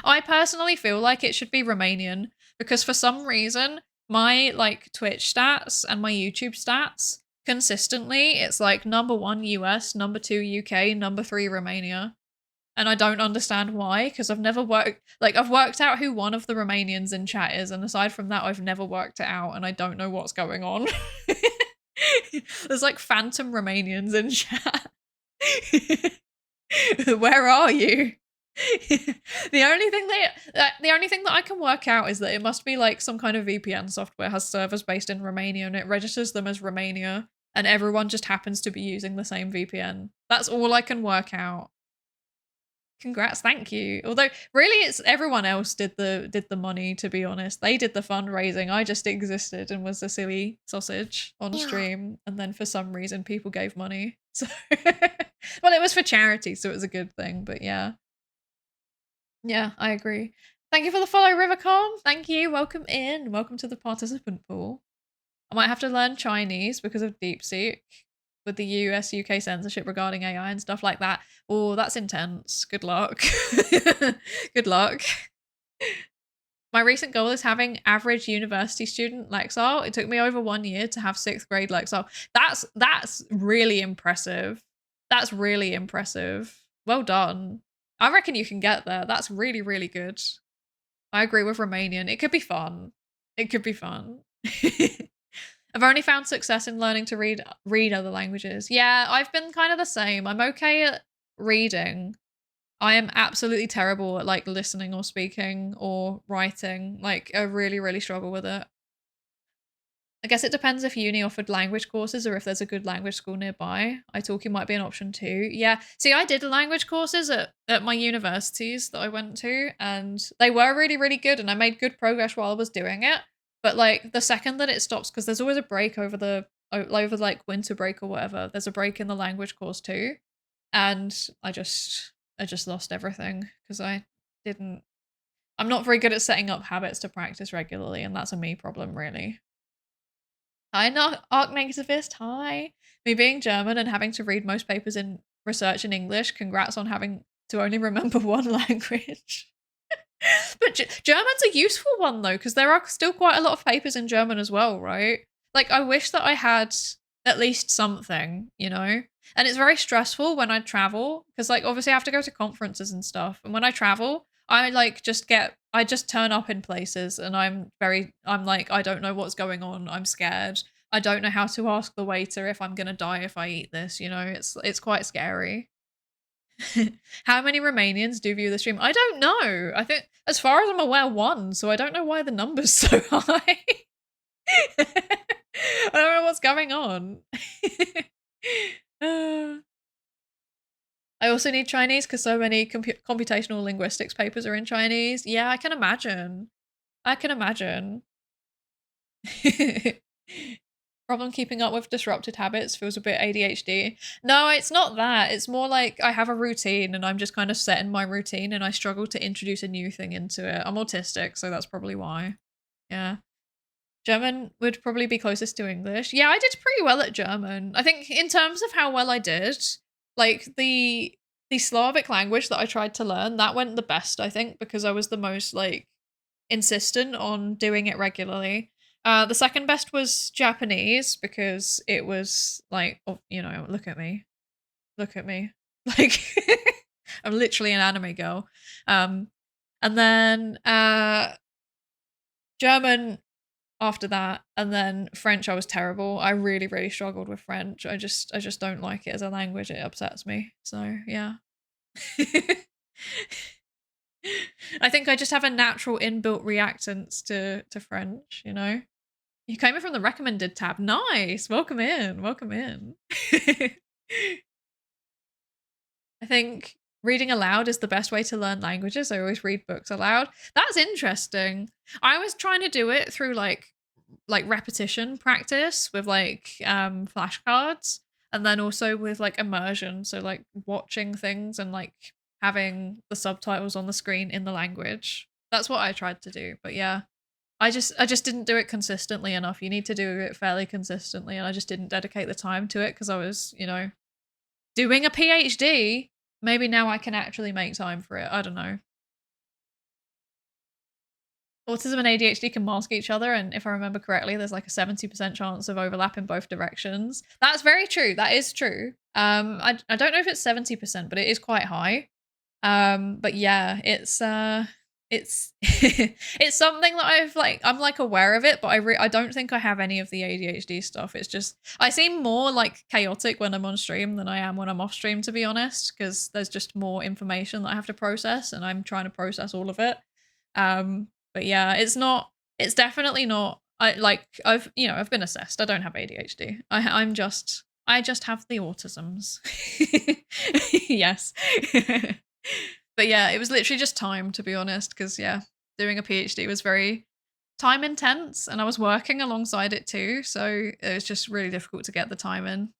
I personally feel like it should be Romanian because for some reason my like Twitch stats and my YouTube stats consistently it's like number 1 US, number 2 UK, number 3 Romania. And I don't understand why because I've never I've worked out who one of the Romanians in chat is, and aside from that I've never worked it out and I don't know what's going on. There's like phantom Romanians in chat. Where are you? The only thing that I can work out is that it must be like some kind of VPN software has servers based in Romania and it registers them as Romania and everyone just happens to be using the same VPN. That's all I can work out. Congrats, thank you. Although really it's everyone else did the money, to be honest. They did the fundraising. I just existed and was a silly sausage on stream and then for some reason people gave money. So well, it was for charity, so it was a good thing, but yeah. Yeah, I agree. Thank you for the follow, Rivercom. Thank you. Welcome in. Welcome to the participant pool. I might have to learn Chinese because of DeepSeek with the US UK censorship regarding AI and stuff like that. Oh, that's intense. Good luck. Good luck. My recent goal is having average university student Lexile. It took me over 1 year to have 6th grade Lexile. That's really impressive. That's really impressive. Well done. I reckon you can get there. That's really, really good. I agree with Romanian. It could be fun. It could be fun. I've only found success in learning to read other languages. Yeah, I've been kind of the same. I'm okay at reading. I am absolutely terrible at like listening or speaking or writing. Like I really, really struggle with it. I guess it depends if uni offered language courses or if there's a good language school nearby. Italki might be an option too. Yeah, see, I did language courses at my universities that I went to and they were really, really good and I made good progress while I was doing it. But like the second that it stops, because there's always a break over like winter break or whatever, there's a break in the language course too. And I just lost everything because I'm not very good at setting up habits to practice regularly and that's a me problem really. Hi, Arc Negativist. Hi. Me being German and having to read most papers in research in English. Congrats on having to only remember one language. But German's a useful one though, because there are still quite a lot of papers in German as well, right? Like I wish that I had at least something, you know? And it's very stressful when I travel because like obviously I have to go to conferences and stuff. And when I travel, I just turn up in places and I'm like, I don't know what's going on. I'm scared. I don't know how to ask the waiter if I'm going to die if I eat this, you know, it's quite scary. How many Romanians do view the stream? I don't know. I think as far as I'm aware, 1. So I don't know why the number's so high. I don't know what's going on. I also need Chinese because so many computational linguistics papers are in Chinese. Yeah, I can imagine. I can imagine. Problem keeping up with disrupted habits, feels a bit ADHD. No, it's not that. It's more like I have a routine and I'm just kind of set in my routine and I struggle to introduce a new thing into it. I'm autistic, so that's probably why. Yeah. German would probably be closest to English. Yeah, I did pretty well at German. I think in terms of how well I did, like the Slavic language that I tried to learn, that went the best, I think, because I was the most like insistent on doing it regularly. The second best was Japanese because it was like, oh, you know, look at me. Look at me. Like I'm literally an anime girl. And then German after that, and then French I was terrible. I really, really struggled with French. I just don't like it as a language. It upsets me. So yeah. I think I just have a natural inbuilt reactance to French, you know? You came in from the recommended tab. Nice. Welcome in. Welcome in. I think reading aloud is the best way to learn languages. I always read books aloud. That's interesting. I was trying to do it through like repetition practice with like flashcards, and then also with like immersion, so like watching things and like having the subtitles on the screen in the language. That's what I tried to do. But yeah, I just didn't do it consistently enough. You need to do it fairly consistently, and I just didn't dedicate the time to it because I was, you know, doing a PhD. Maybe now I can actually make time for it. I don't know. Autism and ADHD can mask each other, and if I remember correctly, there's like a 70% chance of overlap in both directions. That's very true. That is true. I don't know if it's 70%, but it is quite high. But yeah, it's it's something that I'm like aware of it, but I don't think I have any of the ADHD stuff. It's just I seem more like chaotic when I'm on stream than I am when I'm off stream, to be honest, because there's just more information that I have to process, and I'm trying to process all of it. But yeah, it's definitely not. I've been assessed. I don't have ADHD. I just have the autisms. Yes. But yeah, it was literally just time, to be honest, because yeah, doing a PhD was very time intense and I was working alongside it too, so it was just really difficult to get the time in.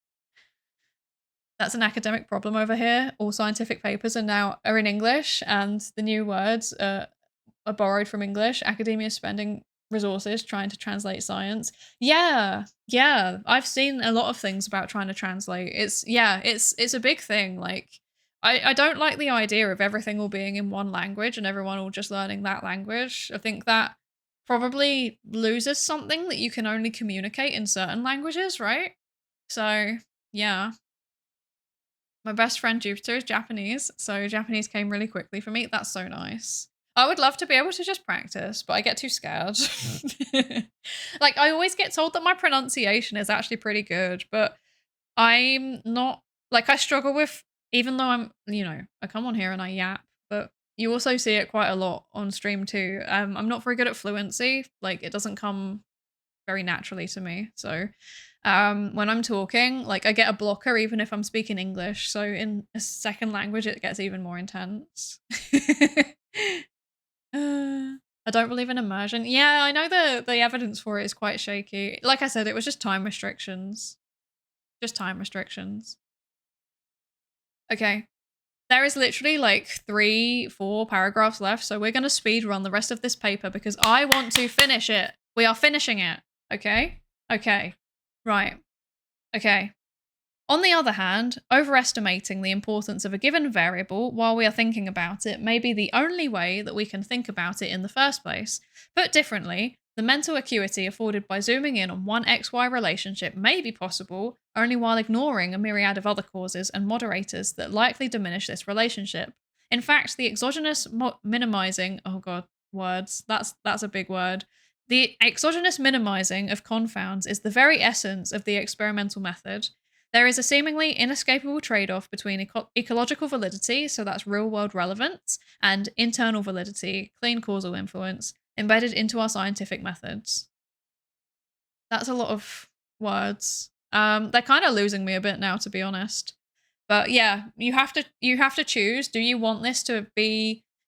That's an academic problem over here. All scientific papers are in English, and the new words are borrowed from English. Academia is spending resources trying to translate science. Yeah, I've seen a lot of things about trying to translate. It's a big thing. Like, I don't like the idea of everything all being in one language and everyone all just learning that language. I think that probably loses something that you can only communicate in certain languages, right? So yeah. My best friend Jupiter is Japanese, so Japanese came really quickly for me. That's so nice. I would love to be able to just practice, but I get too scared. Like, I always get told that my pronunciation is actually pretty good, but I'm not, like, I struggle with, even though I'm, you know, I come on here and I yap, but you also see it quite a lot on stream too. I'm not very good at fluency. Like, it doesn't come very naturally to me. So when I'm talking, like, I get a blocker even if I'm speaking English. So in a second language, it gets even more intense. I don't believe in immersion. Yeah, I know the evidence for it is quite shaky. Like I said, it was just time restrictions. Just time restrictions. Okay. There is literally like 3-4 paragraphs left, so we're going to speed run the rest of this paper because I want to finish it. We are finishing it. Okay? Okay. Right. Okay. On the other hand, overestimating the importance of a given variable while we are thinking about it may be the only way that we can think about it in the first place. Put differently, the mental acuity afforded by zooming in on one XY relationship may be possible only while ignoring a myriad of other causes and moderators that likely diminish this relationship. In fact, the exogenous minimizing, oh god, words, that's a big word. The exogenous minimizing of confounds is the very essence of the experimental method. There is a seemingly inescapable trade-off between ecological validity, so that's real-world relevance, and internal validity, clean causal influence, embedded into our scientific methods. That's a lot of words. They're kind of losing me a bit now, to be honest. But yeah, you have to choose. Do you want this to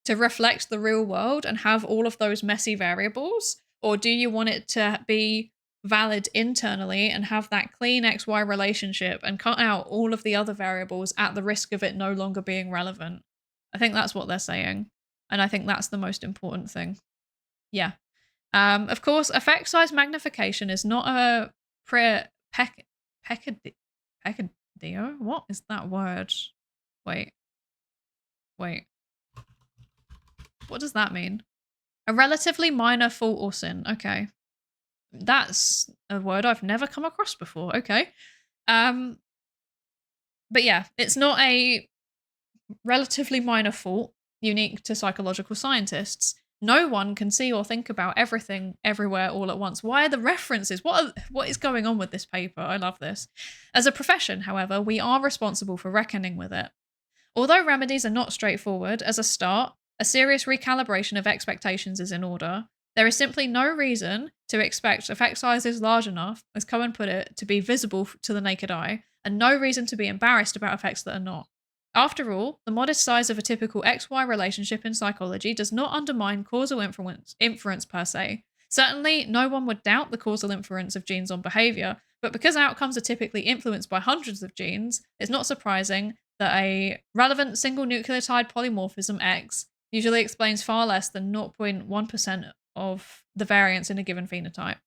reflect the real world and have all of those messy variables? Or do you want it to be valid internally and have that clean XY relationship and cut out all of the other variables at the risk of it no longer being relevant? I think that's what they're saying. And I think that's the most important thing. Yeah. Of course, effect size magnification is not a peccadio? What is that word? Wait. What does that mean? A relatively minor fault or sin. Okay. That's a word I've never come across before. Okay. But yeah, it's not a relatively minor fault unique to psychological scientists. No one can see or think about everything everywhere all at once. Why are the references? What is going on with this paper? I love this. As a profession, however, we are responsible for reckoning with it. Although remedies are not straightforward, as a start, a serious recalibration of expectations is in order. There is simply no reason to expect effect sizes large enough, as Cohen put it, to be visible to the naked eye, and no reason to be embarrassed about effects that are not. After all, the modest size of a typical XY relationship in psychology does not undermine causal inference per se. Certainly, no one would doubt the causal inference of genes on behavior, but because outcomes are typically influenced by hundreds of genes, it's not surprising that a relevant single nucleotide polymorphism X usually explains far less than 0.1% of the variance in a given phenotype.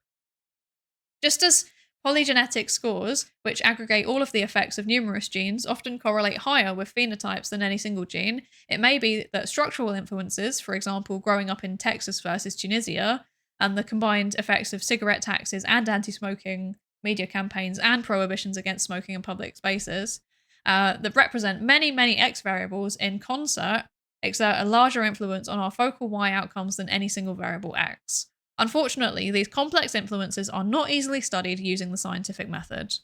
Just as polygenetic scores, which aggregate all of the effects of numerous genes, often correlate higher with phenotypes than any single gene, it may be that structural influences, for example, growing up in Texas versus Tunisia, and the combined effects of cigarette taxes and anti-smoking media campaigns and prohibitions against smoking in public spaces, that represent many, many X variables in concert, exert a larger influence on our focal Y outcomes than any single variable X. Unfortunately, these complex influences are not easily studied using the scientific method.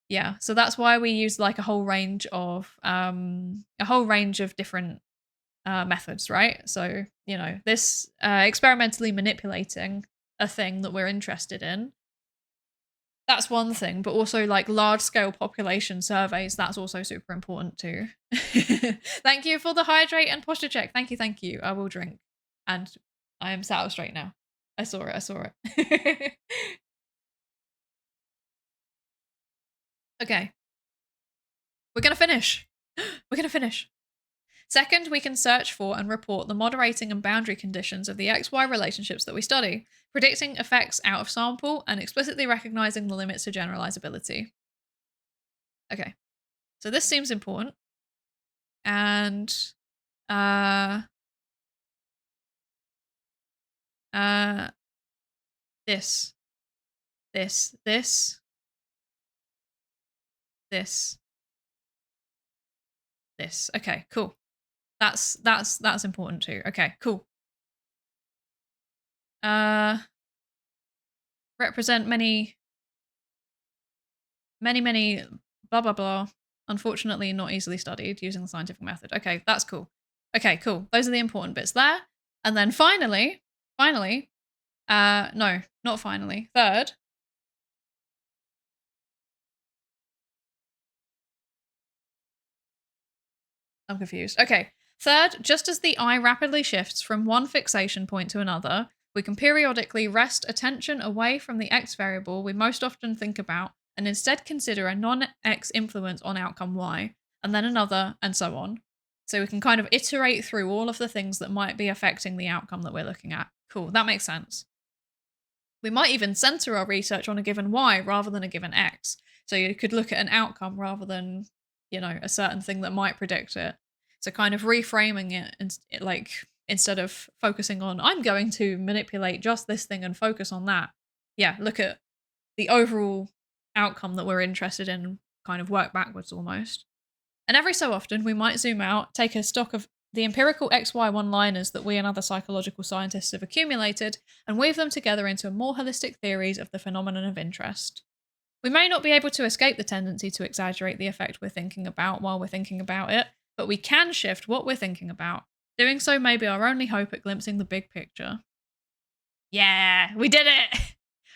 Yeah, so that's why we use like a whole range of different methods, right? So, you know, this experimentally manipulating a thing that we're interested in, that's one thing, but also like large scale population surveys, that's also super important too. Thank you for the hydrate and posture check. Thank you. I will drink. And I am sat up straight now. I saw it. Okay. We're gonna finish. Second, we can search for and report the moderating and boundary conditions of the XY relationships that we study, predicting effects out of sample and explicitly recognizing the limits to generalizability. Okay. So this seems important. And this. Okay, cool. That's important too. Okay, cool. Represent many blah blah blah. Unfortunately, not easily studied using the scientific method. Okay, that's cool. Okay, cool. Those are the important bits there. And then finally, no, not finally. Third. I'm confused. Okay. Third, just as the eye rapidly shifts from one fixation point to another, we can periodically wrest attention away from the X variable we most often think about and instead consider a non-X influence on outcome Y, and then another, and so on. So we can kind of iterate through all of the things that might be affecting the outcome that we're looking at. Cool, that makes sense. We might even center our research on a given Y rather than a given X. So you could look at an outcome rather than, you know, a certain thing that might predict it. So kind of reframing it and like instead of focusing on, I'm going to manipulate just this thing and focus on that. Yeah, look at the overall outcome that we're interested in and kind of work backwards almost. And every so often we might zoom out, take a stock of the empirical XY one-liners that we and other psychological scientists have accumulated and weave them together into more holistic theories of the phenomenon of interest. We may not be able to escape the tendency to exaggerate the effect we're thinking about while we're thinking about it, but we can shift what we're thinking about. Doing so may be our only hope at glimpsing the big picture. Yeah, we did it!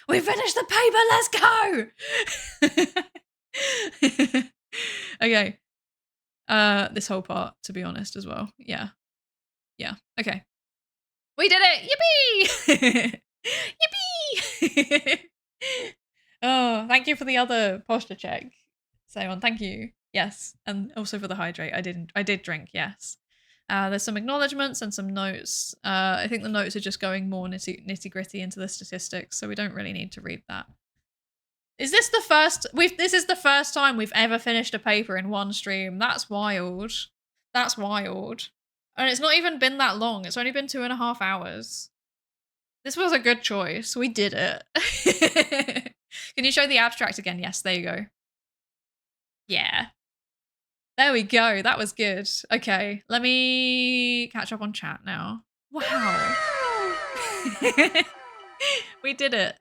We finished the paper. Let's go. Okay. This whole part, to be honest, as well. Yeah. Yeah. Okay. We did it. Yippee. Yippee. Oh, thank you for the other posture check. Seon, thank you. Yes. And also for the hydrate. I did drink, yes. There's some acknowledgements and some notes. I think the notes are just going more nitty gritty into the statistics, so we don't really need to read that. Is this the first? This is the first time we've ever finished a paper in one stream. That's wild. That's wild. And it's not even been that long. It's only been 2.5 hours. This was a good choice. We did it. Can you show the abstract again? Yes, there you go. Yeah. There we go. That was good. Okay, let me catch up on chat now. Wow. We did it.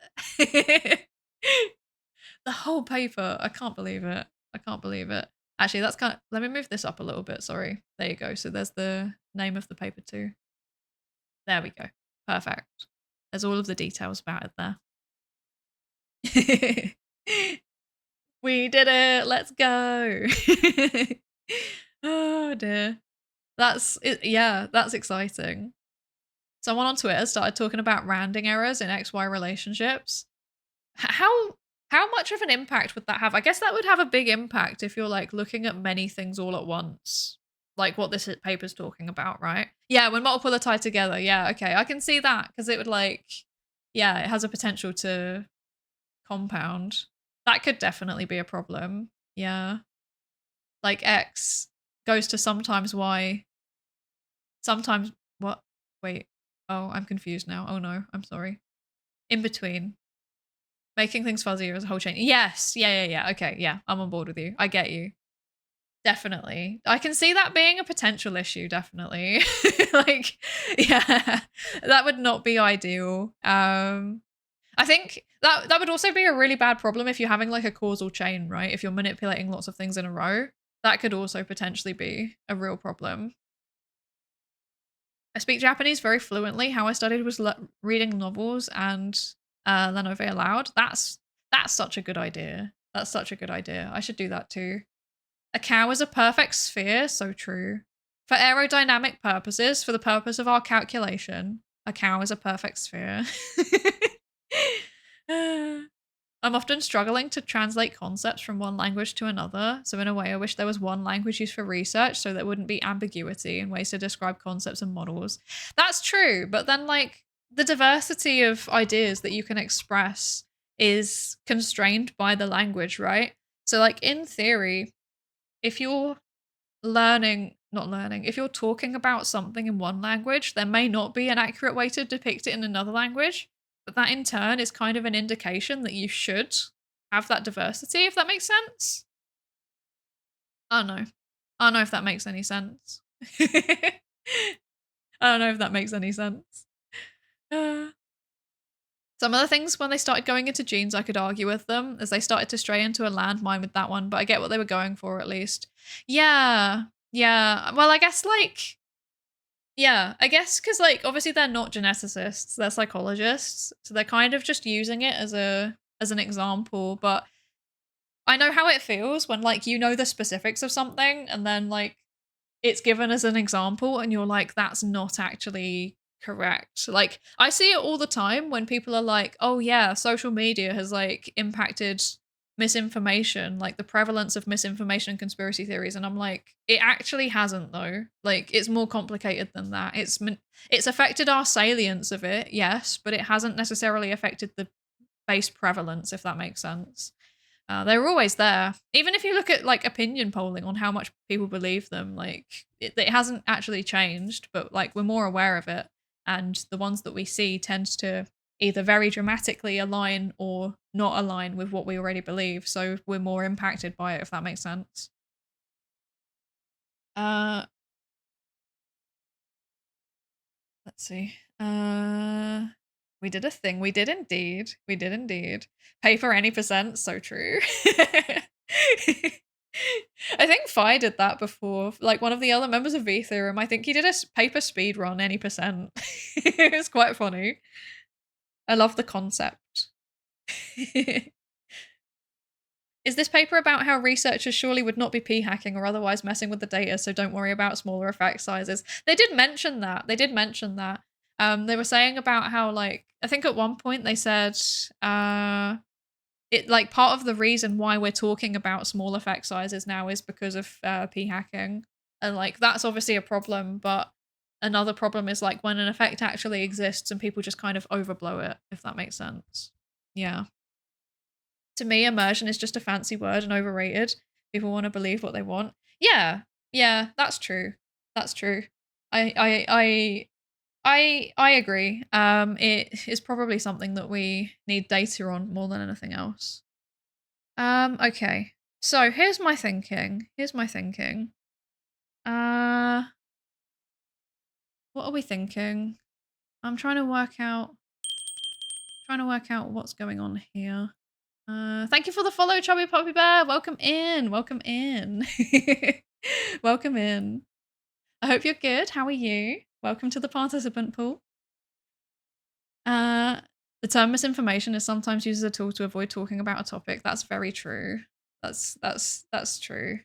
The whole paper. I can't believe it. I can't believe it. Actually, that's kind of, let me move this up a little bit. Sorry. There you go. So there's the name of the paper too. There we go. Perfect. There's all of the details about it there. We did it. Let's go. Oh dear. That's it. Yeah, that's exciting. Someone on Twitter started talking about rounding errors in XY relationships. How much of an impact would that have? I guess that would have a big impact if you're like looking at many things all at once. Like what this paper's talking about, right? Yeah, when multiple are tied together. Yeah, okay. I can see that because it would like, yeah, it has a potential to compound. That could definitely be a problem. Yeah. Like X goes to sometimes Y. Sometimes what? Wait. Oh, I'm confused now. Oh no, I'm sorry. In between. Making things fuzzier as a whole chain. Yes. Yeah. Okay. Yeah. I'm on board with you. I get you. Definitely. I can see that being a potential issue. Definitely. Like, yeah, that would not be ideal. I think that would also be a really bad problem if you're having like a causal chain, right? If you're manipulating lots of things in a row, that could also potentially be a real problem. I speak Japanese very fluently. How I studied was reading novels and la novela aloud. That's such a good idea. That's such a good idea. I should do that too. A cow is a perfect sphere. So true. For aerodynamic purposes, for the purpose of our calculation, a cow is a perfect sphere. I'm often struggling to translate concepts from one language to another. So in a way, I wish there was one language used for research so there wouldn't be ambiguity in ways to describe concepts and models. That's true. But then like the diversity of ideas that you can express is constrained by the language, right? So like in theory, if you're if you're talking about something in one language, there may not be an accurate way to depict it in another language. But that in turn is kind of an indication that you should have that diversity, if that makes sense. I don't know. I don't know if that makes any sense. I don't know if that makes any sense. Some of the things when they started going into genes, I could argue with them as they started to stray into a landmine with that one, but I get what they were going for at least. Yeah. Well, I guess like, yeah, I guess because like obviously they're not geneticists, they're psychologists, so they're kind of just using it as an example. But I know how it feels when like you know the specifics of something and then like it's given as an example and you're like, that's not actually correct. Like I see it all the time when people are like, oh yeah, social media has like impacted misinformation, like the prevalence of misinformation and conspiracy theories, and I'm like, it actually hasn't though. Like it's more complicated than that. It's affected our salience of it, yes, but it hasn't necessarily affected the base prevalence, if that makes sense. They're always there. Even if you look at like opinion polling on how much people believe them, like it hasn't actually changed, but like we're more aware of it, and the ones that we see tend to either very dramatically align or not align with what we already believe, so we're more impacted by it, if that makes sense. Let's see. We did a thing. We did indeed. Pay for any percent. So true. I think Phi did that before. Like one of the other members of V Theorem, I think he did a paper speed run any percent. It was quite funny. I love the concept. Is this paper about how researchers surely would not be p-hacking or otherwise messing with the data, so don't worry about smaller effect sizes? They did mention that. They did mention that. They were saying about how, like, I think at one point they said it, like, part of the reason why we're talking about small effect sizes now is because of p-hacking. And, like, that's obviously a problem, but another problem is, like, when an effect actually exists and people just kind of overblow it, if that makes sense. Yeah. To me, immersion is just a fancy word and overrated. People want to believe what they want. Yeah, yeah, that's true. That's true. I agree. It is probably something that we need data on more than anything else. Okay. So here's my thinking. What are we thinking? I'm trying to work out what's going on here. Thank you for the follow, Chubby Puppy Bear. Welcome in. Welcome in. Welcome in. I hope you're good. How are you? Welcome to the participant pool. The term misinformation is sometimes used as a tool to avoid talking about a topic. That's very true. That's true.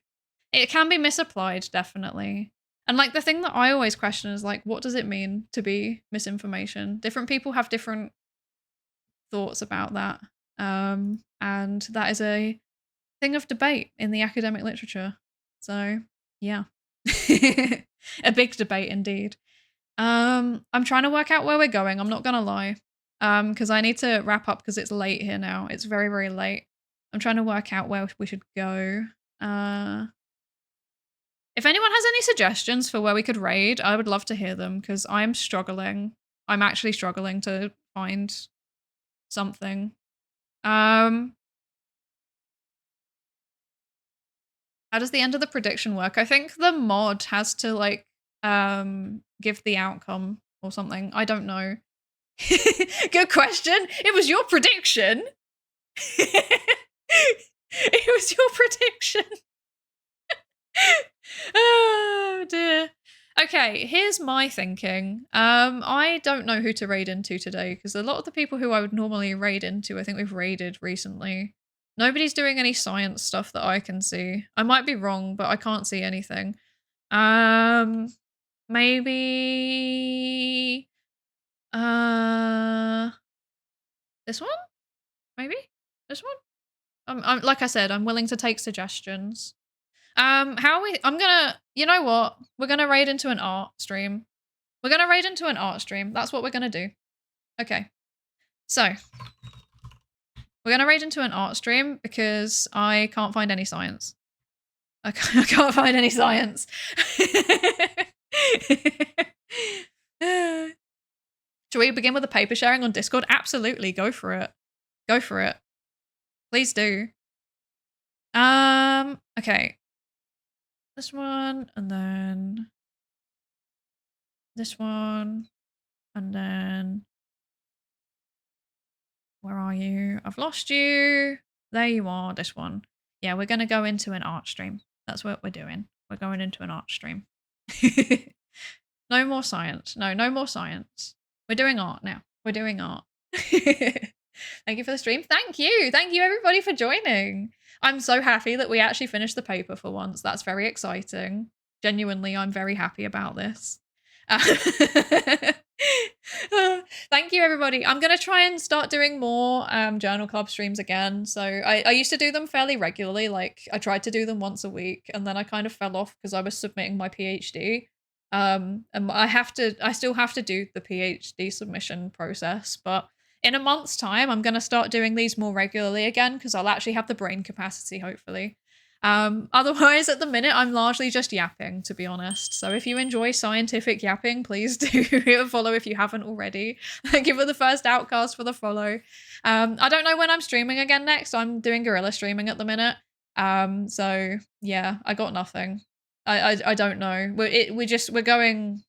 It can be misapplied, definitely. And, like, the thing that I always question is, like, what does it mean to be misinformation? Different people have different thoughts about that. And that is a thing of debate in the academic literature. So, yeah. A big debate indeed. I'm trying to work out where we're going. I'm not gonna lie. Because I need to wrap up because it's late here now. It's very, very late. I'm trying to work out where we should go. If anyone has any suggestions for where we could raid, I would love to hear them because I'm struggling. I'm actually struggling to find something. How does the end of the prediction work? I think the mod has to, like, give the outcome or something. I don't know. Good question. It was your prediction. It was your prediction. Oh dear. Okay, here's my thinking. I don't know who to raid into today because a lot of the people who I would normally raid into, I think we've raided recently. Nobody's doing any science stuff that I can see. I might be wrong, but I can't see anything. Maybe this one? Maybe? This one? I'm like I said, I'm willing to take suggestions. How are we? You know what? We're gonna raid into an art stream. We're gonna raid into an art stream. That's what we're gonna do. Okay. So, we're gonna raid into an art stream because I can't find any science. I can't find any science. Should we begin with a paper sharing on Discord? Absolutely. Go for it. Go for it. Please do. Okay. This one, and then this one, and then where are you? I've lost you. There you are, this one. Yeah, we're going to go into an art stream. That's what we're doing. We're going into an art stream. No more science. No more science. We're doing art now. We're doing art. Thank you for the stream. Thank you. Thank you, everybody, for joining. I'm so happy that we actually finished the paper for once. That's very exciting. Genuinely, I'm very happy about this. Thank you, everybody. I'm going to try and start doing more journal club streams again. So I used to do them fairly regularly. Like, I tried to do them once a week, and then I kind of fell off because I was submitting my PhD. And I still have to do the PhD submission process, but in a month's time, I'm going to start doing these more regularly again because I'll actually have the brain capacity, hopefully. Otherwise, at the minute, I'm largely just yapping, to be honest. So if you enjoy scientific yapping, please do hit a follow if you haven't already. Thank you for the first outcast for the follow. I don't know when I'm streaming again next. I'm doing guerrilla streaming at the minute. So yeah, I got nothing. I don't know. We're going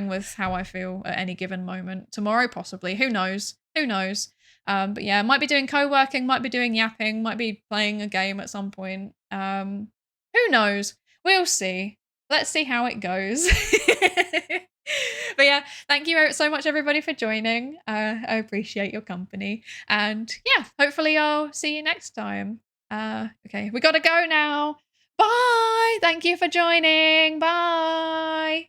with how I feel at any given moment. Tomorrow, possibly. Who knows? Who knows? But yeah, might be doing co-working, might be doing yapping, might be playing a game at some point. Who knows? We'll see. Let's see how it goes. But yeah, thank you so much, everybody, for joining. I appreciate your company. And yeah, hopefully I'll see you next time. Okay, we got to go now. Bye. Thank you for joining. Bye.